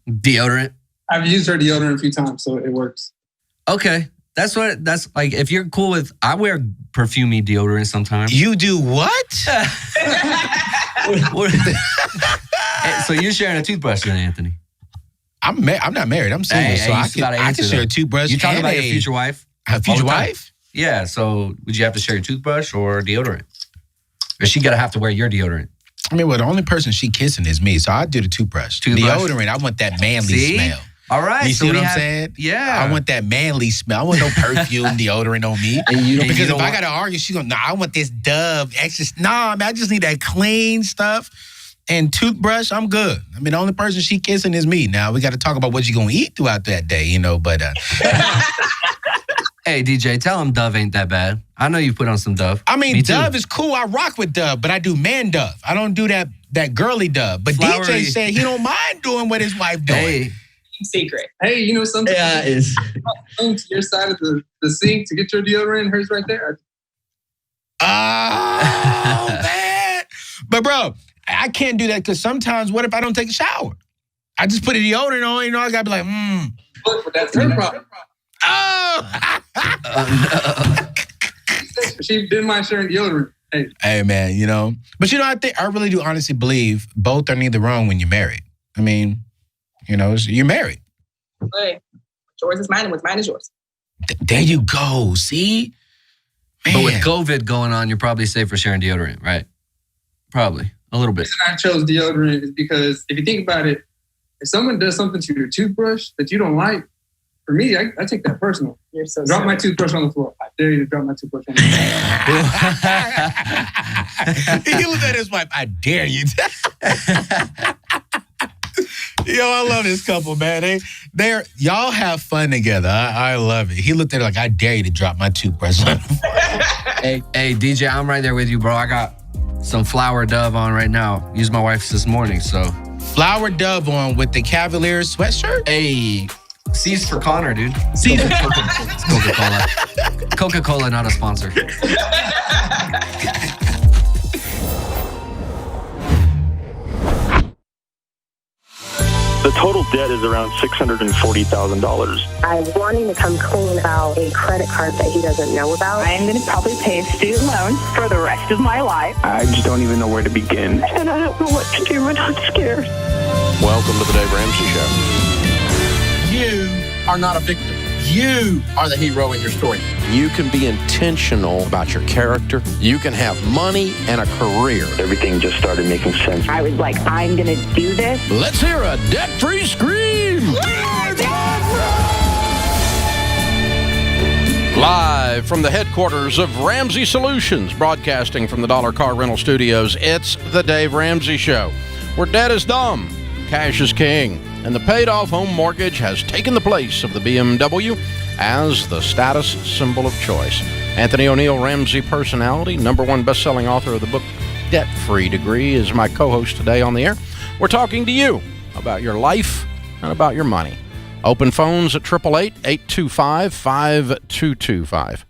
Deodorant? I've used her deodorant a few times, so it works. Okay. That's like, if you're cool with, I wear perfumey deodorant sometimes. You do what? So you're sharing a toothbrush then, Anthony? I'm not married. I'm single, so I can share a toothbrush. You talking about your future wife? A future wife? Yeah. So would you have to share your toothbrush or deodorant? Or she gotta have to wear your deodorant? I mean, well, the only person she kissing is me, so I do the toothbrush. Deodorant, I want that manly smell. All right. You see what I'm saying? Yeah. I want that manly smell. I want no perfume deodorant on me. Because if I gotta argue, she's gonna, I want this Dove extra. Man, I just need that clean stuff. And toothbrush, I'm good. I mean, the only person she kissing is me. Now, we got to talk about what you're going to eat throughout that day, but... Hey, DJ, tell him Dove ain't that bad. I know you put on some Dove. I mean, Dove is cool. I rock with Dove, but I do man Dove. I don't do that girly Dove. But flowery. DJ said he don't mind doing what his wife doing. Hey. Secret. Hey, sometimes to your side of the sink to get your deodorant, hers right there. Oh, man. But, bro... I can't do that because sometimes what if I don't take a shower? I just put a deodorant on, I got to be like, But that's her problem. Oh! She didn't mind sharing deodorant. Hey, man, But, I really do honestly believe both are neither wrong when you're married. I mean, you're married. Hey, yours is mine and what's mine is yours. There you go. See? Man. But with COVID going on, you're probably safe for sharing deodorant, right? Probably. A little bit. The reason I chose deodorant is because if you think about it, if someone does something to your toothbrush that you don't like, for me, I take that personal. You're so drop my toothbrush on the floor. I dare you to drop my toothbrush on the floor. He looked at his wife. I dare you. Yo, I love this couple, man. Y'all have fun together. I love it. He looked at her like, I dare you to drop my toothbrush on the floor. Hey, DJ, I'm right there with you, bro. I got some Flower Dove on right now. Used my wife's this morning, so. Flower Dove on with the Cavaliers sweatshirt? Hey, C's for Connor, dude. C's for Coca-Cola. Coca-Cola, not a sponsor. The total debt is around $640,000. I'm wanting to come clean about a credit card that he doesn't know about. I'm going to probably pay a student loan for the rest of my life. I just don't even know where to begin. And I don't know what to do, and I'm scared. Welcome to the Dave Ramsey Show. You are not a victim. You are the hero in your story. You can be intentional about your character. You can have money and a career. Everything just started making sense. I was like, I'm going to do this. Let's hear a debt-free scream. Live from the headquarters of Ramsey Solutions, broadcasting from the Dollar Car Rental Studios, it's the Dave Ramsey Show, where debt is dumb, cash is king, and the paid-off home mortgage has taken the place of the BMW as the status symbol of choice. Anthony O'Neill, Ramsey personality, #1 best-selling author of the book Debt-Free Degree, is my co-host today on the air. We're talking to you about your life and about your money. Open phones at 888-825-5225.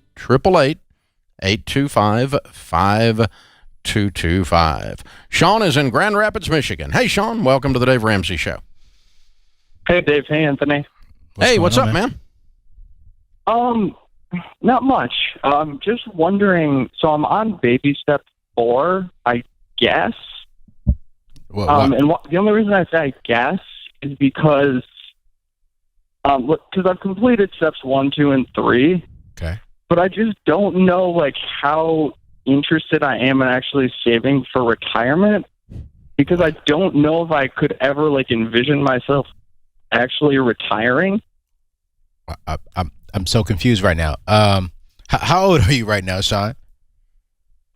888-825-5225. Sean is in Grand Rapids, Michigan. Hey, Sean, welcome to the Dave Ramsey Show. Hey, Dave. Hey, Anthony. What's up, man? Not much. Just wondering, so I'm on baby step 4, I guess. Well, the only reason I say I guess is because I've completed steps 1, 2, and 3. Okay. But I just don't know, like, how interested I am in actually saving for retirement, because I don't know if I could ever, like, envision myself actually retiring. I'm so confused right now. How old are you right now, Sean?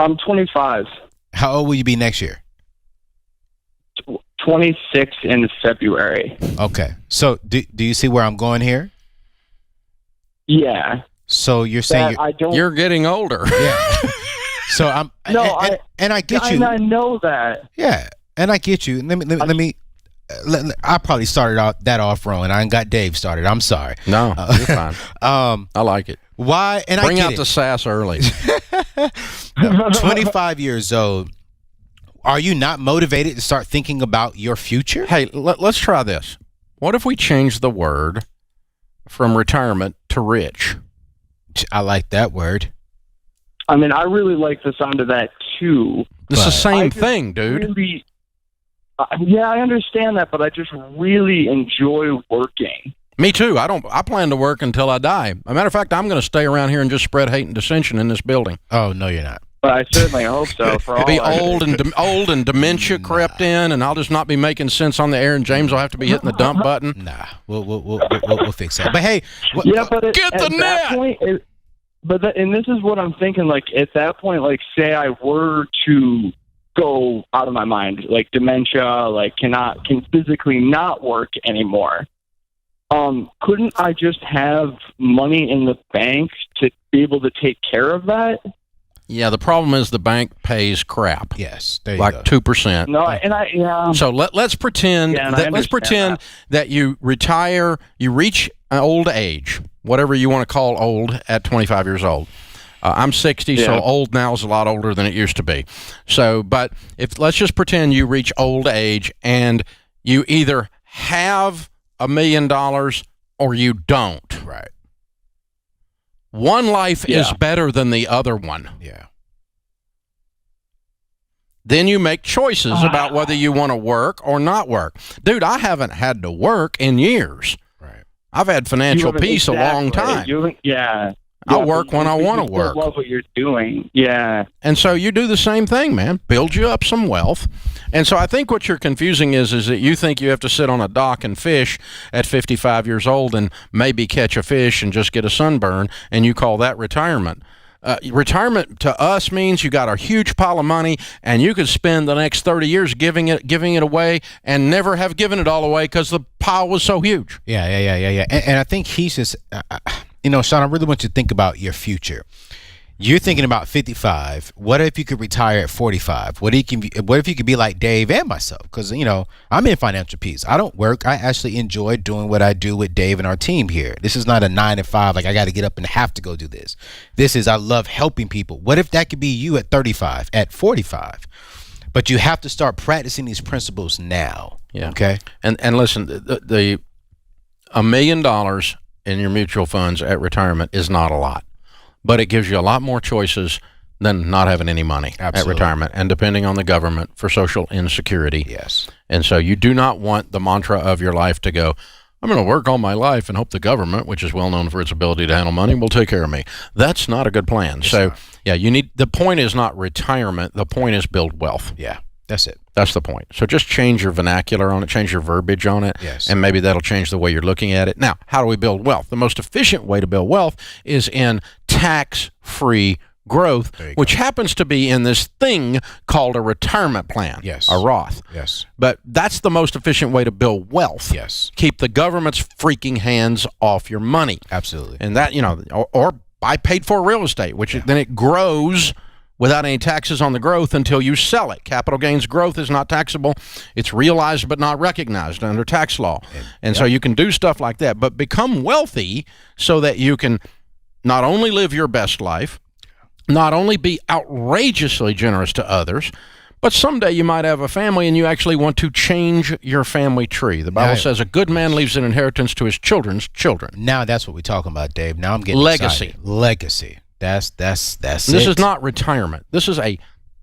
I'm 25. How old will you be next year? 26 in February. Okay. So do you see where I'm going here? Yeah. So you're saying you're getting older. Yeah. So I'm I get you. I know that. Yeah, and I get you. I probably started off wrong, and I got Dave started. I'm sorry. No, you're fine. I like it. Why? And bring I out the sass early. 25 years old. Are you not motivated to start thinking about your future? Hey, let's try this. What if we change the word from retirement to rich? I like that word. I mean, I really like the sound of that too. It's the same thing, dude. Really, yeah, I understand that, but I just really enjoy working. Me too. I plan to work until I die. As a matter of fact, I'm going to stay around here and just spread hate and dissension in this building. Oh, no, you're not. But I certainly hope so. For all be old and dementia crept in, and I'll just not be making sense on the air, and James will have to be hitting the dump button. Nah, we'll fix that. But hey, get the net. Point, and this is what I'm thinking. Like at that point, like say I were to go out of my mind, like dementia, like can physically not work anymore. Couldn't I just have money in the bank to be able to take care of that? Yeah, the problem is the bank pays crap. Yes, there you like go. 2%. No, So let's pretend that you retire, you reach an old age, whatever you want to call old at 25 years old. I'm 60, so old now is a lot older than it used to be. So, but let's just pretend you reach old age and you either have $1 million or you don't. Right. One life is better than the other one. Yeah. Then you make choices about whether you want to work or not work. Dude, I haven't had to work in years. Right. I've had financial peace a long time. I work when I want to work. I love what you're doing. Yeah. And so you do the same thing, man. Build you up some wealth. And so I think what you're confusing is that you think you have to sit on a dock and fish at 55 years old and maybe catch a fish and just get a sunburn, and you call that retirement. Retirement to us means you got a huge pile of money, and you could spend the next 30 years giving it away, and never have given it all away because the pile was so huge. Yeah. And I think he's just, Sean, I really want you to think about your future. You're thinking about 55. What if you could retire at 45? What if you could be like Dave and myself? Because, I'm in financial peace. I don't work. I actually enjoy doing what I do with Dave and our team here. This is not a 9 to 5, like I got to get up and have to go do this. This is, I love helping people. What if that could be you at 35, at 45? But you have to start practicing these principles now. Yeah. Okay. And listen, the $1 million in your mutual funds at retirement is not a lot. But it gives you a lot more choices than not having any money at retirement, and depending on the government for social insecurity. Yes. And so you do not want the mantra of your life to go, I'm going to work all my life and hope the government, which is well known for its ability to handle money, will take care of me. That's not a good plan. So, yeah, the point is not retirement. The point is build wealth. Yeah, that's it. That's the point. So just change your vernacular on it, change your verbiage on it, and maybe that'll change the way you're looking at it. Now, how do we build wealth? The most efficient way to build wealth is in tax-free growth, which happens to be in this thing called a retirement plan, a Roth. Yes. But that's the most efficient way to build wealth. Yes. Keep the government's freaking hands off your money. Absolutely. And that, or buy paid-for real estate, which then it grows without any taxes on the growth until you sell it. Capital gains growth is not taxable. It's realized but not recognized under tax law. And so you can do stuff like that, but become wealthy so that you can not only live your best life, not only be outrageously generous to others, but someday you might have a family and you actually want to change your family tree. The Bible says a good man leaves an inheritance to his children's children. Now that's what we're talking about, Dave. Now I'm getting legacy. Excited. Legacy. That's This is not retirement. This is a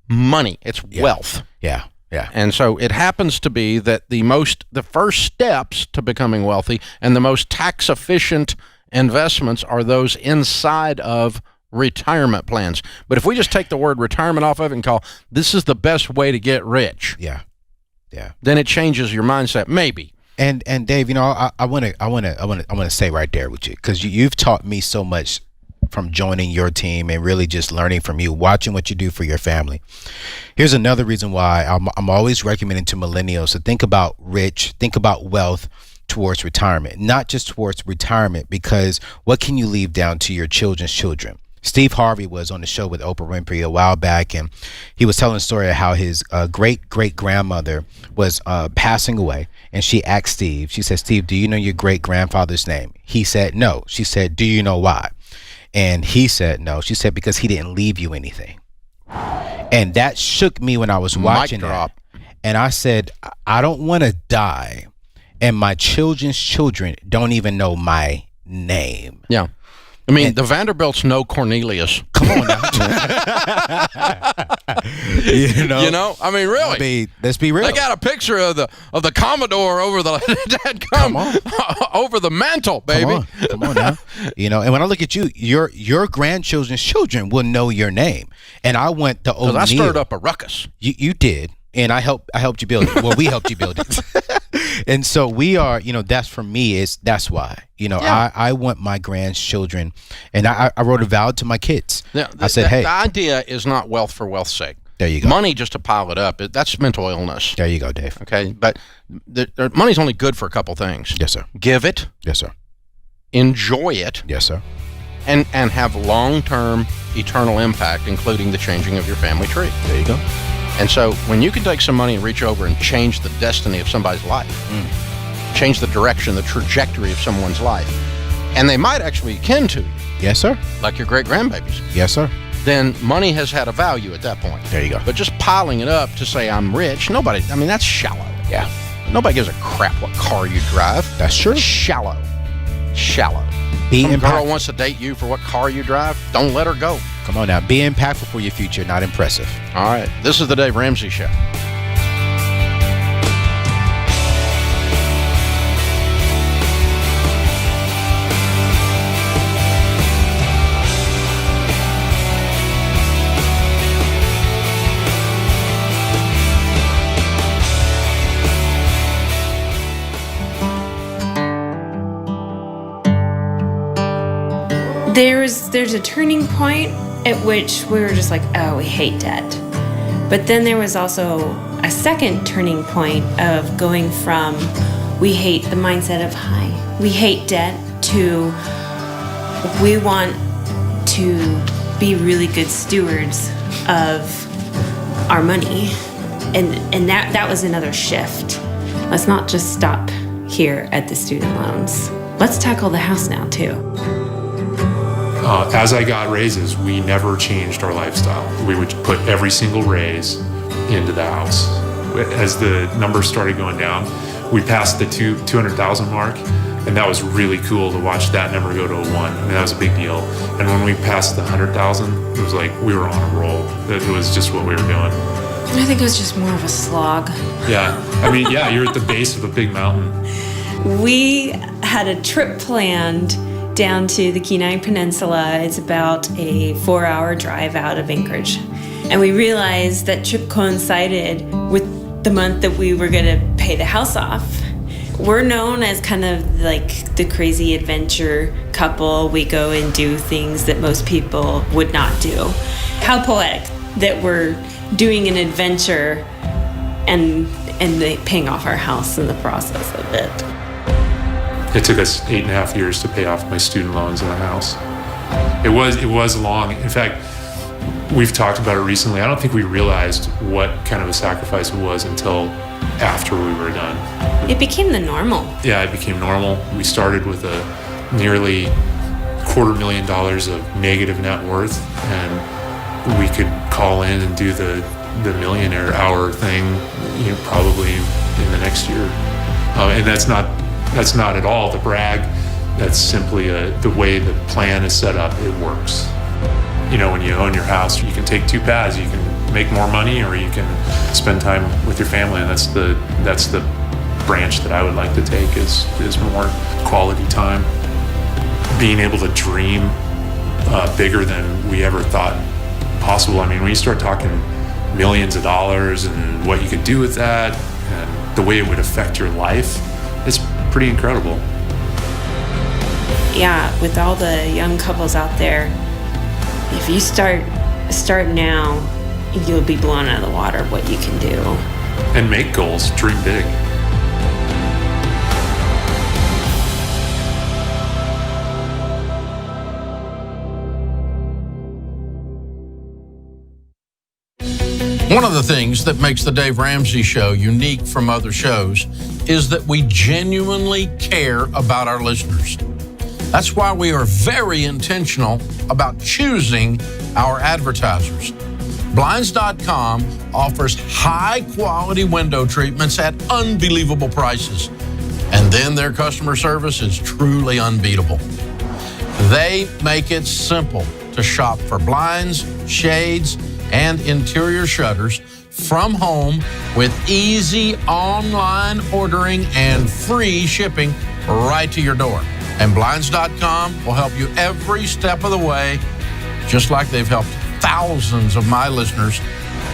money. It's wealth. Yeah. And so it happens to be that the first steps to becoming wealthy and the most tax efficient investments are those inside of retirement plans. But if we just take the word retirement off of it and call this is the best way to get rich, then it changes your mindset, maybe. And Dave, I want to say right there with you, because you've taught me so much from joining your team and really just learning from you, watching what you do for your family. Here's another reason why I'm always recommending to millennials to think about wealth towards retirement, not just towards retirement, because what can you leave down to your children's children? Steve Harvey was on the show with Oprah Winfrey a while back, and he was telling a story of how his great-great-grandmother was passing away, and she asked Steve, she said, Steve, do you know your great-grandfather's name? He said no. She said, do you know why? And he said no. She said, because he didn't leave you anything. And that shook me when I was watching that. And I said, I don't want to die and my children's children don't even know my name. Yeah. I mean, the Vanderbilts know Cornelius. Come on now. I mean, really. I mean, let's be real. They got a picture of the Commodore over the over the mantle, baby. Come on now. And when I look at you, your grandchildren's children will know your name. And I went to O'Neill. I stirred up a ruckus. You did. And I helped you build it. Well, we helped you build it. And so we are, that's for me, that's why. I want my grandchildren, and I wrote a vow to my kids. I said, hey. The idea is not wealth for wealth's sake. There you go. Money just to pile it up, that's mental illness. There you go, Dave. Okay, but money's only good for a couple things. Yes, sir. Give it. Yes, sir. Enjoy it. Yes, sir. And have long-term, eternal impact, including the changing of your family tree. There you go. And so when you can take some money and reach over and change the destiny of somebody's life, change the direction, the trajectory of someone's life, and they might actually kin to you. Yes, sir. Like your great-grandbabies. Yes, sir. Then money has had a value at that point. There you go. But just piling it up to say I'm rich, that's shallow. Yeah. Nobody gives a crap what car you drive. That's true. It's shallow. Some girl wants to date you for what car you drive, don't let her go. Come on now. Be impactful for your future, not impressive. All right. This is the Dave Ramsey Show. There's a turning point at which we were just like, oh, we hate debt. But then there was also a second turning point of going from we hate the mindset of we hate debt to we want to be really good stewards of our money. And that was another shift. Let's not just stop here at the student loans. Let's tackle the house now too. As I got raises, we never changed our lifestyle. We would put every single raise into the house. As the numbers started going down, we passed the 200,000 mark, and that was really cool to watch that number go to a 1. I mean, that was a big deal. And when we passed the 100,000, it was like we were on a roll. It was just what we were doing. I think it was just more of a slog. Yeah. I mean, yeah, you're at the base of a big mountain. We had a trip planned down to the Kenai Peninsula. It's about a 4-hour drive out of Anchorage. And we realized that trip coincided with the month that we were going to pay the house off. We're known as kind of like the crazy adventure couple. We go and do things that most people would not do. How poetic that we're doing an adventure and paying off our house in the process of it. It took us 8.5 years to pay off my student loans in the house. It was long. In fact, we've talked about it recently. I don't think we realized what kind of a sacrifice it was until after we were done. It became the normal. Yeah, it became normal. We started with a nearly $250,000 of negative net worth, and we could call in and do the millionaire hour thing, probably in the next year. And that's not at all the brag. That's simply the way the plan is set up. It works. When you own your house, you can take two paths. You can make more money, or you can spend time with your family, and that's the branch that I would like to take is more quality time. Being able to dream bigger than we ever thought possible. I mean, when you start talking millions of dollars and what you could do with that and the way it would affect your life, it's pretty incredible. Yeah, with all the young couples out there, if you start now, you'll be blown out of the water what you can do. And make goals, dream big. One of the things that makes the Dave Ramsey Show unique from other shows is that we genuinely care about our listeners. That's why we are very intentional about choosing our advertisers. Blinds.com offers high-quality window treatments at unbelievable prices. And then their customer service is truly unbeatable. They make it simple to shop for blinds, shades, and interior shutters from home with easy online ordering and free shipping right to your door. And Blinds.com will help you every step of the way, just like they've helped thousands of my listeners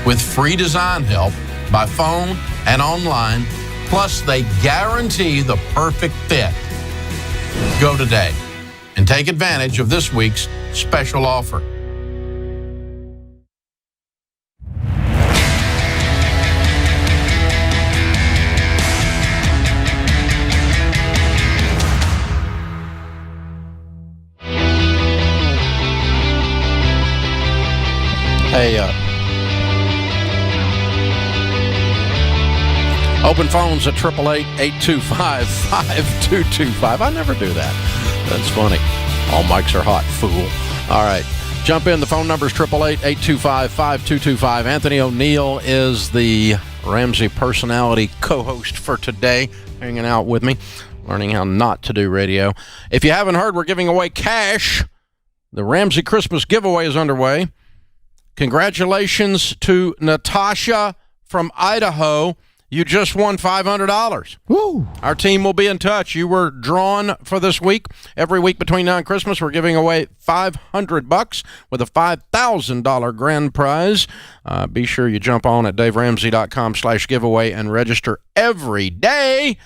with free design help by phone and online. Plus, they guarantee the perfect fit. Go today and take advantage of this week's special offer. Hey, open phones at 888-825-5225. I never do that. That's funny. All mics are hot, fool. All right. Jump in. The phone number is 888-825-5225. Anthony O'Neill is the Ramsey personality co-host for today, hanging out with me, learning how not to do radio. If you haven't heard, we're giving away cash. The Ramsey Christmas giveaway is underway. Congratulations to Natasha from Idaho. You just won $500. Woo! Our team will be in touch. You were drawn for this week. Every week between now and Christmas, we're giving away $500 with a $5,000 grand prize. Be sure you jump on at daveramsey.com/giveaway and register every day.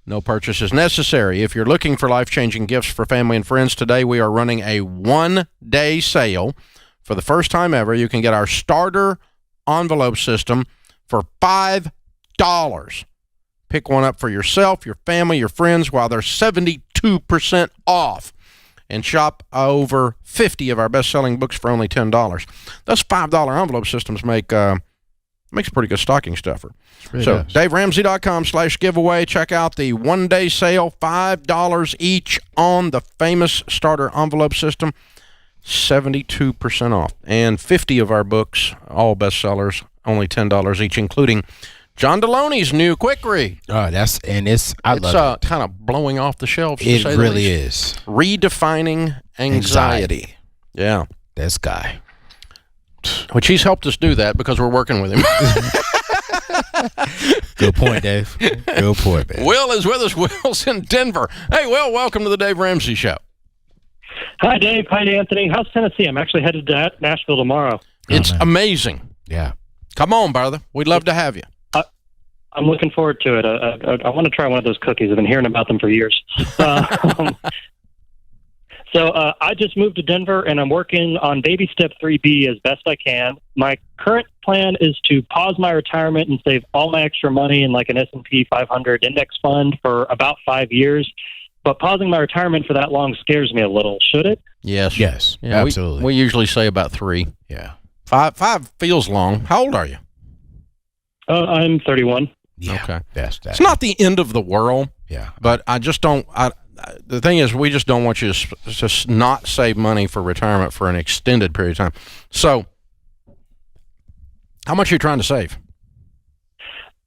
No purchase is necessary. If you're looking for life-changing gifts for family and friends, today we are running a one-day sale For the first time ever, you can get our starter envelope system for $5. Pick one up for yourself, your family, your friends while they're 72% off. And shop over 50 of our best-selling books for only $10. Those $5 envelope systems makes a pretty good stocking stuffer. So DaveRamsey.com/giveaway. Check out the one-day sale, $5 each on the famous starter envelope system, 72% off. And 50 of our books, all bestsellers, only $10 each, including John Deloney's new quick read. Oh, it's kind of blowing off the shelves. It really is. Redefining anxiety. Yeah. This guy. Which he's helped us do that because we're working with him. Good point, Dave. Good point, man. Will is with us. Will's in Denver. Hey, Will, welcome to the Dave Ramsey Show. Hi, Dave. Hi, Anthony. How's Tennessee? I'm actually headed to Nashville tomorrow. It's amazing. Yeah. Come on, brother. We'd love to have you. I'm looking forward to it. I want to try one of those cookies. I've been hearing about them for years. So I just moved to Denver, and I'm working on baby step 3B as best I can. My current plan is to pause my retirement and save all my extra money in like an S&P 500 index fund for about 5 years. But pausing my retirement for that long scares me a little. Should it? Yes. Yes, Yeah, absolutely. We usually say about 3. Yeah. Five feels long. How old are you? I'm 31. Yeah. Okay. It's not the end of the world. Yeah. But I just don't. The thing is, we just don't want you to not save money for retirement for an extended period of time. So, how much are you trying to save?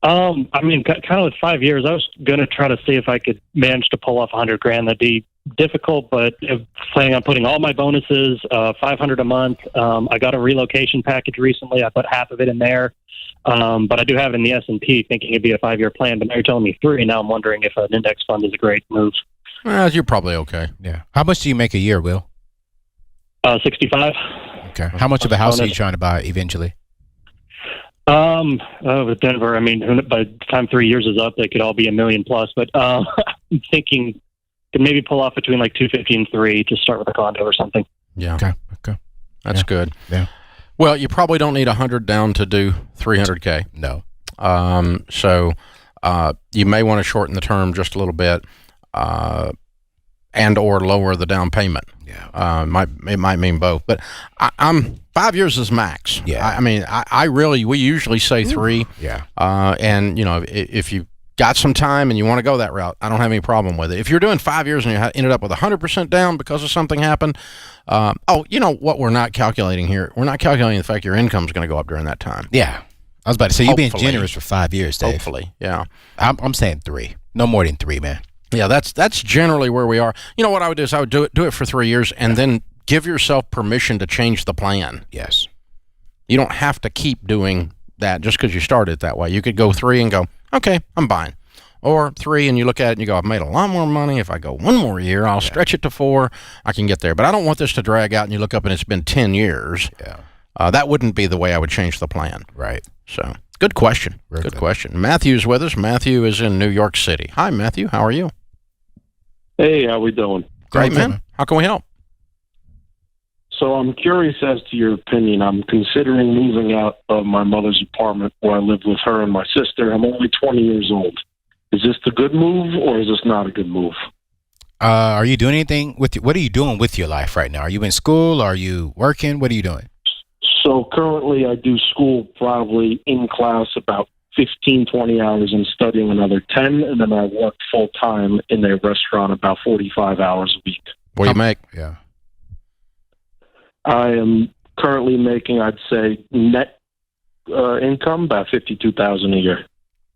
I mean, kind of with 5 years, I was going to try to see if I could manage to pull off $100,000. That'd be difficult, but planning on putting all my bonuses, $500 a month. I got a relocation package recently. I put half of it in there. But I do have it in the S&P, thinking it'd be a 5-year plan. But now you're telling me 3. Now I'm wondering if an index fund is a great move. Well, you're probably okay. Yeah. How much do you make a year, Will? 65. Okay. How much of a house are you trying to buy eventually? With Denver, I mean, by the time 3 years is up, they could all be $1 million plus. But I'm thinking could maybe pull off between like 250 and 3 to start with a condo or something. Yeah. Okay. That's good. Yeah. Well, you probably don't need 100 down to do $300K. No. So you may want to shorten the term just a little bit, and or lower the down payment. Yeah. It might mean both, but I'm 5 years is max. Yeah. I mean, we usually say 3. Yeah. And if you got some time and you want to go that route, I don't have any problem with it. If you're doing 5 years and you ended up with 100% down because of something happened, you know what we're not calculating here? We're not calculating the fact your income is going to go up during that time. Yeah. I was about to say, you've been generous for 5 years, Dave. Hopefully, yeah. I'm saying 3. No more than 3, man. Yeah, that's generally where we are. You know what I would do is I would do it for 3 years and then give yourself permission to change the plan. Yes. You don't have to keep doing that just because you started that way. You could go 3 and go, okay, I'm fine. Or 3 and you look at it and you go, I've made a lot more money. If I go 1 more year, I'll stretch it to 4. I can get there. But I don't want this to drag out and you look up and it's been 10 years. Yeah. That wouldn't be the way I would change the plan. Right. So, good question. Good question. Matthew's with us. Matthew is in New York City. Hi, Matthew. How are you? Hey, how we doing? Great, man. How can we help? So I'm curious as to your opinion. I'm considering moving out of my mother's apartment where I live with her and my sister. I'm only 20 years old. Is this a good move or is this not a good move? Are you doing anything what are you doing with your life right now? Are you in school? Are you working? What are you doing? So currently I do school probably in class about 15, 20 hours and studying another 10. And then I work full time in a restaurant about 45 hours a week. What do you make? Yeah. I am currently making, I'd say, net income about $52,000 a year.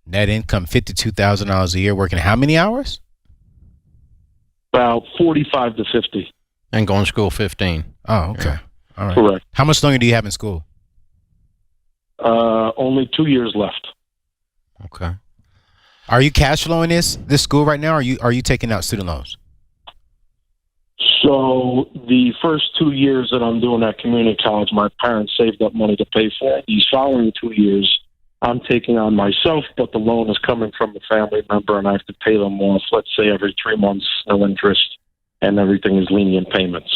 Net income $52,000 a year, working how many hours? About 45 to 50. And going to school 15. Oh, okay. Yeah. All right. Correct. How much longer do you have in school? Only 2 years left. Okay. Are you cash flowing this school right now? Or are you taking out student loans? So the first 2 years that I'm doing at community college, my parents saved up money to pay for it. These following 2 years, I'm taking on myself, but the loan is coming from a family member, and I have to pay them off, let's say, every 3 months, no interest, and everything is lenient payments.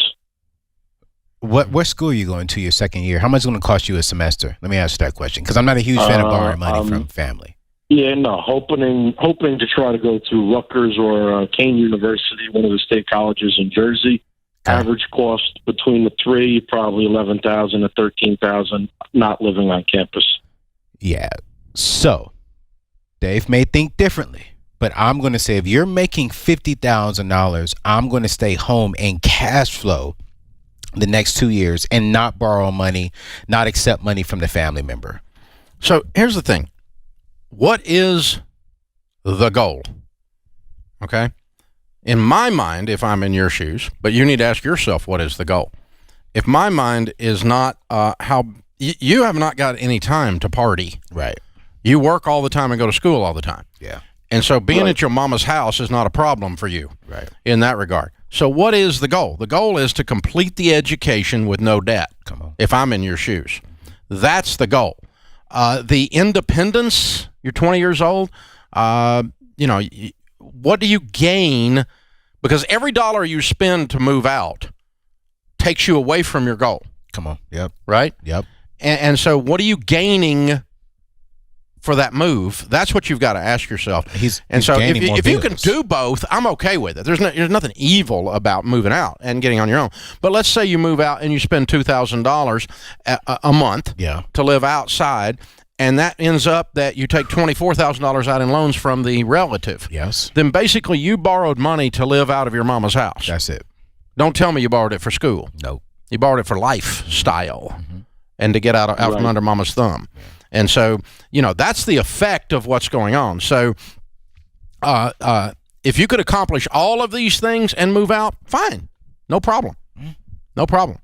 What school are you going to your second year? How much is it going to cost you a semester? Let me ask you that question, because I'm not a huge fan of borrowing money from family. Yeah, no, hoping to try to go to Rutgers or Kane University, one of the state colleges in Jersey. Okay. Average cost between the three, probably $11,000 to $13,000. Not living on campus. Yeah. So, Dave may think differently, but I'm going to say if you're making $50,000, I'm going to stay home and cash flow the next 2 years and not borrow money, not accept money from the family member. So here's the thing. What is the goal? Okay. In my mind, if I'm in your shoes, but you need to ask yourself, what is the goal? If my mind is not you have not got any time to party. Right. You work all the time and go to school all the time. Yeah. And so being at your mama's house is not a problem for you. Right. In that regard. So what is the goal? The goal is to complete the education with no debt. Come on. If I'm in your shoes. That's the goal. The independence, you're 20 years old, what do you gain? Because every dollar you spend to move out takes you away from your goal. Come on. Yep. Right? Yep. And so what are you gaining for that move? That's what you've got to ask yourself. So if you can do both, I'm okay with it. There's nothing evil about moving out and getting on your own. But let's say you move out and you spend $2,000 a month to live outside, and that ends up that you take $24,000 out in loans from the relative. Yes. Then basically you borrowed money to live out of your mama's house. That's it. Don't tell me you borrowed it for school. No. You borrowed it for lifestyle and to get out from under mama's thumb. Yeah. And so, that's the effect of what's going on. So if you could accomplish all of these things and move out, fine. No problem. No problem.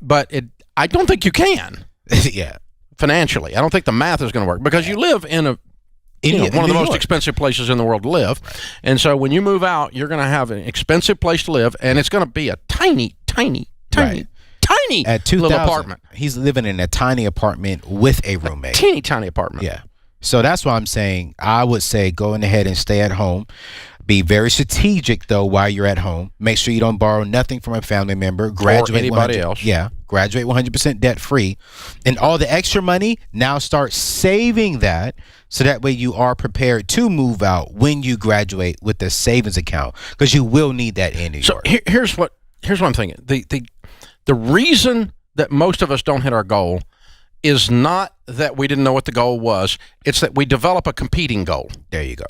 But I don't think you can. Yeah. Financially. I don't think the math is going to work because you live in one of the most expensive places in the world to live. Right. And so when you move out, you're going to have an expensive place to live, and it's going to be a tiny at little apartment. He's living in a tiny apartment with a roommate. Tiny apartment. Yeah. So that's why I'm saying I would say go ahead and stay at home. Be very strategic though while you're at home. Make sure you don't borrow nothing from a family member. Graduate or anybody else. Yeah. Graduate 100% debt free. And all the extra money, now start saving that so that way you are prepared to move out when you graduate with a savings account, because you will need that in New York. So here's what I'm thinking. The reason that most of us don't hit our goal is not that we didn't know what the goal was. It's that we develop a competing goal. There you go.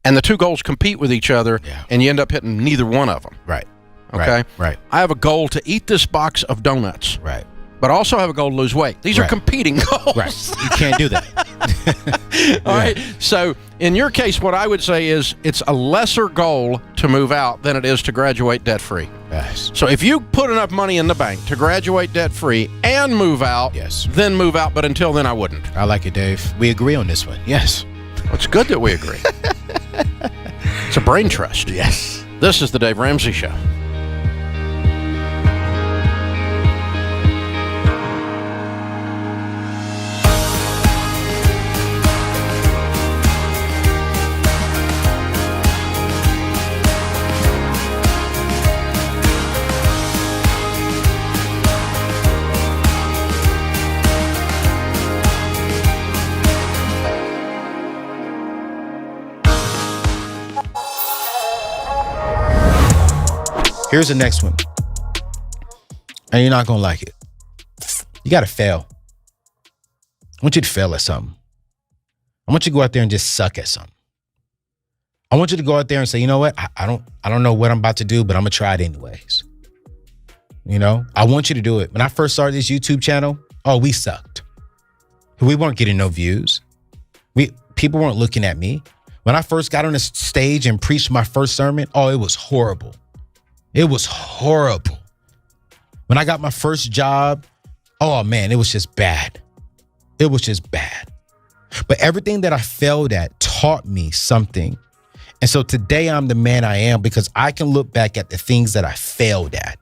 And the two goals compete with each other, and you end up hitting neither one of them. Right. Okay? Right. I have a goal to eat this box of donuts. Right. But I also have a goal to lose weight. These are competing goals. Right. You can't do that. All right. So in your case, what I would say is it's a lesser goal to move out than it is to graduate debt-free. Yes. So if you put enough money in the bank to graduate debt-free and move out, then move out. But until then, I wouldn't. I like it, Dave. We agree on this one. Yes. Well, it's good that we agree. It's a brain trust. Yes. This is the Dave Ramsey Show. Here's the next one. And you're not going to like it. You got to fail. I want you to fail at something. I want you to go out there and just suck at something. I want you to go out there and say, you know what? I don't know what I'm about to do, but I'm going to try it anyways. I want you to do it. When I first started this YouTube channel, we sucked. We weren't getting no views. People weren't looking at me. When I first got on the stage and preached my first sermon, it was horrible. It was horrible. When I got my first job, it was just bad. It was just bad. But everything that I failed at taught me something. And so today I'm the man I am because I can look back at the things that I failed at.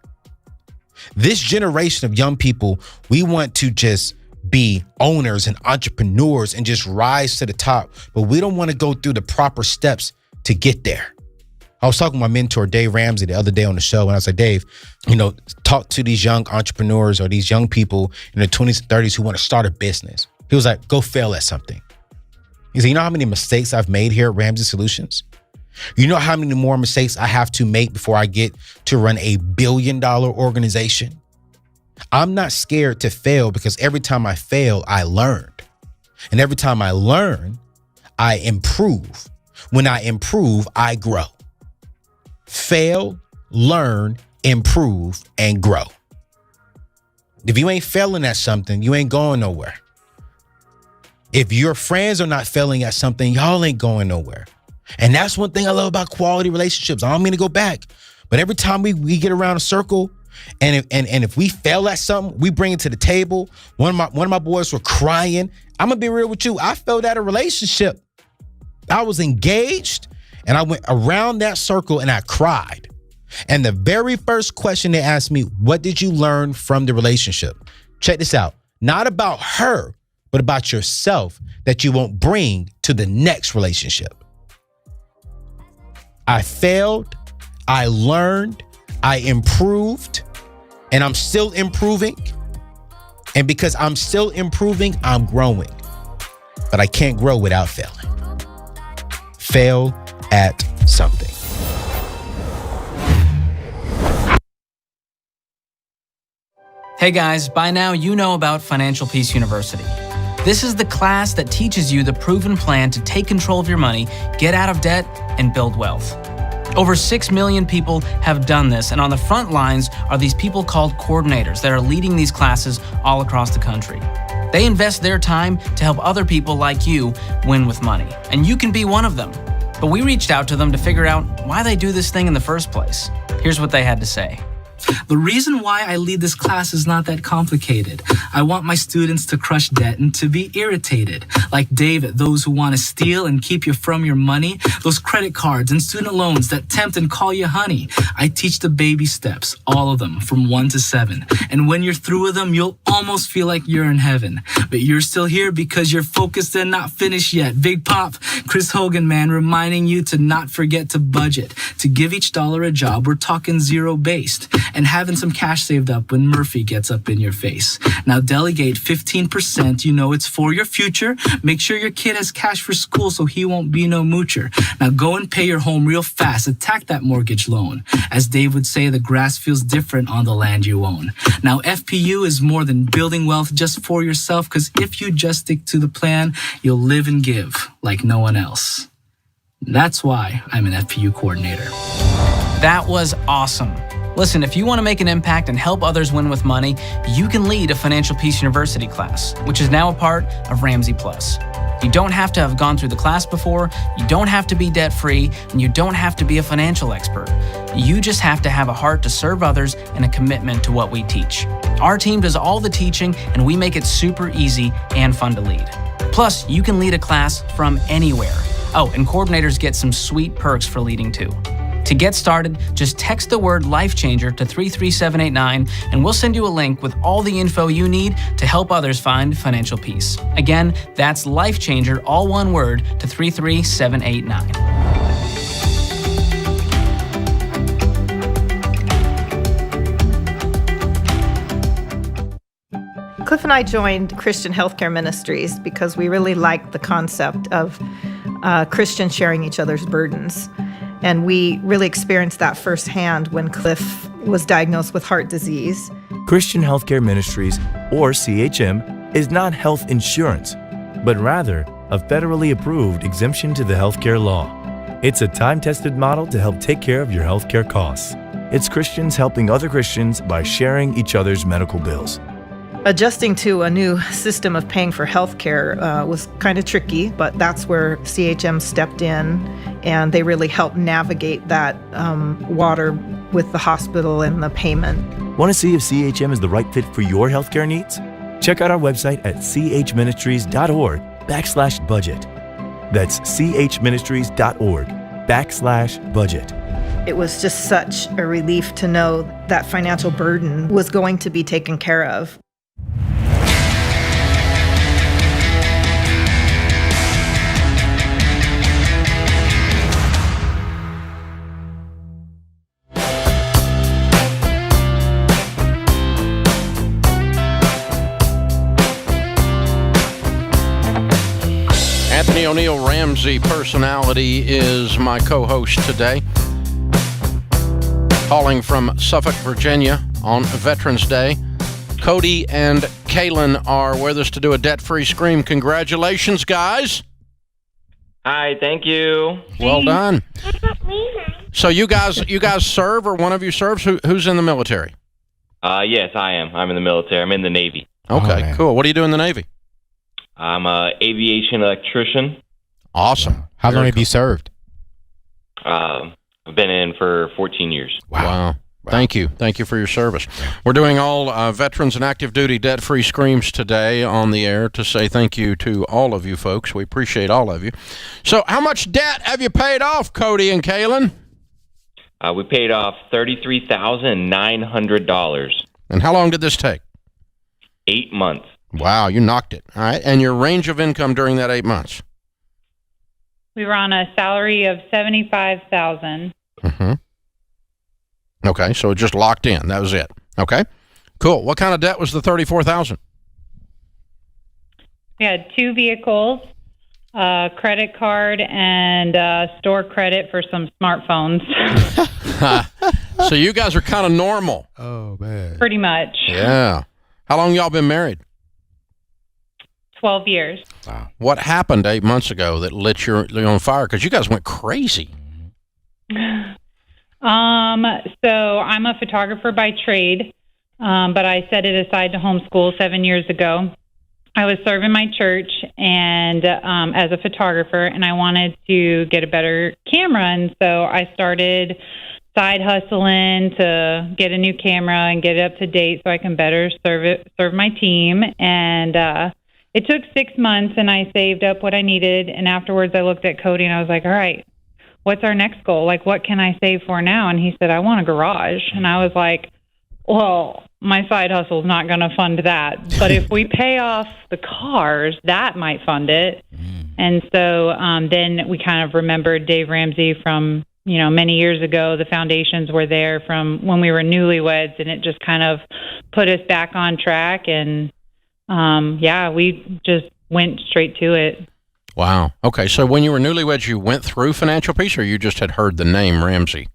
This generation of young people, we want to just be owners and entrepreneurs and just rise to the top, but we don't want to go through the proper steps to get there. I was talking to my mentor, Dave Ramsey, the other day on the show, and I was like, Dave, talk to these young entrepreneurs or these young people in their 20s and 30s who want to start a business. He was like, go fail at something. He said, you know how many mistakes I've made here at Ramsey Solutions? You know how many more mistakes I have to make before I get to run a $1 billion organization? I'm not scared to fail because every time I fail, I learned. And every time I learn, I improve. When I improve, I grow. Fail, learn, improve, and grow. If you ain't failing at something, you ain't going nowhere. If your friends are not failing at something, y'all ain't going nowhere. And that's one thing I love about quality relationships. I don't mean to go back, but every time we get around a circle and if we fail at something, we bring it to the table. One of my boys were crying. I'm gonna be real with you. I failed at a relationship. I was engaged and I went around that circle and I cried. And the very first question they asked me, what did you learn from the relationship? Check this out. Not about her, but about yourself that you won't bring to the next relationship. I failed, I learned, I improved, and I'm still improving. And because I'm still improving, I'm growing. But I can't grow without failing. Fail at something. Hey guys, by now you know about Financial Peace University. This is the class that teaches you the proven plan to take control of your money, get out of debt, and build wealth. Over 6 million people have done this, and on the front lines are these people called coordinators that are leading these classes all across the country. They invest their time to help other people like you win with money, and you can be one of them. But we reached out to them to figure out why they do this thing in the first place. Here's what they had to say. The reason why I lead this class is not that complicated. I want my students to crush debt and to be irritated. Like David, those who want to steal and keep you from your money, those credit cards and student loans that tempt and call you honey. I teach the baby steps, all of them, from 1 to 7. And when you're through with them, you'll almost feel like you're in heaven. But you're still here because you're focused and not finished yet. Big Pop, Chris Hogan, man, reminding you to not forget to budget. To give each dollar a job, we're talking zero-based. And having some cash saved up when Murphy gets up in your face. Now delegate 15%, you know it's for your future. Make sure your kid has cash for school so he won't be no moocher. Now go and pay your home real fast, attack that mortgage loan. As Dave would say, the grass feels different on the land you own. Now FPU is more than building wealth just for yourself, because if you just stick to the plan, you'll live and give like no one else. That's why I'm an FPU coordinator. That was awesome. Listen, if you want to make an impact and help others win with money, you can lead a Financial Peace University class, which is now a part of Ramsey Plus. You don't have to have gone through the class before, you don't have to be debt-free, and you don't have to be a financial expert. You just have to have a heart to serve others and a commitment to what we teach. Our team does all the teaching, and we make it super easy and fun to lead. Plus, you can lead a class from anywhere. Oh, and coordinators get some sweet perks for leading too. To get started, just text the word LifeChanger to 33789 and we'll send you a link with all the info you need to help others find financial peace. Again, that's LifeChanger, all one word, to 33789. Cliff and I joined Christian Healthcare Ministries because we really liked the concept of Christians sharing each other's burdens. And we really experienced that firsthand when Cliff was diagnosed with heart disease. Christian Healthcare Ministries, or CHM, is not health insurance, but rather a federally approved exemption to the healthcare law. It's a time-tested model to help take care of your healthcare costs. It's Christians helping other Christians by sharing each other's medical bills. Adjusting to a new system of paying for healthcare was kind of tricky, but that's where CHM stepped in, and they really helped navigate that water with the hospital and the payment. Want to see if CHM is the right fit for your healthcare needs? Check out our website at chministries.org/budget. That's chministries.org/budget. It was just such a relief to know that financial burden was going to be taken care of. Tony O'Neill, Ramsey personality, is my co-host today. Calling from Suffolk, Virginia on Veterans Day. Cody and Kaylin are with us to do a debt-free scream. Congratulations, guys. Hi, thank you. Well done. So you guys serve, or one of you serves? Who's in the military? Yes, I am. I'm in the military. I'm in the Navy. Okay, cool. What do you do in the Navy? I'm an aviation electrician. Awesome. How long have you served? I've been in for 14 years. Wow. Thank you. Thank you for your service. We're doing all veterans and active duty debt-free screams today on the air to say thank you to all of you folks. We appreciate all of you. So how much debt have you paid off, Cody and Kaylin? We paid off $33,900. And how long did this take? 8 months. Wow, you knocked it. All right. And your range of income during that 8 months? We were on a salary of $75,000. Mm-hmm. Okay, so it just locked in. That was it. Okay, cool. What kind of debt was the $34,000? We had 2 vehicles, a credit card, and store credit for some smartphones. So you guys are kind of normal. Oh, man. Pretty much. Yeah. How long y'all been married? 12 years. Wow. What happened 8 months ago that lit you on fire? Because you guys went crazy. So I'm a photographer by trade, but I set it aside to homeschool 7 years ago. I was serving my church and as a photographer, and I wanted to get a better camera, and so I started side hustling to get a new camera and get it up to date so I can better serve my team. And it took 6 months, and I saved up what I needed. And afterwards, I looked at Cody and I was like, all right, what's our next goal? Like, what can I save for now? And he said, I want a garage. And I was like, well, my side hustle is not going to fund that. But if we pay off the cars, that might fund it. And so then we kind of remembered Dave Ramsey from, many years ago. The foundations were there from when we were newlyweds, and it just kind of put us back on track. And we just went straight to it. Wow. Okay, so when you were newlyweds, you went through Financial Peace, or you just had heard the name Ramsey?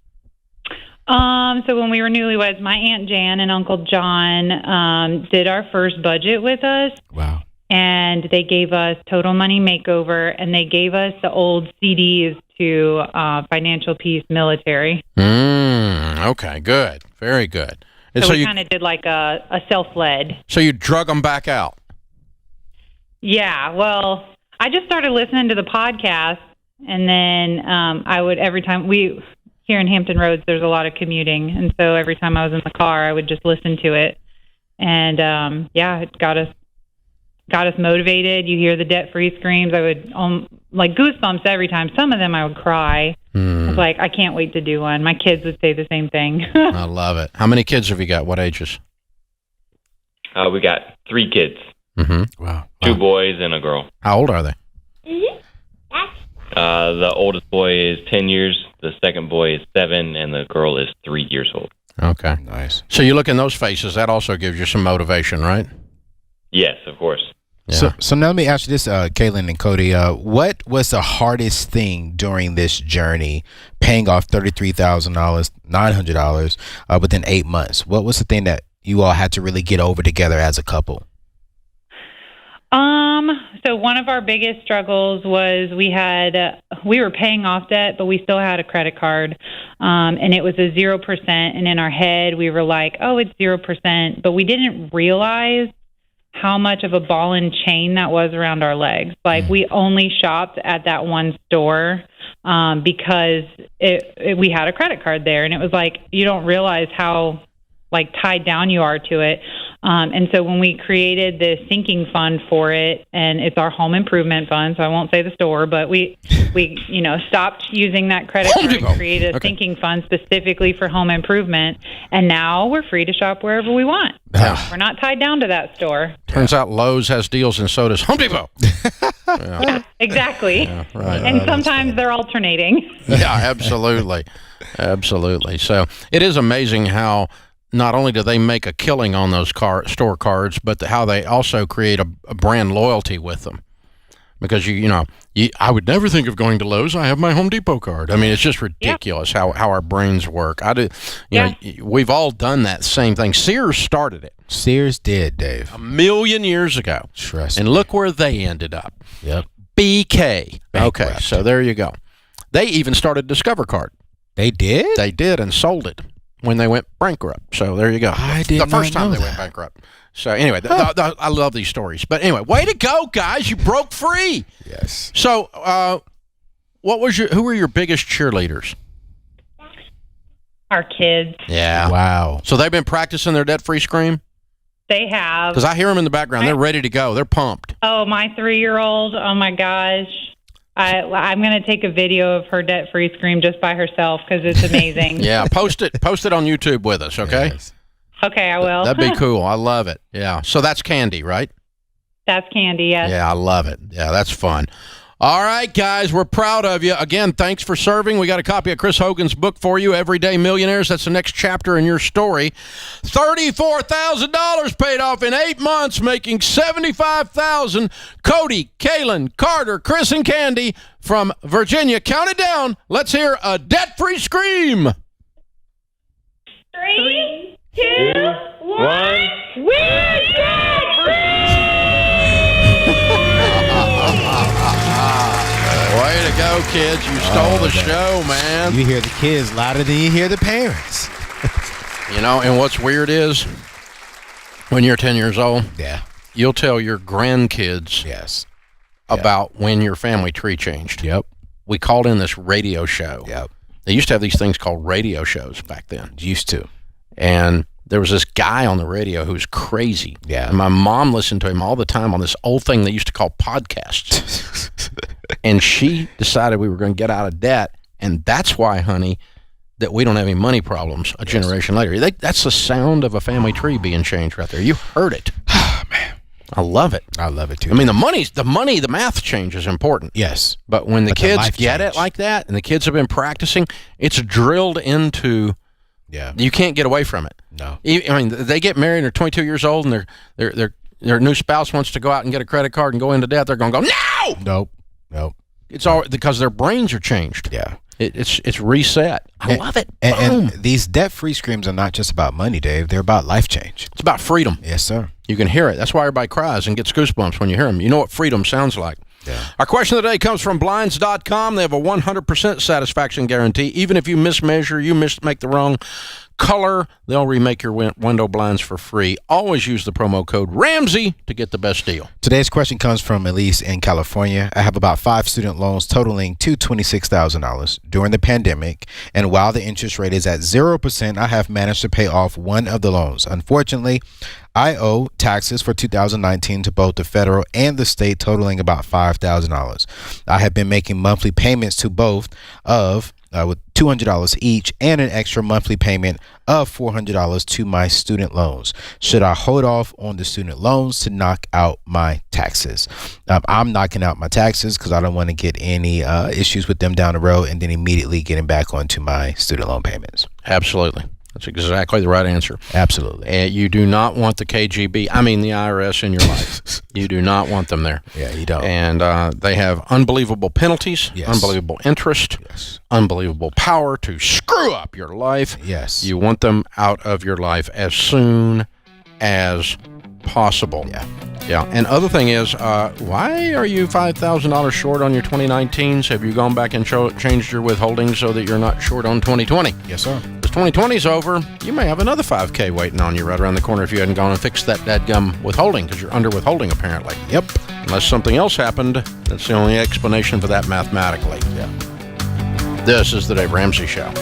So when we were newlyweds, my Aunt Jan and Uncle John did our first budget with us. Wow. And they gave us Total Money Makeover, and they gave us the old CDs to Financial Peace Military. Okay, good. Very good. And so we kind of did like a self-led. So you drug them back out? Yeah, well, I just started listening to the podcast, and then I would, every time here in Hampton Roads, there's a lot of commuting. And so every time I was in the car, I would just listen to it. And it got us motivated. You hear the debt-free screams. I would like goosebumps every time. Some of them I would cry. I was like, I can't wait to do one. My kids would say the same thing. I love it. How many kids have you got? What ages? We got 3 kids. Mm-hmm. Wow. 2 boys and a girl. How old are they? The oldest boy is 10 years, the second boy is 7, and the girl is 3 years old. Okay. Nice. So you look in those faces, that also gives you some motivation, right? Yes, of course. Yeah. So now let me ask you this, Kaylin and Cody. What was the hardest thing during this journey, paying off $33,000, $900 within 8 months? What was the thing that you all had to really get over together as a couple? So one of our biggest struggles was we were paying off debt, but we still had a credit card, and it was a 0%. And in our head, we were like, oh, it's 0%, but we didn't realize how much of a ball and chain that was around our legs. Like we only shopped at that one store because we had a credit card there, and it was like you don't realize how tied down you are to it. And so when we created the sinking fund for it, and it's our home improvement fund, so I won't say the store, but we stopped using that credit card and created a sinking fund specifically for home improvement. And now we're free to shop wherever we want. Yeah. We're not tied down to that store. Turns out Lowe's has deals, and so does Home Depot. Yeah, exactly. Yeah, right. And sometimes they're alternating. Yeah, absolutely. Absolutely. So it is amazing how not only do they make a killing on those store cards, but how they also create a brand loyalty with them. I because I would never think of going to Lowe's. I have my Home Depot card. I mean, it's just ridiculous how our brains work. We've all done that same thing. Sears started it. Sears did, Dave. 1,000,000 years ago. Trust and me. look where they ended up. Yep. BK. Bankrupt. Okay, so there you go. They even started Discover Card. They did? They did, and sold it when they went bankrupt. So there you go. I did the not first time know they went bankrupt. So anyway, I love these stories. But anyway, way to go, guys! You broke free. Yes. So, who were your biggest cheerleaders? Our kids. Yeah. Wow. So they've been practicing their debt-free scream? They have. Because I hear them in the background. They're ready to go. They're pumped. Oh, my 3-year-old. Oh, my gosh. I'm going to take a video of her debt-free scream just by herself because it's amazing. Yeah, post it on YouTube with us, okay? Yes. Okay, I will. That'd be cool. I love it. Yeah. So that's Candy, right? That's Candy, yes. Yeah, I love it. Yeah, that's fun. All right, guys, we're proud of you. Again, thanks for serving. We got a copy of Chris Hogan's book for you, Everyday Millionaires. That's the next chapter in your story. $34,000 paid off in 8 months, making $75,000. Cody, Kaylin, Carter, Chris, and Candy from Virginia. Count it down. Let's hear a debt-free scream. 3, 2, 1. We're debt-free! Way to go, kids. You stole the show, man. You hear the kids louder than you hear the parents. And what's weird is when you're 10 years old, you'll tell your grandkids about when your family tree changed. Yep. We called in this radio show. Yep. They used to have these things called radio shows back then. Used to. And there was this guy on the radio who was crazy. Yeah. And my mom listened to him all the time on this old thing they used to call podcasts. And she decided we were going to get out of debt. And that's why, honey, that we don't have any money problems a generation later. That's the sound of a family tree being changed right there. You heard it. Man. I love it. I love it too. I mean, the math change is important. Yes. But when the kids get change. it like that, and the kids have been practicing, it's drilled into. Yeah. You can't get away from it. No. I mean, they get married, and they're 22 years old, and their new spouse wants to go out and get a credit card and go into debt. They're going to go, no! Nope. It's all because their brains are changed. Yeah. It's reset. I love it. And these debt-free screams are not just about money, Dave. They're about life change. It's about freedom. Yes, sir. You can hear it. That's why everybody cries and gets goosebumps when you hear them. You know what freedom sounds like. Yeah. Our question of the day comes from Blinds.com. They have a 100% satisfaction guarantee. Even if you mismeasure, make the wrong color, they'll remake your window blinds for free. Always use the promo code Ramsey to get the best deal. Today's question comes from Elise in California. I have about 5 student loans totaling to $26,000 during the pandemic, and while the interest rate is at 0%, I have managed to pay off one of the loans. Unfortunately, I owe taxes for 2019 to both the federal and the state totaling about $5,000. I have been making monthly payments to both with $200 each and an extra monthly payment of $400 to my student loans. Should I hold off on the student loans to knock out my taxes? I'm knocking out my taxes because I don't want to get any issues with them down the road and then immediately getting back onto my student loan payments. Absolutely. That's exactly the right answer. Absolutely. And you do not want the KGB, the IRS in your life. You do not want them there. Yeah, you don't. And they have unbelievable penalties, unbelievable interest, unbelievable power to screw up your life. Yes. You want them out of your life as soon as possible. Yeah. And other thing is, why are you $5,000 short on your 2019s? Have you gone back and changed your withholding so that you're not short on 2020? Yes, sir. Because 2020's over, you may have another $5K waiting on you right around the corner if you hadn't gone and fixed that dadgum withholding, because you're under withholding apparently. Yep. Unless something else happened, that's the only explanation for that mathematically. Yeah. This is the Dave Ramsey Show.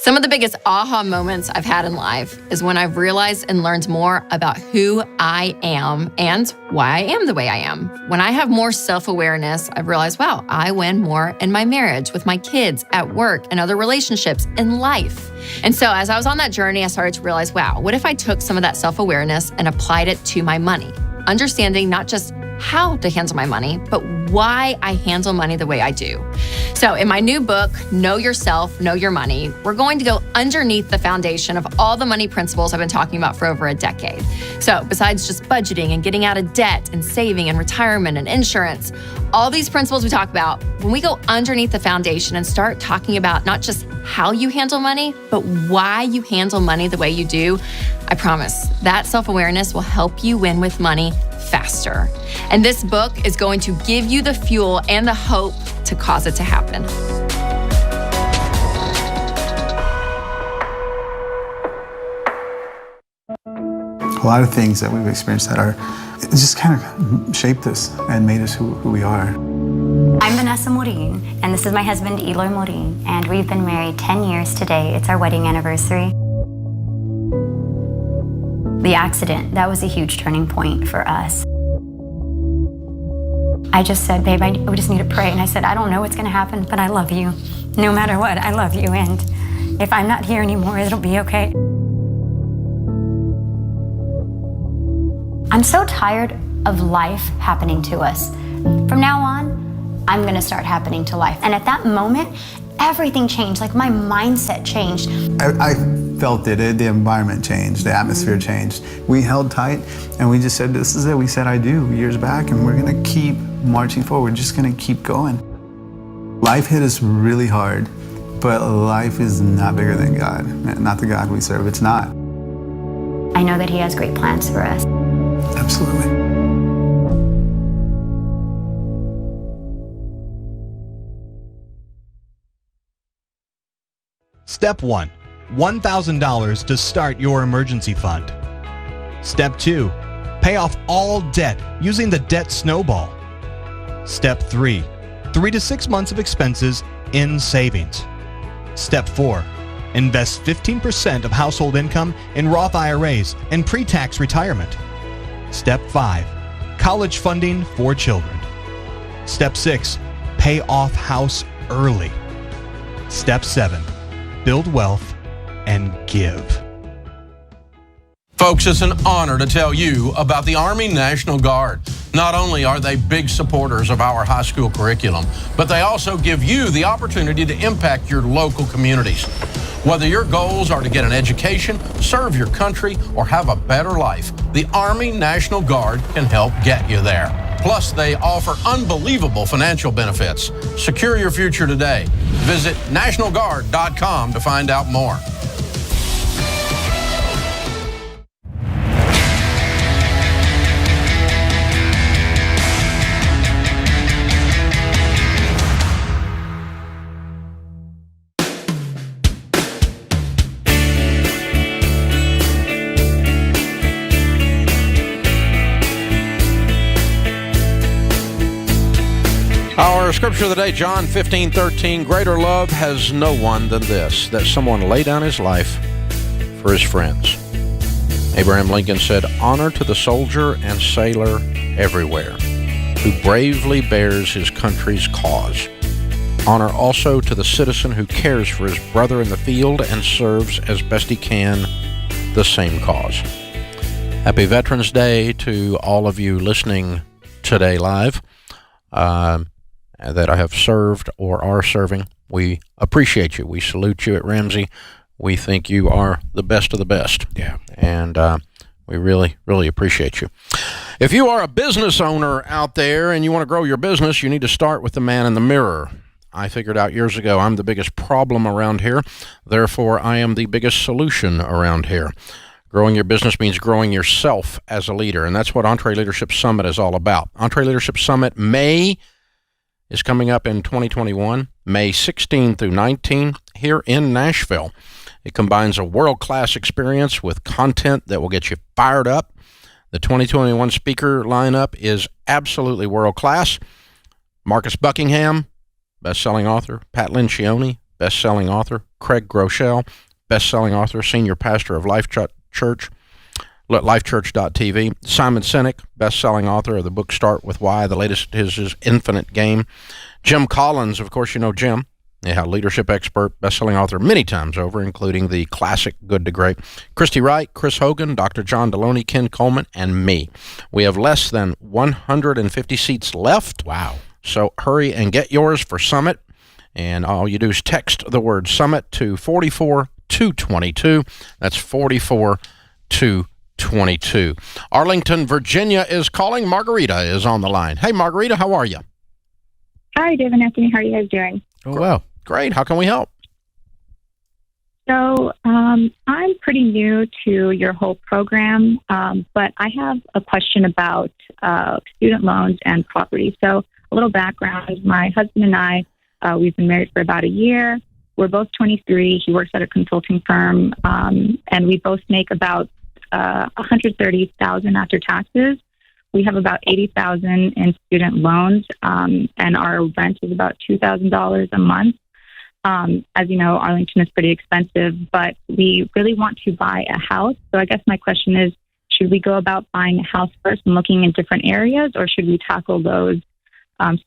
Some of the biggest aha moments I've had in life is when I've realized and learned more about who I am and why I am the way I am. When I have more self-awareness, I've realized, wow, I win more in my marriage, with my kids, at work, and other relationships, in life. And so as I was on that journey, I started to realize, wow, what if I took some of that self-awareness and applied it to my money? Understanding not just how to handle my money, but why I handle money the way I do. So in my new book, Know Yourself, Know Your Money, we're going to go underneath the foundation of all the money principles I've been talking about for over a decade. So besides just budgeting and getting out of debt and saving and retirement and insurance, all these principles we talk about, when we go underneath the foundation and start talking about not just how you handle money, but why you handle money the way you do, I promise that self-awareness will help you win with money faster. And this book is going to give you the fuel and the hope to cause it to happen. A lot of things that we've experienced that it just kind of shaped us and made us who we are. I'm Vanessa Morin, and this is my husband, Eloy Morin, and we've been married 10 years today. It's our wedding anniversary. The accident, that was a huge turning point for us. I just said, babe, we just need to pray. And I said, I don't know what's going to happen, but I love you. No matter what, I love you. And if I'm not here anymore, it'll be okay. I'm so tired of life happening to us. From now on, I'm going to start happening to life. And at that moment, everything changed. Like my mindset changed. I felt it. The environment changed. The atmosphere changed. We held tight and we just said, this is it. We said, I do years back, and we're going to keep marching forward. We're just going to keep going. Life hit us really hard, but life is not bigger than God, not the God we serve. It's not. I know that He has great plans for us. Absolutely. Step 1, $1,000 to start your emergency fund. Step 2, pay off all debt using the Debt Snowball. Step 3, 3 to 6 months of expenses in savings. Step 4, invest 15% of household income in Roth IRAs and pre-tax retirement. Step 5, college funding for children. Step 6, pay off house early. Step 7, build wealth and give. Folks, it's an honor to tell you about the Army National Guard. Not only are they big supporters of our high school curriculum, but they also give you the opportunity to impact your local communities. Whether your goals are to get an education, serve your country, or have a better life, the Army National Guard can help get you there. Plus, they offer unbelievable financial benefits. Secure your future today. Visit NationalGuard.com to find out more. Our scripture of the day, John 15:13, greater love has no one than this, that someone lay down his life for his friends. Abraham Lincoln said, honor to the soldier and sailor everywhere who bravely bears his country's cause. Honor also to the citizen who cares for his brother in the field and serves as best he can the same cause. Happy Veterans Day to all of you listening today live. That I have served or are serving. We appreciate you. We salute you at Ramsey. We think you are the best of the best. Yeah. And we really, really appreciate you. If you are a business owner out there and you want to grow your business, you need to start with the man in the mirror. I figured out years ago I'm the biggest problem around here. Therefore, I am the biggest solution around here. Growing your business means growing yourself as a leader, and that's what EntreLeadership Summit is all about. EntreLeadership Summit is coming up in 2021, May 16 through 19, here in Nashville. It combines a world-class experience with content that will get you fired up. The 2021 speaker lineup is absolutely world-class. Marcus Buckingham, best-selling author, Pat Lencioni, best-selling author. Craig Groeschel, best-selling author, senior pastor of Life Church, lifechurch.tv. Simon Sinek, best-selling author of the book Start With Why. The latest is his Infinite Game. Jim Collins, of course, you know Jim. Yeah, leadership expert, best-selling author many times over, including the classic Good to Great. Christy Wright, Chris Hogan, Dr. John Deloney, Ken Coleman, and me. We have less than 150 seats left. Wow. So hurry and get yours for Summit. And all you do is text the word Summit to 44222. That's 44222. Arlington, Virginia is calling. Margarita is on the line. Hey, Margarita, how are you? Hi, Dave and Anthony. How are you guys doing? Oh, well. Great. How can we help? So I'm pretty new to your whole program, but I have a question about student loans and property. So a little background. My husband and I, we've been married for about a year. We're both 23. He works at a consulting firm, and we both make about $130,000 after taxes. We have about $80,000 in student loans, and our rent is about $2,000 a month. As you know, Arlington is pretty expensive, but we really want to buy a house. So I guess my question is, should we go about buying a house first and looking in different areas, or should we tackle those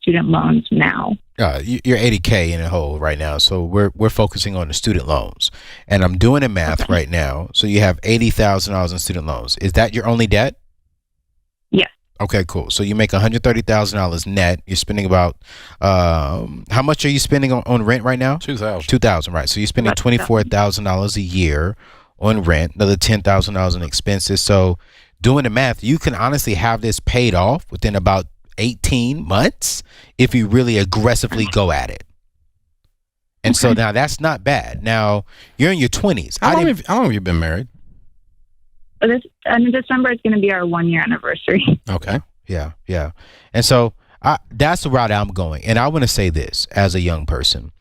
student loans now? You're $80K in a hole right now, so we're focusing on the student loans. And I'm doing the math right now. So you have $80,000 in student loans. Is that your only debt? Yes. Okay, cool. So you make $130,000 net. You're spending about how much are you spending on rent right now? $2,000, right? So you're spending $24,000 a year on rent, another $10,000 in expenses. So doing the math, you can honestly have this paid off within about 18 months if you really aggressively go at it. And so now that's not bad. Now you're in your 20s. How long have you been married? In December, it's going to be our 1-year anniversary. Okay. Yeah. And so that's the route I'm going. And I want to say this as a young person.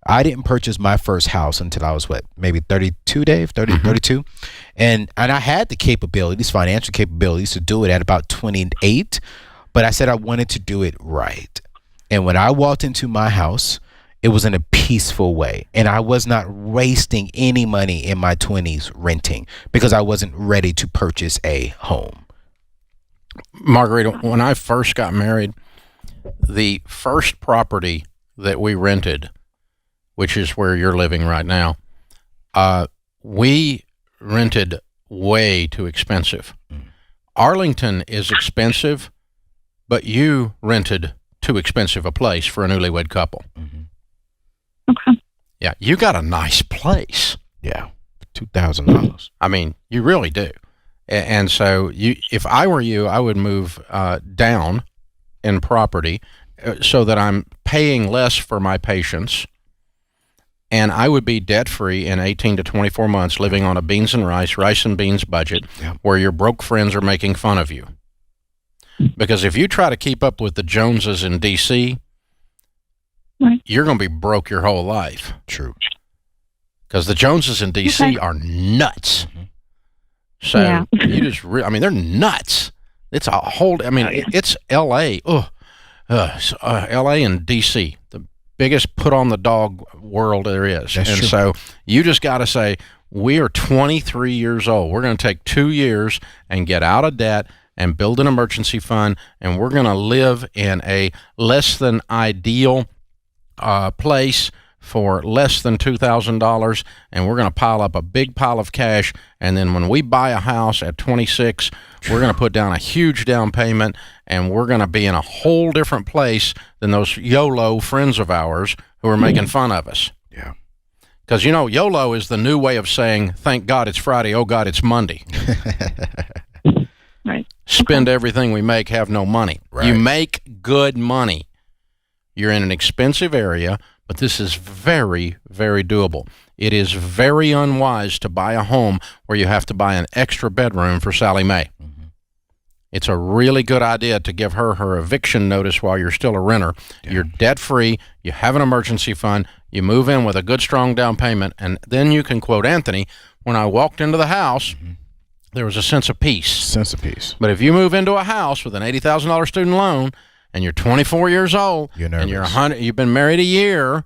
I didn't purchase my first house until I was, maybe 32, Dave? 32? And I had the capabilities, financial capabilities to do it at about 28. But I said I wanted to do it right. And when I walked into my house, it was in a peaceful way. And I was not wasting any money in my 20s renting because I wasn't ready to purchase a home. Margarita, when I first got married, the first property that we rented, which is where you're living right now, we rented way too expensive. Arlington is expensive, but you rented too expensive a place for a newlywed couple. Okay. Yeah, you got a nice place. Yeah, $2,000. I mean, you really do. And so if I were you, I would move down in property so that I'm paying less for my patients, and I would be debt-free in 18 to 24 months living on a beans and rice and beans budget where your broke friends are making fun of you. Because if you try to keep up with the Joneses in D.C., you're going to be broke your whole life. True. Because the Joneses in D.C. are nuts. So you just, they're nuts. It's a whole, it's L.A. L.A. and D.C., the biggest put on the dog world there is. That's true. So you just got to say, we are 23 years old. We're going to take 2 years and get out of debt and build an emergency fund, and we're going to live in a less than ideal place for less than $2,000, and we're going to pile up a big pile of cash, and then when we buy a house at 26, we're going to put down a huge down payment, and we're going to be in a whole different place than those YOLO friends of ours who are making fun of us. Yeah. Because, YOLO is the new way of saying, thank God it's Friday, oh God it's Monday. Right. Spend everything we make, have no money. Right. You make good money. You're in an expensive area, but this is very, very doable. It is very unwise to buy a home where you have to buy an extra bedroom for Sally Mae. It's a really good idea to give her eviction notice while you're still a renter. Yeah. You're debt-free, you have an emergency fund, you move in with a good, strong down payment, and then you can quote Anthony, when I walked into the house, there was a sense of peace. But if you move into a house with an $80,000 student loan and you're 24 years old you're nervous. and you've been married a year,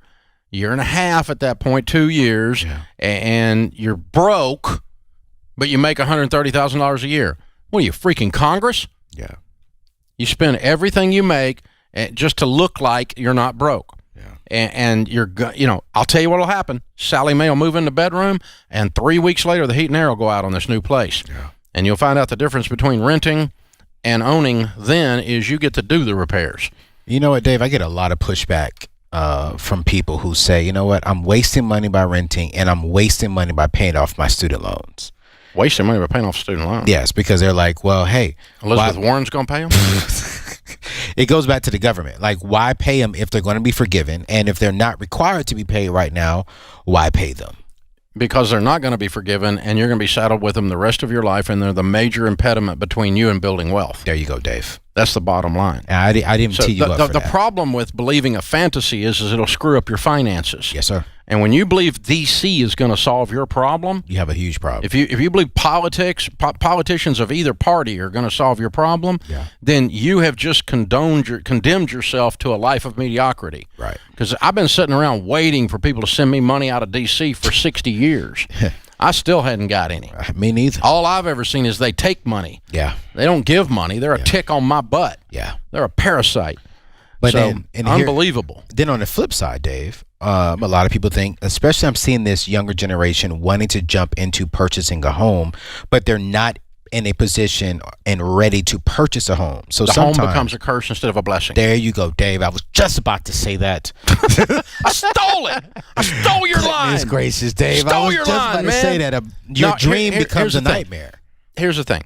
year and a half at that point, 2 years, and you're broke, but you make $130,000 a year. What are you, freaking Congress? Yeah. You spend everything you make just to look like you're not broke. And you're, I'll tell you what will happen. Sally Mae will move in the bedroom, and 3 weeks later, the heat and air will go out on this new place. Yeah. And you'll find out the difference between renting and owning then is you get to do the repairs. You know what, Dave? I get a lot of pushback from people who say, you know what, I'm wasting money by renting, and I'm wasting money by paying off my student loans. Wasting money by paying off student loans? Yes, because they're like, well, hey. Elizabeth Warren's going to pay them? It goes back to the government. Like, why pay them if they're going to be forgiven? And if they're not required to be paid right now, why pay them? Because they're not going to be forgiven, and you're going to be saddled with them the rest of your life, and they're the major impediment between you and building wealth. There you go, Dave. That's the bottom line. I didn't tee you up for the that. problem with believing a fantasy is it'll screw up your finances. Yes, sir. And when you believe D.C. is going to solve your problem, you have a huge problem. If you believe politicians of either party are going to solve your problem, then you have just condemned yourself to a life of mediocrity. Right. Because I've been sitting around waiting for people to send me money out of D.C. for 60 years. I still hadn't got any. Me neither. All I've ever seen is they take money. Yeah. They don't give money. They're a tick on my butt. Yeah. They're a parasite. But so, then, unbelievable. Then on the flip side, Dave, a lot of people think, especially I'm seeing this younger generation wanting to jump into purchasing a home, but they're not in a position and ready to purchase a home. So the home becomes a curse instead of a blessing. There you go, Dave. I was just about to say that. I stole it. I stole your line. Goodness gracious, Dave. Stole I was your just line, about man. to say that. Your dream becomes a nightmare. Here's the thing.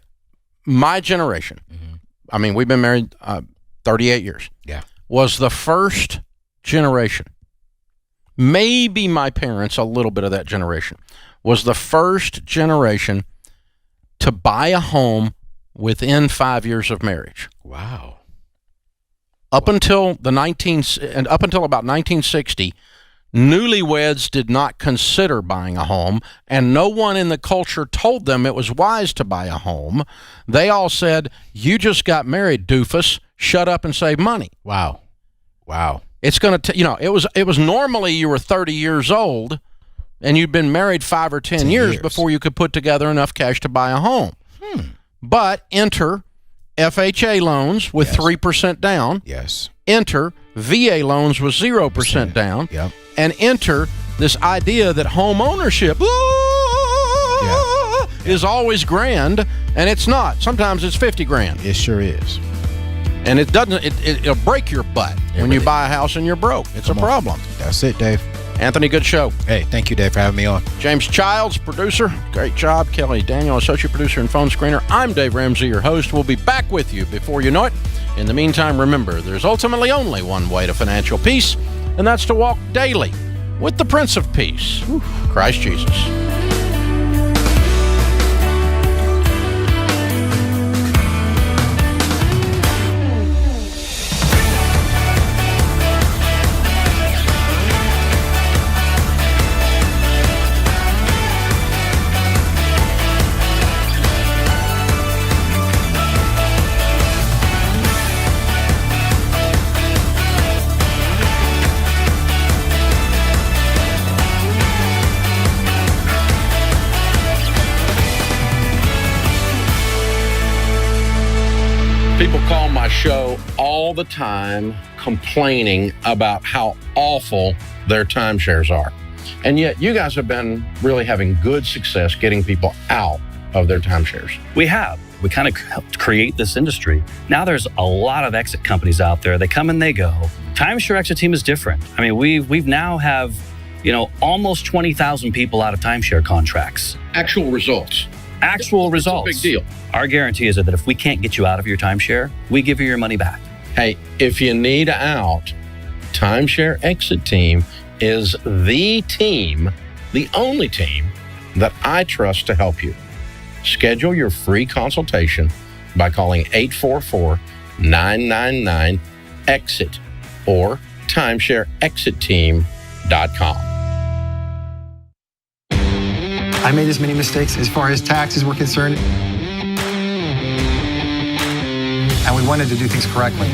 My generation, I mean, we've been married 38 years. Yeah. Was the first generation, maybe my parents, a little bit of that generation, was the first generation to buy a home within 5 years of marriage. Wow. Up until about 1960, newlyweds did not consider buying a home, and no one in the culture told them it was wise to buy a home. They all said, "You just got married, doofus. Shut up and save money." Wow. It's going to, it was normally you were 30 years old and you'd been married 5 or 10 years before you could put together enough cash to buy a home. But enter FHA loans with 3% down. Yes. Enter VA loans with 0% down. Yep. And enter this idea that home ownership is always grand, and it's not. Sometimes it's 50 grand. It sure is. And it doesn't. It'll break your butt when you buy a house and you're broke. It's a problem. That's it, Dave. Anthony, good show. Hey, thank you, Dave, for having me on. James Childs, producer. Great job. Kelly Daniel, associate producer and phone screener. I'm Dave Ramsey, your host. We'll be back with you before you know it. In the meantime, remember, there's ultimately only one way to financial peace, and that's to walk daily with the Prince of Peace, Christ Jesus. People call my show all the time complaining about how awful their timeshares are. And yet you guys have been really having good success getting people out of their timeshares. We have. We kind of helped create this industry. Now there's a lot of exit companies out there. They come and they go. Timeshare exit team is different. I mean, we've now have, almost 20,000 people out of timeshare contracts. Actual results. Actual results. It's a big deal. Our guarantee is that if we can't get you out of your timeshare, we give you your money back. Hey, if you need out, Timeshare Exit Team is the team, the only team that I trust to help you. Schedule your free consultation by calling 844-999-EXIT or timeshareexitteam.com. I made as many mistakes as far as taxes were concerned, and we wanted to do things correctly.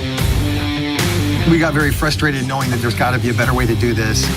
We got very frustrated knowing that there's got to be a better way to do this.